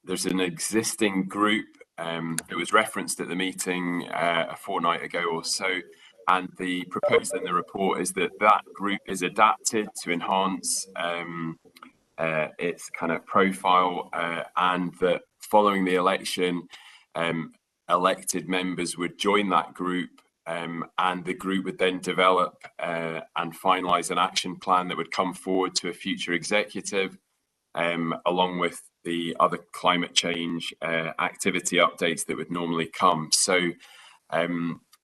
there's an existing group that was referenced at the meeting a fortnight ago or so. And the proposal in the report is that that group is adapted to enhance its kind of profile, and that following the election, elected members would join that group, and the group would then develop and finalise an action plan that would come forward to a future executive, along with the other climate change activity updates that would normally come. So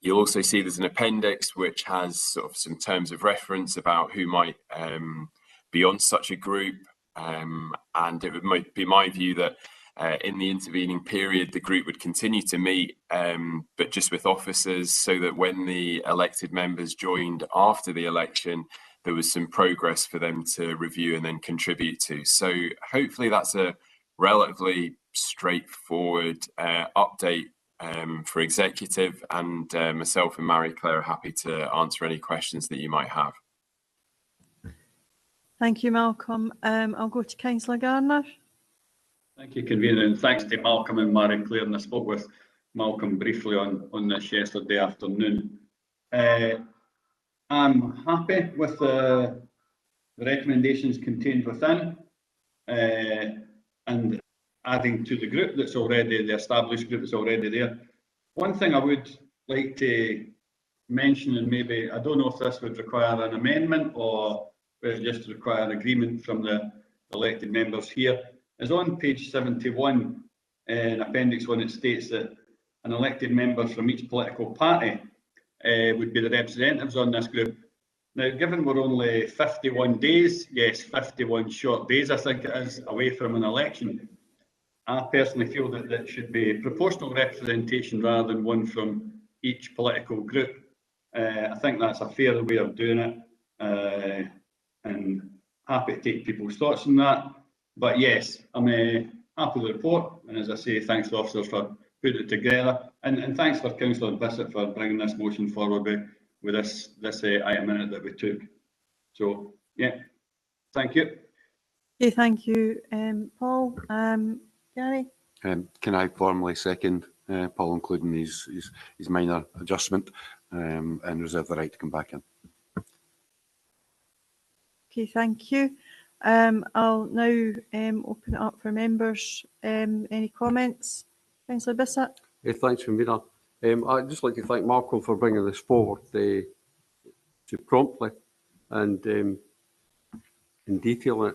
you'll also see there's an appendix which has sort of some terms of reference about who might be on such a group, and it would be my view that in the intervening period the group would continue to meet, but just with officers, so that when the elected members joined after the election there was some progress for them to review and then contribute to. So hopefully that's a relatively straightforward update for executive, and myself and Marie-Claire are happy to answer any questions that you might have. Thank you, Malcolm. I'll go to Councillor Garner. Thank you, convener, and thanks to Malcolm and Marie-Claire. And I spoke with Malcolm briefly on this yesterday afternoon. I'm happy with the recommendations contained within, and adding to the group that's already, the established group that's already there. One thing I would like to mention, and maybe, I don't know if this would require an amendment or just require agreement from the elected members here, is on page 71 in Appendix 1, it states that an elected member from each political party would be the representatives on this group. Now, given we're only 51 days, yes, 51 short days I think it is, away from an election, I personally feel that that should be proportional representation rather than one from each political group. I think that's a fair way of doing it, and happy to take people's thoughts on that. But yes, I'm happy with the report, and as I say, thanks to officers for putting it together, and thanks for Councillor Bissett for bringing this motion forward with this item in it that we took. So yeah, thank you. Okay, thank you, Paul. Gary? Can I formally second Paul, including his minor adjustment, and reserve the right to come back in? Okay, thank you. I'll now open it up for members. Any comments? Councillor Bissett? Thanks, Convener. I'd just like to thank Malcolm for bringing this forward to promptly and in detail,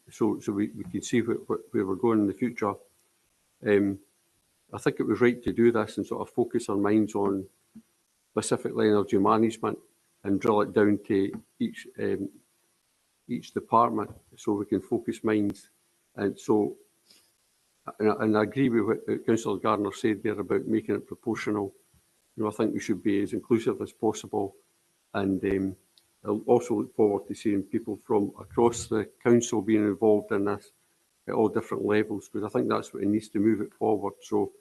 so we can see where we're going in the future. I think it was right to do this and sort of focus our minds on specifically energy management and drill it down to each department, so we can focus minds. And so, and I agree with what Councillor Gardner said there about making it proportional. You know, I think we should be as inclusive as possible, and I'll also look forward to seeing people from across the council being involved in this at all different levels, because I think that's what it needs to move it forward. So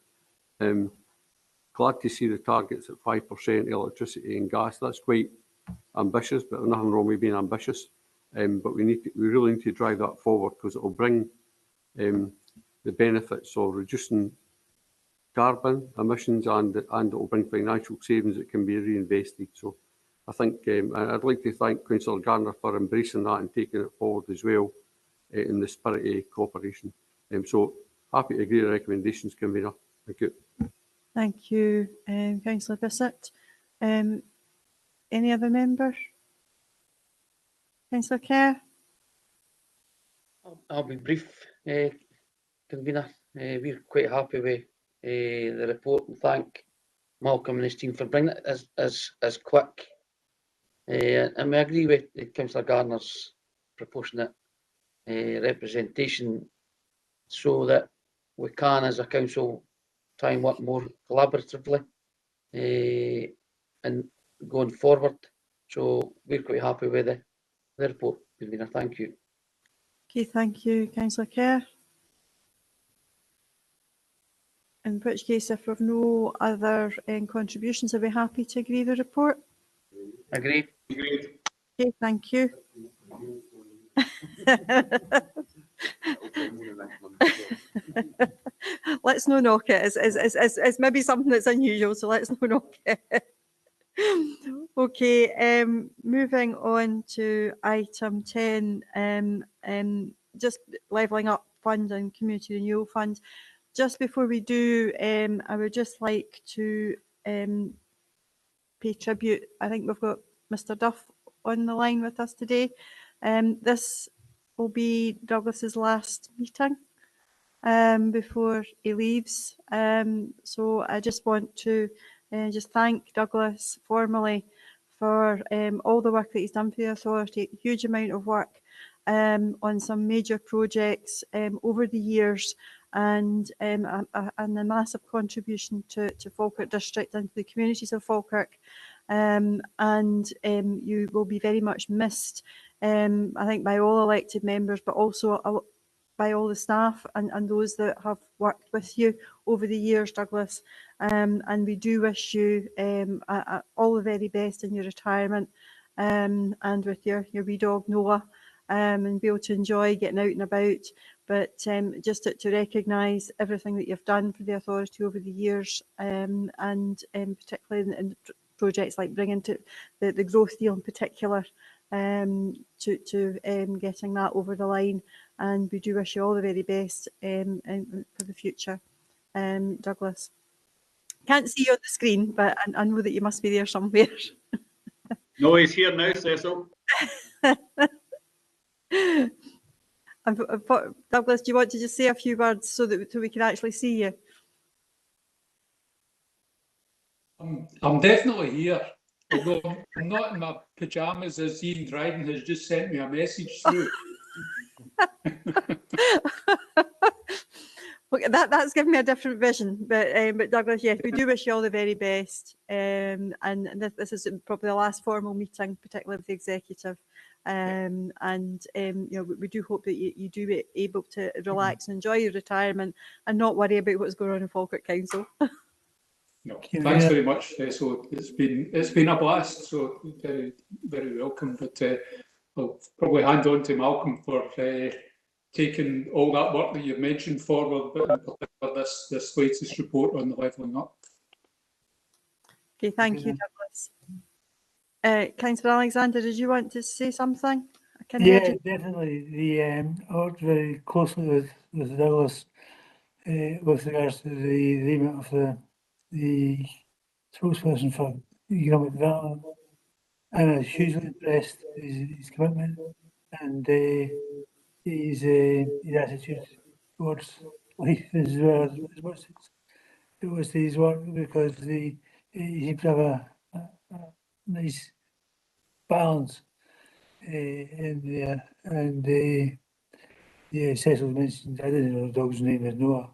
glad to see the targets at 5% electricity and gas. That's quite ambitious, but there's nothing wrong with being ambitious. But we really need to drive that forward, because it will bring the benefits of reducing carbon emissions, and it will bring financial savings that can be reinvested. So I think I'd like to thank Councillor Gardner for embracing that and taking it forward as well in the spirit of cooperation. So happy to agree with recommendations, Convener. Thank you. Thank you, Councillor Bissett. Any other members? Councillor Kerr? I'll be brief, Convener. We're quite happy with the report, and thank Malcolm and his team for bringing it as quick. And we agree with Councillor Gardner's proportionate representation, so that we can, as a council, try and work more collaboratively and going forward. So we're quite happy with the report, Convener. Thank you. Okay, thank you, Councillor Kerr. In which case, if we have no other contributions, are we happy to agree the report? Agree. Okay, thank you. Let's no knock it. It's maybe something that's unusual, so let's no knock it. Okay, moving on to item 10, just levelling up fund and community renewal fund. Just before we do, I would just like to pay tribute. I think we've got Mr. Duff on the line with us today. This will be Douglas's last meeting before he leaves. So I just want to just thank Douglas formally for all the work that he's done for the authority. Huge amount of work on some major projects over the years, and a massive contribution to Falkirk District and to the communities of Falkirk. And you will be very much missed, I think, by all elected members, but also by all the staff and those that have worked with you over the years, Douglas. And we do wish you all the very best in your retirement, and with your wee dog Noah, and be able to enjoy getting out and about. But just to recognise everything that you've done for the authority over the years, and particularly in projects like bringing to the growth deal in particular, to getting that over the line. And we do wish you all the very best for the future, Douglas. Can't see you on the screen, but I know that you must be there somewhere. No, he's here now, Cecil. Douglas, do you want to just say a few words so we can actually see you? I'm definitely here, although I'm not in my pyjamas, as Ian Dryden has just sent me a message through. Okay, that's given me a different vision, but Douglas, yes, we do wish you all the very best. And this is probably the last formal meeting, particularly with the executive. And you know, we do hope that you do be able to relax and enjoy your retirement and not worry about what's going on in Falkirk Council. No, thanks very much. So it's been a blast. So very welcome. But I'll probably hand on to Malcolm for taking all that work that you've mentioned forward, but for this latest report on the levelling up. Okay, thank you, Douglas. Councillor Alexander, did you want to say something? Yeah, definitely. I worked very closely with Douglas with regards to the remit of the spokesperson for economic development, and I was hugely impressed with his commitment and his attitude towards life as well as much as it was to his work, because he seemed to have a nice balance in there. And yeah, Cecil mentioned, I didn't know the dog's name is Noah,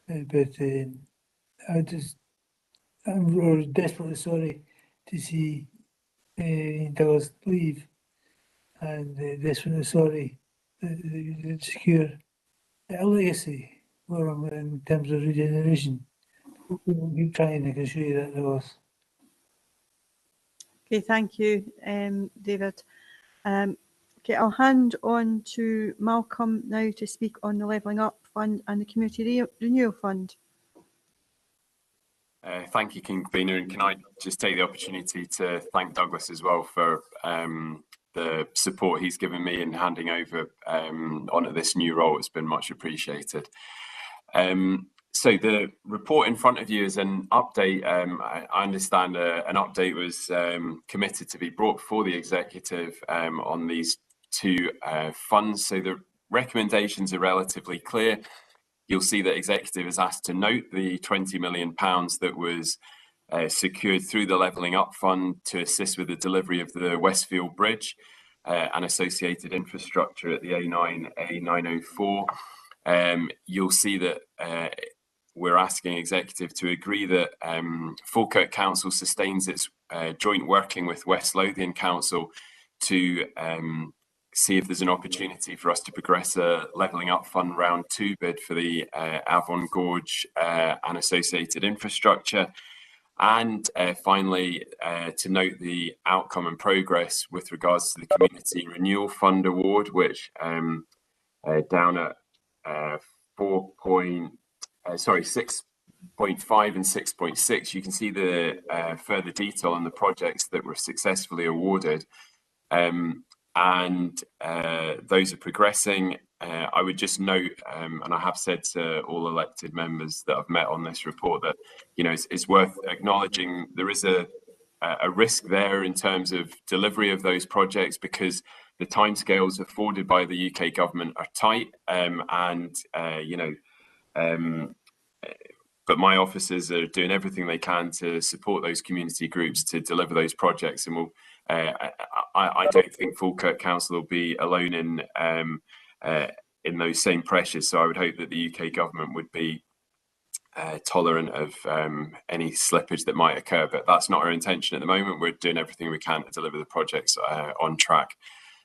but I'm desperately sorry to see Douglas leave, and desperately sorry to secure a legacy for him in terms of regeneration. We'll keep trying, I can assure you that, Douglas. Okay, thank you, David. Okay, I'll hand on to Malcolm now to speak on the Levelling Up Fund and the Community Renewal Fund. Thank you, Convener, and can I just take the opportunity to thank Douglas as well for the support he's given me in handing over onto this new role. It's been much appreciated. So the report in front of you is an update. I understand an update was committed to be brought before the executive on these two funds. So the recommendations are relatively clear. You'll see that executive is asked to note the £20 million that was secured through the Levelling Up Fund to assist with the delivery of the Westfield Bridge and associated infrastructure at the A9, A904. You'll see that we're asking executive to agree that Falkirk Council sustains its joint working with West Lothian Council to see if there's an opportunity for us to progress a Levelling Up Fund round 2 bid for the Avon Gorge and associated infrastructure. And finally, to note the outcome and progress with regards to the Community Renewal Fund Award, which down at 6.5 and 6.6, you can see the further detail on the projects that were successfully awarded. And those are progressing. I would just note, and I have said to all elected members that I've met on this report, that it's worth acknowledging there is a risk there in terms of delivery of those projects, because the timescales afforded by the UK government are tight, but my officers are doing everything they can to support those community groups to deliver those projects, and I don't think Falkirk Council will be alone in those same pressures. So I would hope that the UK government would be tolerant of any slippage that might occur, but that's not our intention at the moment. We're doing everything we can to deliver the projects on track.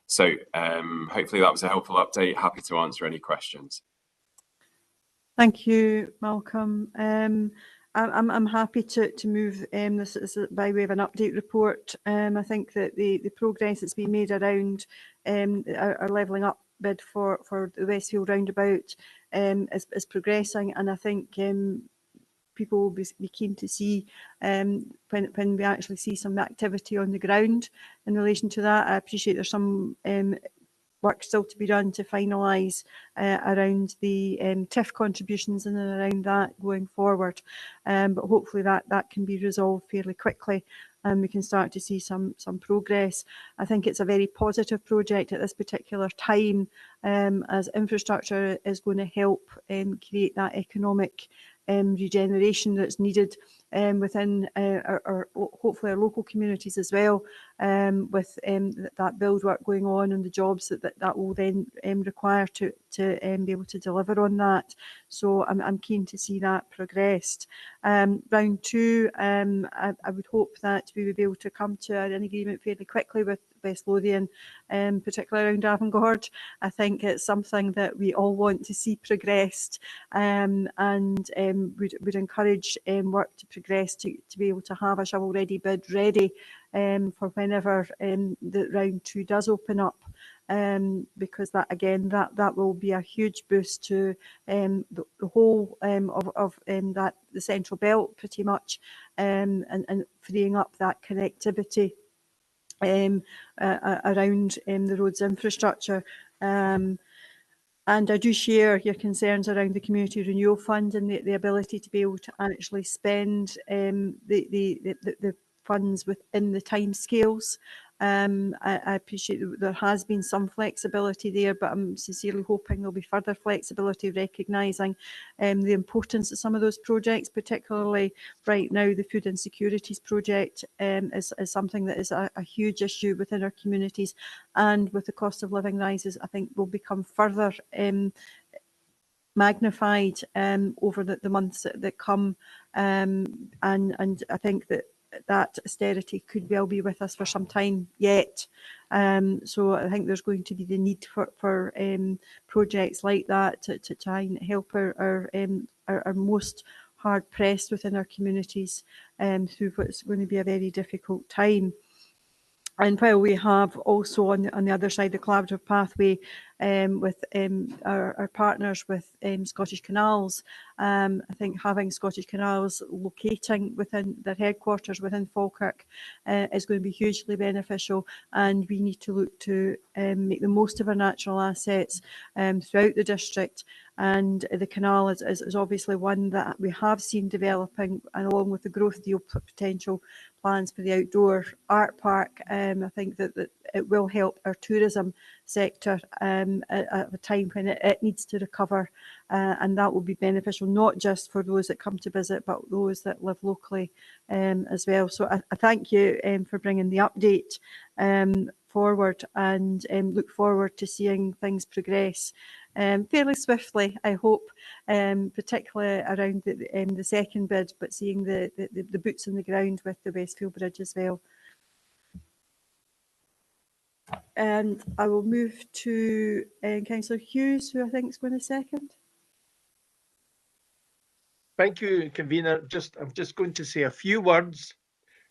So hopefully that was a helpful update. Happy to answer any questions. Thank you, Malcolm. I'm happy to move this by way of an update report. I think that the progress that's been made around our Levelling Up bid for the Westfield roundabout is progressing, and I think people will be keen to see when we actually see some activity on the ground in relation to that. I appreciate there's some work still to be done to finalise around the TIF contributions and around that going forward, but hopefully that can be resolved fairly quickly and we can start to see some progress. I think it's a very positive project at this particular time, as infrastructure is going to help create that economic regeneration that's needed within hopefully our local communities as well, with that build work going on and the jobs that will then require to be able to deliver on that. So I'm keen to see that progressed. Round two, I would hope that we would be able to come to an agreement fairly quickly with West Lothian, particularly around Avangord. I think it's something that we all want to see progressed, and would encourage work to progress to be able to have a shovel-ready bid ready for whenever the round two does open up. Because that again, that will be a huge boost to the whole of that the central belt pretty much, and freeing up that connectivity around the roads infrastructure. And I do share your concerns around the Community Renewal Fund and the ability to be able to actually spend the funds within the timescales. I appreciate that there has been some flexibility there, but I'm sincerely hoping there'll be further flexibility, recognising the importance of some of those projects, particularly right now the food insecurities project is something that is a huge issue within our communities, and with the cost of living rises, I think will become further magnified over the months that come, and I think that austerity could well be with us for some time yet. So I think there's going to be the need for projects like that to try and help our most hard pressed within our communities through what's going to be a very difficult time. And while we have also on the other side the collaborative pathway with our partners with Scottish Canals, I think having Scottish Canals locating within their headquarters within Falkirk is going to be hugely beneficial, and we need to look to make the most of our natural assets throughout the district. And the canal is obviously one that we have seen developing, and along with the growth deal potential plans for the outdoor art park, I think that it will help our tourism sector at a time when it needs to recover, and that will be beneficial not just for those that come to visit, but those that live locally as well. So I thank you for bringing the update forward, and look forward to seeing things progress fairly swiftly, I hope, particularly around the second bid, but seeing the boots on the ground with the Westfield Bridge as well. And I will move to Councillor Hughes, who I think is going to second. Thank you, Convener. I'm just going to say a few words.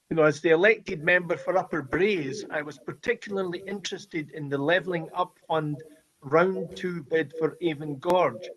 You know, as the elected member for Upper Braes, I was particularly interested in the Levelling Up Fund round 2 bid for Avon Gorge.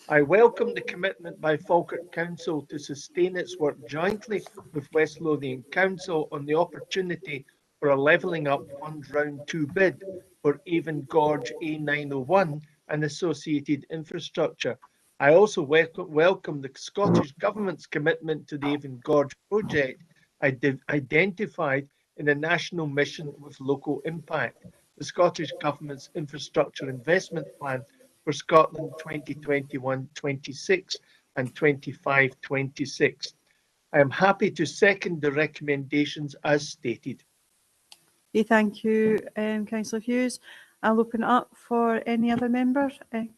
I welcome the commitment by Falkirk Council to sustain its work jointly with West Lothian Council on the opportunity for a Levelling Up Fund round 2 bid for Avon Gorge A901 and associated infrastructure. I also welcome the Scottish Government's commitment to the Avon Gorge project identified in a national mission with local impact, the Scottish Government's Infrastructure Investment Plan for Scotland 2021-26 and 25-26. I am happy to second the recommendations as stated. Okay, thank you, Councillor Hughes. I'll open it up for any other member.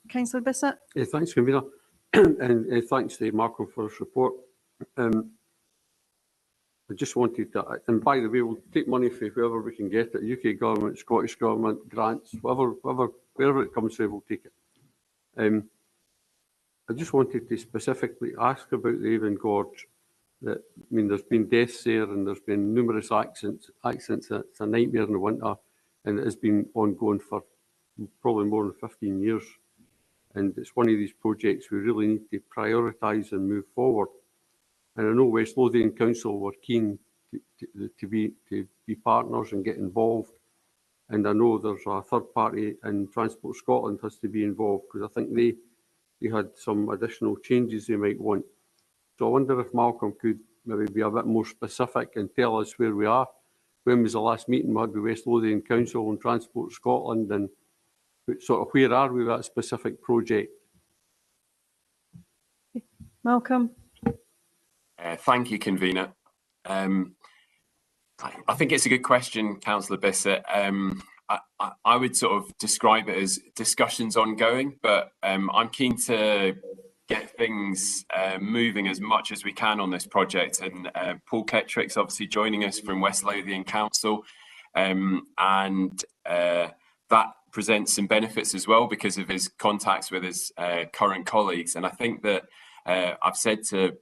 Councillor Bissett. Thanks, Convener, and thanks to Malcolm for his report. I just wanted to, and by the way, we'll take money from whoever we can get it, UK government, Scottish government, grants, wherever it comes from, we'll take it. I just wanted to specifically ask about the Avon Gorge. I mean, there's been deaths there and there's been numerous accidents. It's a nightmare in the winter, and it has been ongoing for probably more than 15 years. And it's one of these projects we really need to prioritise and move forward. And I know West Lothian Council were keen to be partners and get involved. And I know there's a third party, and Transport Scotland has to be involved, because I think they had some additional changes they might want. So I wonder if Malcolm could maybe be a bit more specific and tell us where we are. When was the last meeting we had with West Lothian Council and Transport Scotland, and sort of where are we with that specific project? Malcolm. Thank you, convener. I think it's a good question, Councillor Bissett. I would sort of describe it as discussions ongoing, but I'm keen to get things moving as much as we can on this project. And Paul Kettrick's obviously joining us from West Lothian Council, and that presents some benefits as well because of his contacts with his current colleagues. And I think that I've said to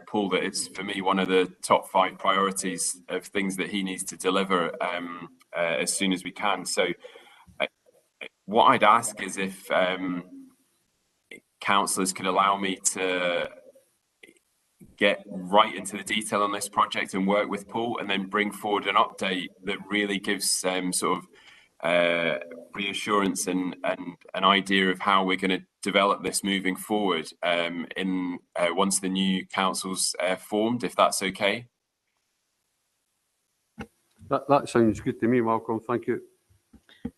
Paul that it's for me one of the top 5 priorities of things that he needs to deliver as soon as we can. So what I'd ask is if councillors could allow me to get right into the detail on this project and work with Paul, and then bring forward an update that really gives sort of reassurance and an idea of how we're going to develop this moving forward once the new council's formed, if that's okay. That sounds good to me, Malcolm. Thank you. I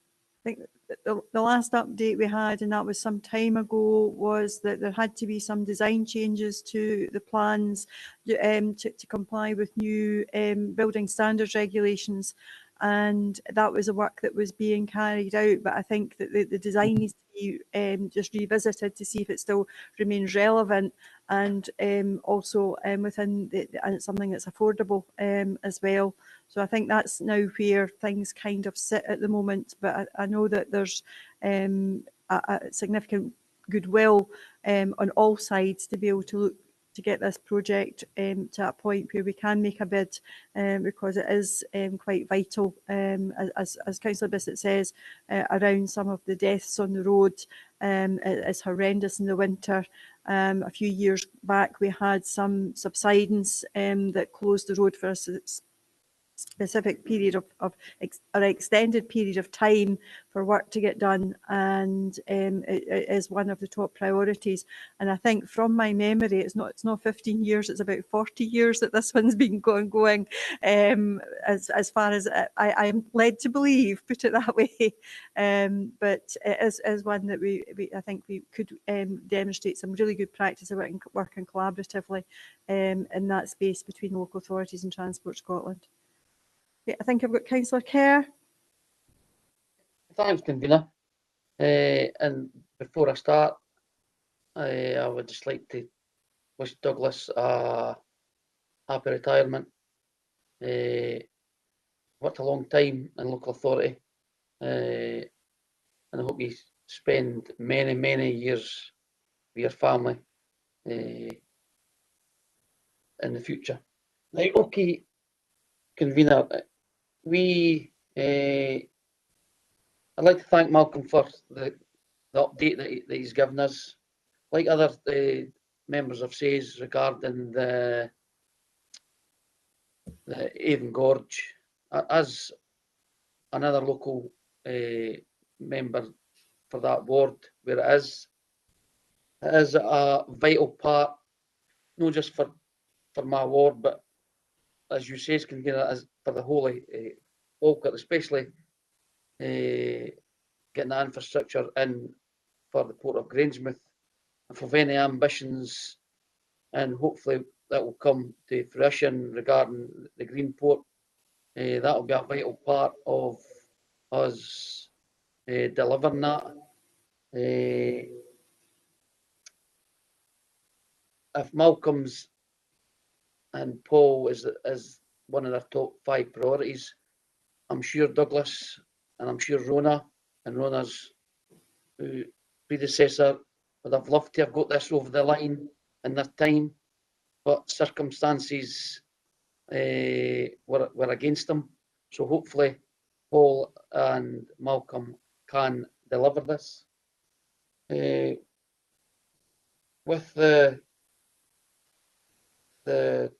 think the last update we had, and that was some time ago, was that there had to be some design changes to the plans to comply with new building standards regulations. And that was a work that was being carried out, but I think that the design needs to be just revisited to see if it still remains relevant, and also within and it's something that's affordable as well. So I think that's now where things kind of sit at the moment, but I know that there's a significant goodwill on all sides to be able to look to get this project to a point where we can make a bid, because it is quite vital, as Councillor Bissett says, around some of the deaths on the road. It's horrendous in the winter. A few years back we had some subsidence that closed the road for a specific period of an extended period of time for work to get done, and it is one of the top priorities. And I think from my memory, it's not 15 years, it's about 40 years that this one's been going as far as I am led to believe, put it that way. But it is one that I think we could demonstrate some really good practice of working collaboratively in that space between local authorities and Transport Scotland. Yeah, I think I've got Councillor Kerr. Thanks, convener. And before I start, I would just like to wish Douglas a happy retirement. Worked a long time in local authority, and I hope you spend many years with your family in the future. Right, okay, convener. I'd like to thank Malcolm for the update that he's given us. Like other members have said regarding the Avon Gorge, as another local member for that ward, where it is a vital part, not just for my ward, but as you say, convener, as for the whole of Falkirk, especially getting the infrastructure in for the Port of Grangemouth. If we've any ambitions, and hopefully that will come to fruition regarding the Green Port, that will be a vital part of us delivering that. If Malcolm's and Paul is one of their top 5 priorities, I'm sure Douglas and I'm sure Rona and Rona's predecessor would have loved to have got this over the line in their time, but circumstances were against them. So hopefully Paul and Malcolm can deliver this. With the 20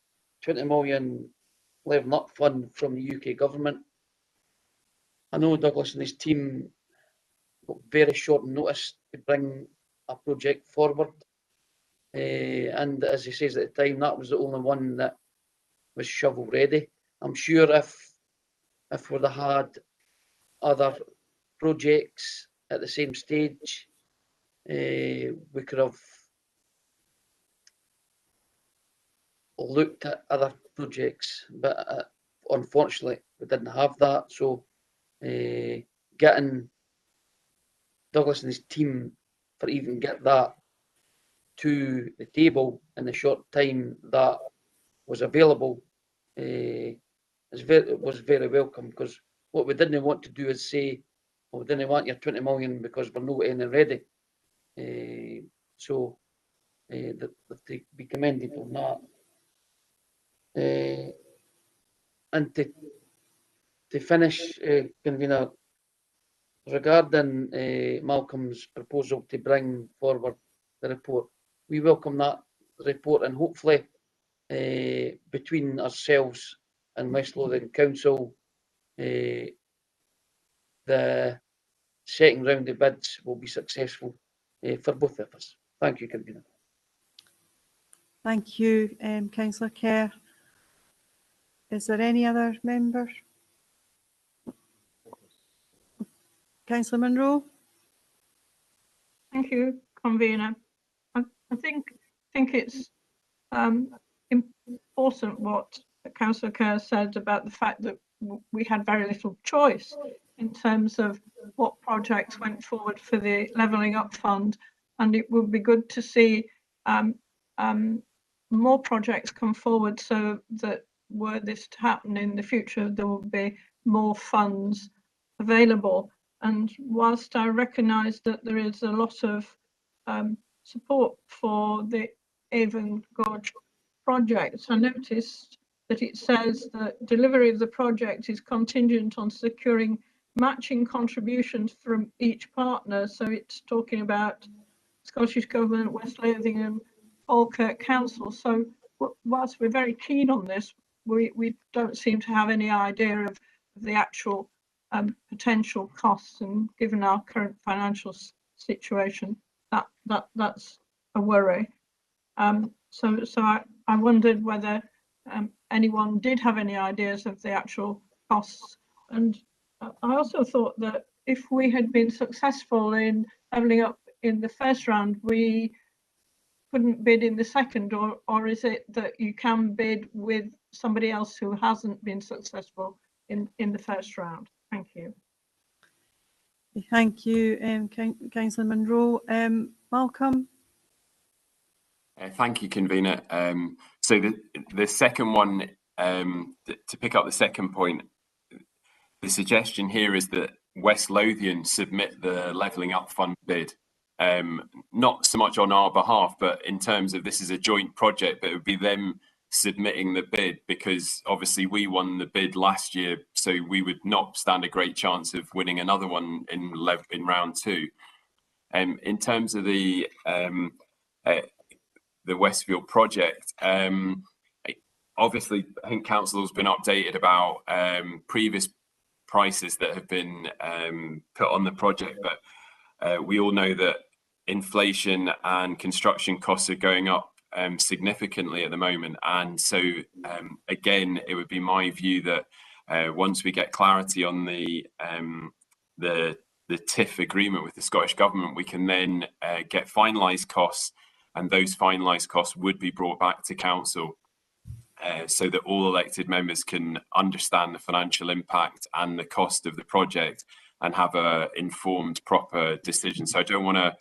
million Levelling Up Fund from the UK government, I know Douglas and his team got very short notice to bring a project forward, and as he says at the time, that was the only one that was shovel ready. I'm sure if we'd have had other projects at the same stage, we could have looked at other projects, but unfortunately we didn't have that. So getting Douglas and his team for even get that to the table in the short time that was available was very welcome, because what we didn't want to do is say, well, we didn't want your 20 million because we're not in ready. So that they be commended on that. And to finish, convener, regarding Malcolm's proposal to bring forward the report, we welcome that report, and hopefully between ourselves and West Lothian Council, the second round of bids will be successful for both of us. Thank you, convener. Thank you, Councillor Kerr. Is there any other member? Councillor Munro. Thank you, convener. I think it's important what Councillor Kerr said about the fact that we had very little choice in terms of what projects went forward for the Levelling Up Fund, and it would be good to see more projects come forward, so that were this to happen in the future, there will be more funds available. And whilst I recognise that there is a lot of support for the Avon Gorge project, I noticed that it says that delivery of the project is contingent on securing matching contributions from each partner. So it's talking about Scottish Government, West Lothian, Falkirk Council. So whilst we're very keen on this, we don't seem to have any idea of the actual potential costs, and given our current financial situation, that's a worry. So I wondered whether anyone did have any ideas of the actual costs. And I also thought that if we had been successful in levelling up in the first round, we couldn't bid in the second, or is it that you can bid with somebody else who hasn't been successful in the first round? Thank you. Thank you, Councillor Munro. Malcolm. Thank you, convener. So the second one, to pick up the second point, the suggestion here is that West Lothian submit the Levelling Up Fund bid, not so much on our behalf, but in terms of this is a joint project, but it would be them submitting the bid, because obviously we won the bid last year, so we would not stand a great chance of winning another one in round two. In terms of the Westfield project, obviously I think council has been updated about previous prices that have been put on the project, but we all know that inflation and construction costs are going up significantly at the moment, and so again, it would be my view that once we get clarity on the TIF agreement with the Scottish Government, we can then get finalised costs, and those finalised costs would be brought back to council so that all elected members can understand the financial impact and the cost of the project and have a informed, proper decision. So I don't want to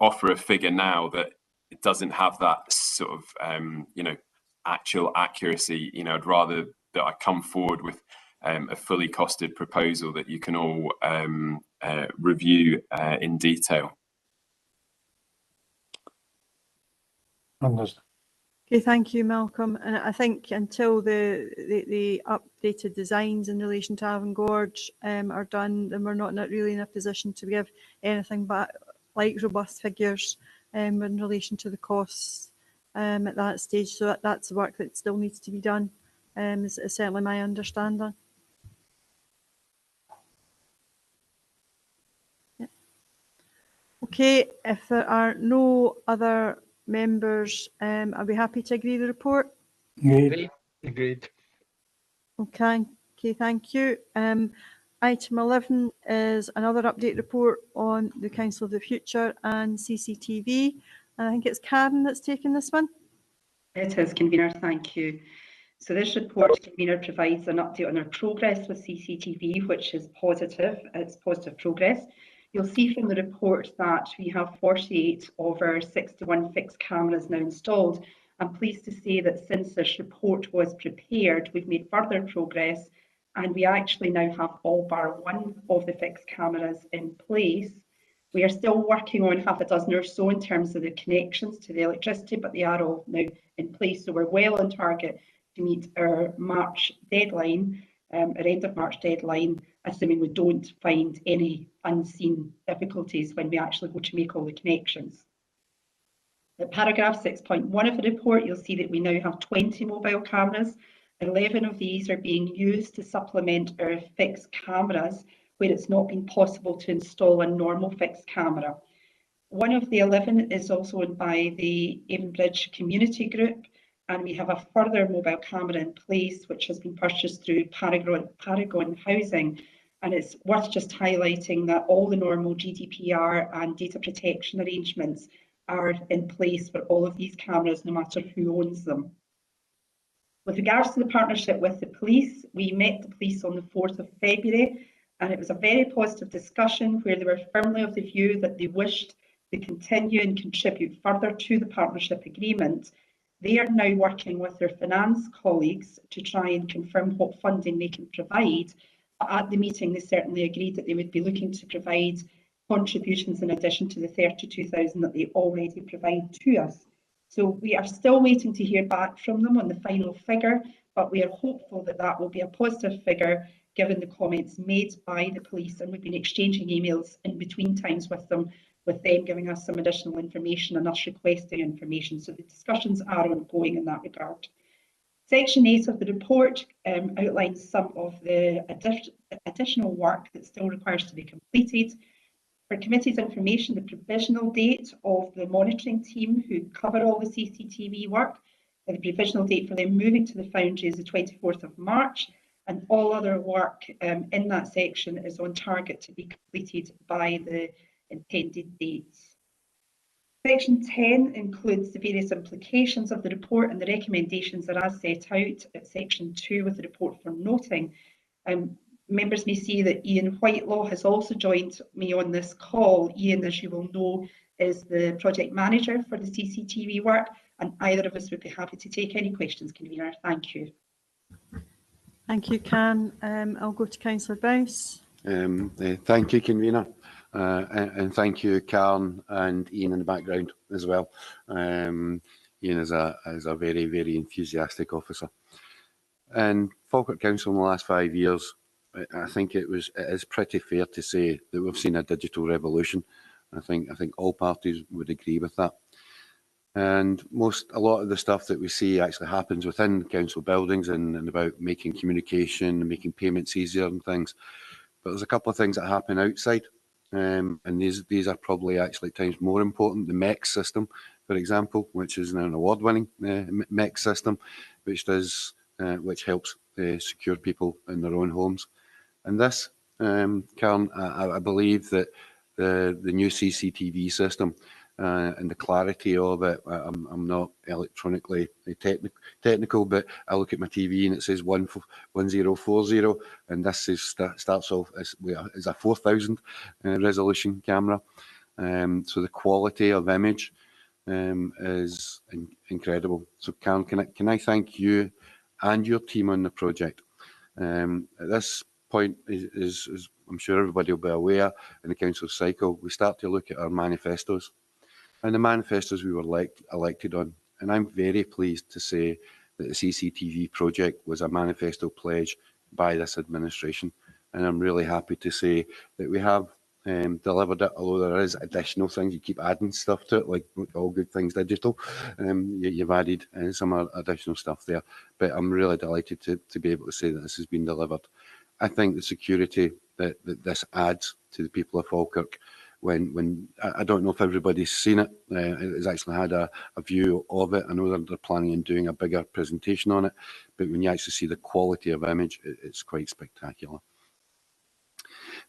offer a figure now that it doesn't have that sort of, actual accuracy. I'd rather that I come forward with a fully costed proposal that you can all review in detail. Understood. Okay, thank you, Malcolm. And I think until the updated designs in relation to Avon Gorge are done, then we're not really in a position to give anything but like robust figures in relation to the costs at that stage. So that's the work that still needs to be done, is certainly my understanding. Yeah. Okay, if there are no other members, I'll be happy to agree the report. Agreed. Agreed. Okay, thank you. Item 11 is another update report on the Council of the Future and CCTV. And I think it's Karen that's taking this one. It is, Convener, thank you. So this report, Convener, provides an update on our progress with CCTV, which is positive. It's positive progress. You'll see from the report that we have 48 of our 61 fixed cameras now installed. I'm pleased to say that since this report was prepared, we've made further progress, and we actually now have all bar one of the fixed cameras in place. We are still working on half a dozen or so in terms of the connections to the electricity, but they are all now in place. So we're well on target to meet our March deadline, our end of March deadline, assuming we don't find any unseen difficulties when we actually go to make all the connections. At paragraph 6.1 of the report, you'll see that we now have 20 mobile cameras. 11 of these are being used to supplement our fixed cameras where it's not been possible to install a normal fixed camera. One of the 11 is also owned by the Avonbridge Community Group, and we have a further mobile camera in place which has been purchased through Paragon Housing. And it's worth just highlighting that all the normal GDPR and data protection arrangements are in place for all of these cameras, no matter who owns them. With regards to the partnership with the police, we met the police on the 4th of February, and it was a very positive discussion where they were firmly of the view that they wished to continue and contribute further to the partnership agreement. They are now working with their finance colleagues to try and confirm what funding they can provide. But at the meeting, they certainly agreed that they would be looking to provide contributions in addition to the 32,000 that they already provide to us. So we are still waiting to hear back from them on the final figure, but we are hopeful that that will be a positive figure given the comments made by the police, and we've been exchanging emails in between times with them giving us some additional information and us requesting information. So the discussions are ongoing in that regard. Section 8 of the report outlines some of the additional work that still requires to be completed. For committee's information, the provisional date of the monitoring team who cover all the CCTV work, the provisional date for them moving to the Foundry is the 24th of March, and all other work in that section is on target to be completed by the intended dates. Section 10 includes the various implications of the report, and the recommendations are as set out at section 2 with the report for noting. Members may see that Ian Whitelaw has also joined me on this call. Ian, as you will know, is the project manager for the CCTV work, and either of us would be happy to take any questions, Convener. Thank you. Thank you, Can. I'll go to Councillor Bouse. Thank you, Convener. And thank you, Karen and Ian in the background as well. Ian is a very, very enthusiastic officer. And Falkirk Council in the last 5 years, I think it is pretty fair to say that we've seen a digital revolution. I think all parties would agree with that. And a lot of the stuff that we see actually happens within council buildings and about making communication and making payments easier and things. But there's a couple of things that happen outside. And these are probably actually at times more important. The MEX system, for example, which is now an award-winning MEX system, which helps secure people in their own homes. And this, Karen, I believe that the new CCTV system and the clarity of it, I'm not electronically technical, but I look at my TV and it says 1040, and this starts off as a 4000 resolution camera. So the quality of image is incredible. So Karen, can I thank you and your team on the project? At this point, is I'm sure everybody will be aware, in the council cycle, we start to look at our manifestos. And the manifestos we were elected on. And I'm very pleased to say that the CCTV project was a manifesto pledge by this administration. And I'm really happy to say that we have delivered it, although there is additional things. You keep adding stuff to it, like all good things digital. You've added some additional stuff there. But I'm really delighted to be able to say that this has been delivered. I think the security that this adds to the people of Falkirk, when I don't know if everybody's seen it, has actually had a view of it. I know that they're planning on doing a bigger presentation on it, but when you actually see the quality of image, it's quite spectacular.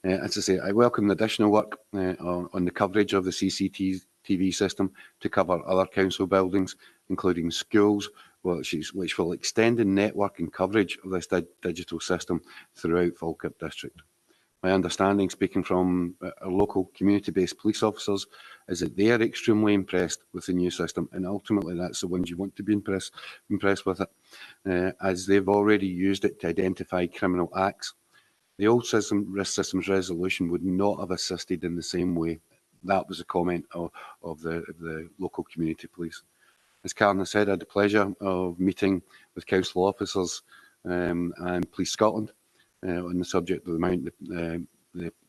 As I say, I welcome the additional work on the coverage of the CCTV system to cover other council buildings including schools, which will extend the network and coverage of this digital system throughout Falkirk District. My understanding, speaking from our local community-based police officers, is that they are extremely impressed with the new system, and ultimately that's the ones you want to be impressed with it, as they've already used it to identify criminal acts. The old system, risk systems resolution, would not have assisted in the same way. That was a comment of the local community police. As Karen has said, I had the pleasure of meeting with council officers and Police Scotland on the subject of the amount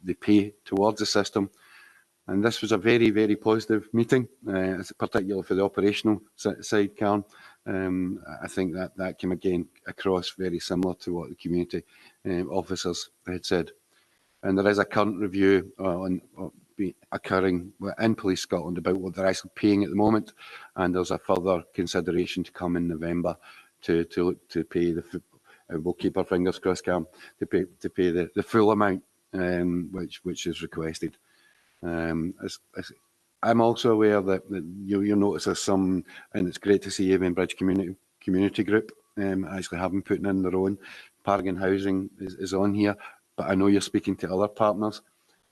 they pay towards the system. And this was a very, very positive meeting, particularly for the operational side, Karen. I think that came again across very similar to what the community officers had said. And there is a current review occurring in Police Scotland about what they're actually paying at the moment, and there's a further consideration to come in November to pay the. We'll keep our fingers crossed, Cam, to pay the full amount which is requested. I'm also aware that you'll notice there's some, and it's great to see Avonbridge Community Group actually having put in their own. Paragon Housing is on here, but I know you're speaking to other partners.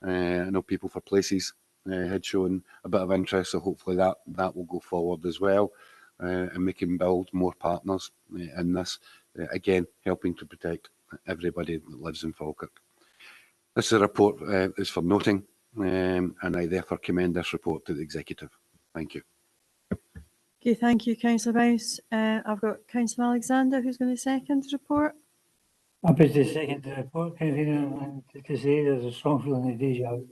I know People for Places had shown a bit of interest, so hopefully that will go forward as well, and we can build more partners in this, again helping to protect everybody that lives in Falkirk. This report is for noting, and I therefore commend this report to the Executive. Thank you. Okay, thank you, Councillor Boyce. I've got Councillor Alexander who's going to second the report. Happy to second the report, Convener, and to say there's a strong feeling of deja vu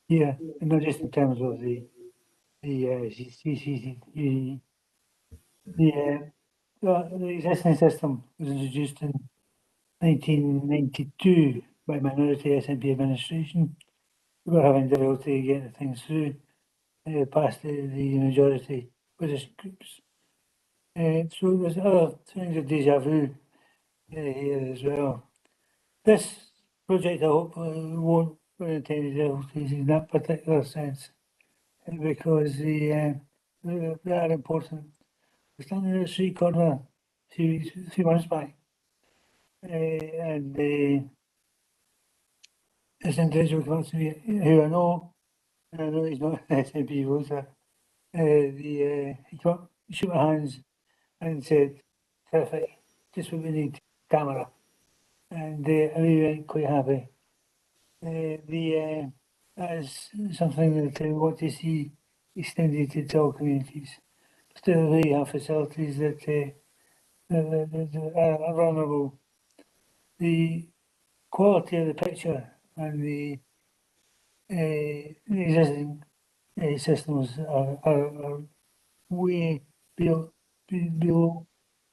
here, and not just in terms of the CCTV. The existing system was introduced in 1992 by minority SNP administration. We were having difficulty getting things through past the majority British groups. So there's other things of deja vu here as well. This project, I hope, won't run into any difficulties in that particular sense, because they are important. We're standing at the street corner a few months back, and this individual came up to me, who I know, and I know he's not an SNP voter. He came up, shook my hands, and said, "Terrific, just what we need, camera." And I really went quite happy. That is something that I want to see extended to all communities. Still, we have facilities that are vulnerable. The quality of the picture and the existing systems are way below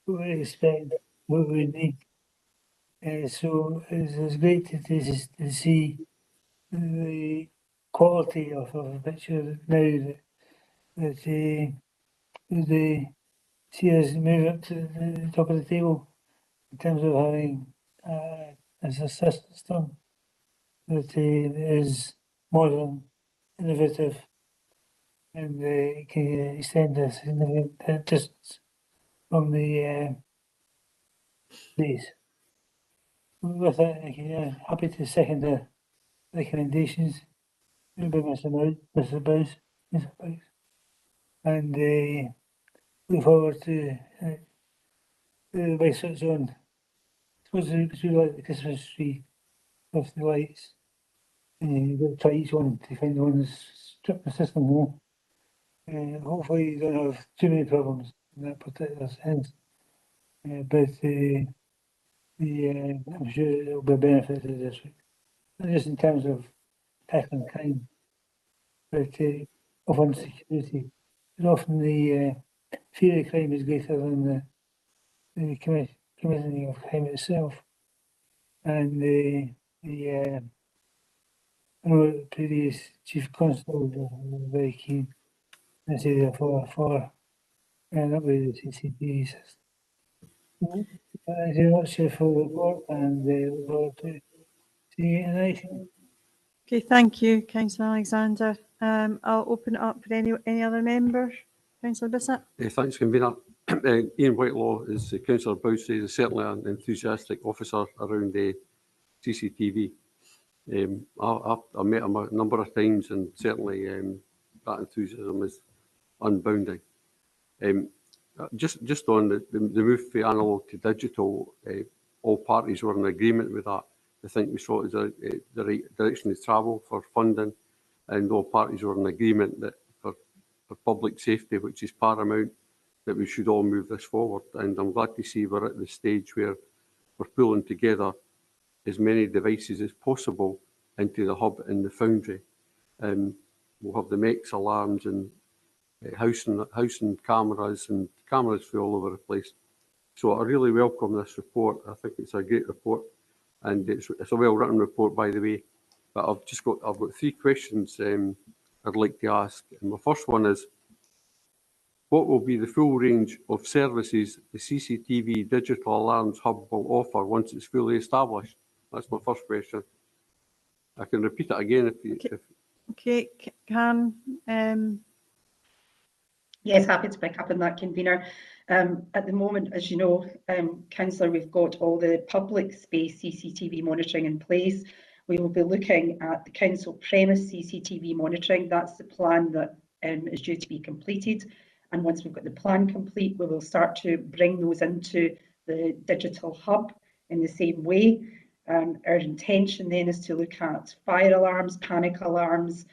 what we expect, what we need. So it's great to see the quality of a picture now that they see us move up to the top of the table in terms of having as a system that is modern, innovative, and can extend a significant distance from the base. With that, I'm happy to second the recommendations by Mr. Boyce, and look forward to the way it's on. I suppose it's really like the Christmas tree with the lights, and you've got to try each one to find the one that's stripped the system more. Hopefully you don't have too many problems in that particular sense, but I'm sure it will be a benefit to the district, not just in terms of tackling crime, but often security. And often the fear of crime is greater than the committing of crime itself. And I know the previous chief constable was very keen, I say therefore, and that way the CCTV system. Thank you very much for the report, and look forward to seeing you in action. Okay, thank you, Councillor Alexander. I'll open it up for any other members. Councillor Bissett. Thanks, Convener. Ian Whitelaw, as Councillor Bowes says, is certainly an enthusiastic officer around the CCTV. I've met him a number of times, and certainly that enthusiasm is unbounding. Just on the move from analogue to digital, all parties were in agreement with that. I think we saw it as the right direction to travel for funding, and all parties were in agreement that for public safety, which is paramount, that we should all move this forward. And I'm glad to see we're at the stage where we're pulling together as many devices as possible into the hub and the foundry. We'll have the MEX alarms and housing cameras, and cameras for all over the place. So I really welcome this report. I think it's a great report, and it's a well-written report, by the way. But I've got 3 questions I'd like to ask. And my first one is, what will be the full range of services the CCTV Digital Alarms Hub will offer once it's fully established? That's my first question. I can repeat it again if you... Okay, Can. Yes, happy to pick up on that, Convener. At the moment, as you know, Councillor, we've got all the public space CCTV monitoring in place. We will be looking at the council premise CCTV monitoring. That's the plan that is due to be completed. And once we've got the plan complete, we will start to bring those into the digital hub in the same way. Our intention then is to look at fire alarms, panic alarms,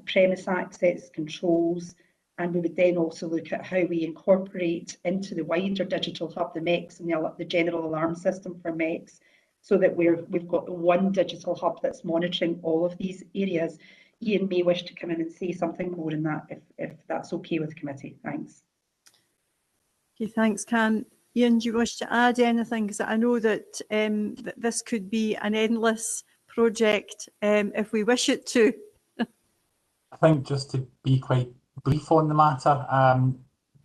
premise access controls, and we would then also look at how we incorporate into the wider digital hub the MEX and the general alarm system for MEX, so that we've got the one digital hub that's monitoring all of these areas. Ian may wish to come in and say something more in that, if that's okay with the committee. Thanks. Okay, thanks, Can. Ian, do you wish to add anything? Because I know that, that this could be an endless project if we wish it to. I think just to be quite brief on the matter,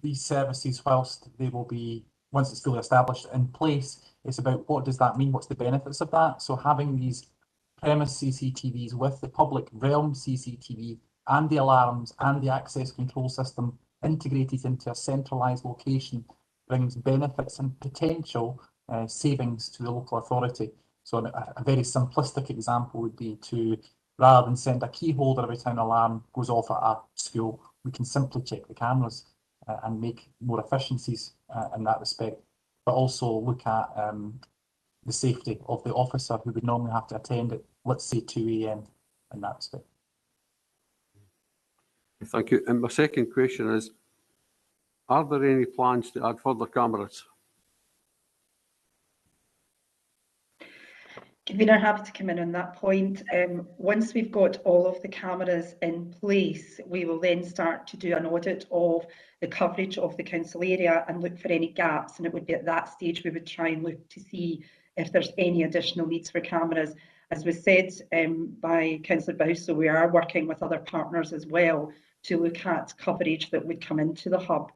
these services, whilst they will be, once it's fully established, in place, it's about what does that mean, what's the benefits of that. So having these premise CCTVs with the public realm CCTV and the alarms and the access control system integrated into a centralised location brings benefits and potential savings to the local authority. So a very simplistic example would be to, rather than send a key holder every time an alarm goes off at a school, we can simply check the cameras and make more efficiencies in that respect, but also look at the safety of the officer who would normally have to attend at, let's say, 2 AM in that respect. Thank you. And my second question is, are there any plans to add further cameras? Convener, happy to come in on that point. Once we've got all of the cameras in place, we will then start to do an audit of the coverage of the council area and look for any gaps. And it would be at that stage we would try and look to see if there's any additional needs for cameras. As was said by Councillor Bowes, so we are working with other partners as well to look at coverage that would come into the hub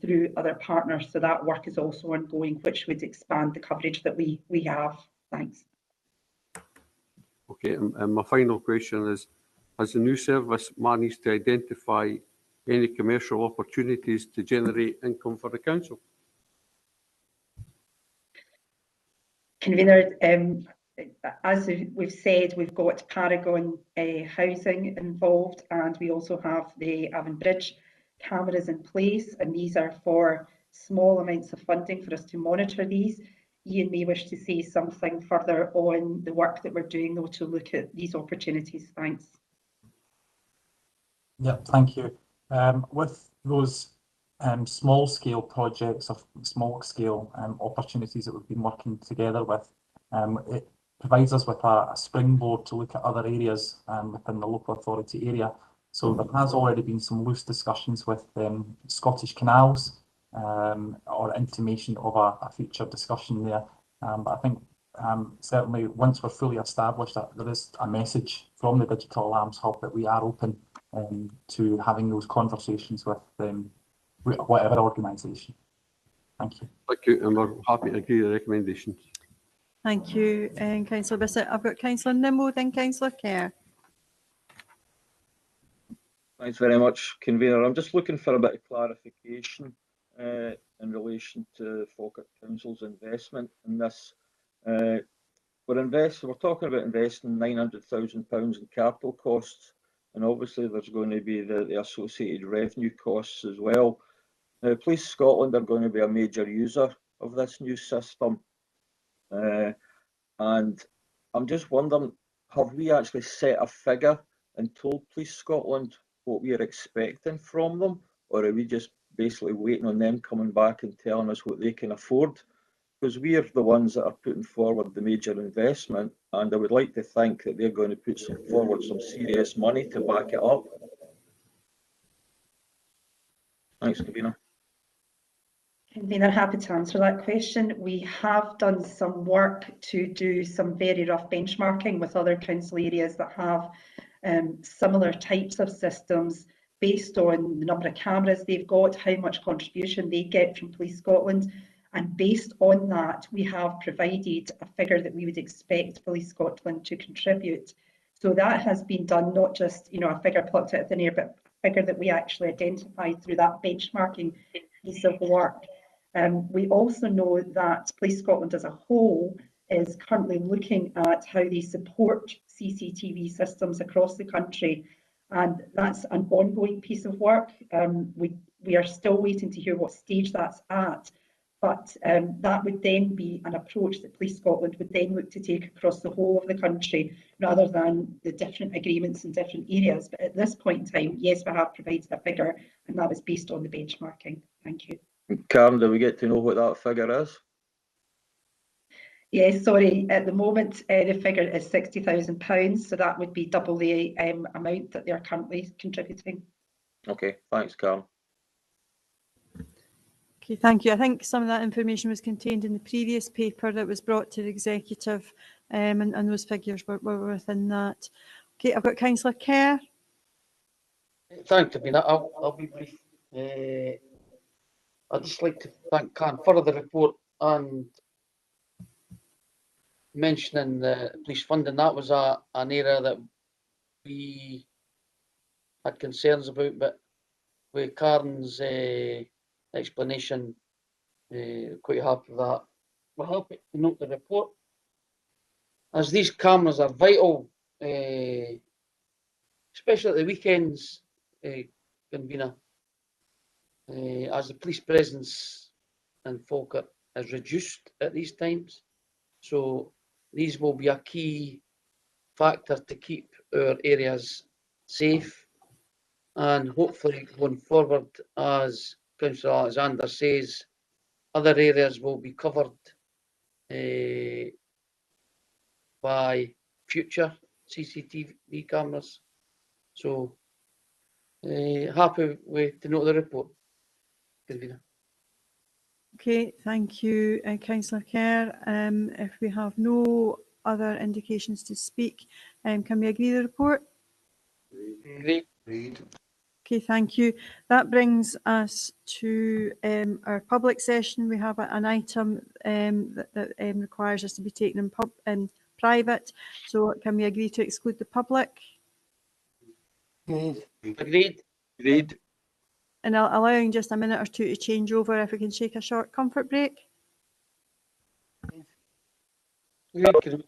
through other partners. So that work is also ongoing, which would expand the coverage that we have. Thanks. Okay, and my final question is, has the new service managed to identify any commercial opportunities to generate income for the council? Convener, as we've said, we've got Paragon Housing involved, and we also have the Avon Bridge cameras in place, and these are for small amounts of funding for us to monitor these. Ian may wish to say something further on the work that we're doing, though, to look at these opportunities. Thanks. Yeah, thank you. With those small scale projects of small scale opportunities that we've been working together with, it provides us with a springboard to look at other areas within the local authority area. So there has already been some loose discussions with Scottish Canals, or intimation of a future discussion there. But I think certainly once we're fully established, that there is a message from the Digital Alarms Hub that we are open to having those conversations with whatever organisation. Thank you. Thank you, and we're happy to agree with the recommendations. Thank you, Councillor Bissett. I've got Councillor Nimmo, then Councillor Kerr. Thanks very much, Convener. I'm just looking for a bit of clarification in relation to Falkirk Council's investment in this. We're talking about investing £900,000 in capital costs, and obviously there's going to be the associated revenue costs as well. Now, Police Scotland are going to be a major user of this new system, and I'm just wondering, have we actually set a figure and told Police Scotland what we are expecting from them, or are we just basically waiting on them coming back and telling us what they can afford? Because we are the ones that are putting forward the major investment, and I would like to think that they're going to put forward some serious money to back it up. Thanks, Convener. Convener, happy to answer that question. We have done some work to do some very rough benchmarking with other council areas that have similar types of systems based on the number of cameras they've got, how much contribution they get from Police Scotland. And based on that, we have provided a figure that we would expect Police Scotland to contribute. So that has been done, not just a figure plucked out of thin air, but a figure that we actually identified through that benchmarking piece of work. We also know that Police Scotland as a whole is currently looking at how they support CCTV systems across the country, and that's an ongoing piece of work. We are still waiting to hear what stage that's at, but that would then be an approach that Police Scotland would then look to take across the whole of the country, rather than the different agreements in different areas. But at this point in time, yes, we have provided a figure, and that was based on the benchmarking. Thank you. Karen, do we get to know what that figure is? Yes, sorry, at the moment the figure is £60,000, so that would be double the amount that they're currently contributing. Okay, thanks, Karen. Okay, thank you. I think some of that information was contained in the previous paper that was brought to the executive, and those figures were within that. Okay, I've got Councillor Kerr. Thank you, I'll be brief. I'd just like to thank Karen for the report and mentioning the police funding. That was an area that we had concerns about, but with Karen's explanation, quite happy with that. We're happy to note the report, as these cameras are vital, especially at the weekends, Convener, as the police presence in Falkirk is reduced at these times. So these will be a key factor to keep our areas safe, and hopefully going forward, as Councillor Alexander says, other areas will be covered by future CCTV cameras. So happy to note the report, Convener. Okay, thank you, Councillor Kerr. If we have no other indications to speak, can we agree the report? Agreed. Okay, thank you. That brings us to our public session. We have an item that requires us to be taken in private. So can we agree to exclude the public? Agreed. Agreed. And allowing just a minute or two to change over, if we can shake a short comfort break. Agreed.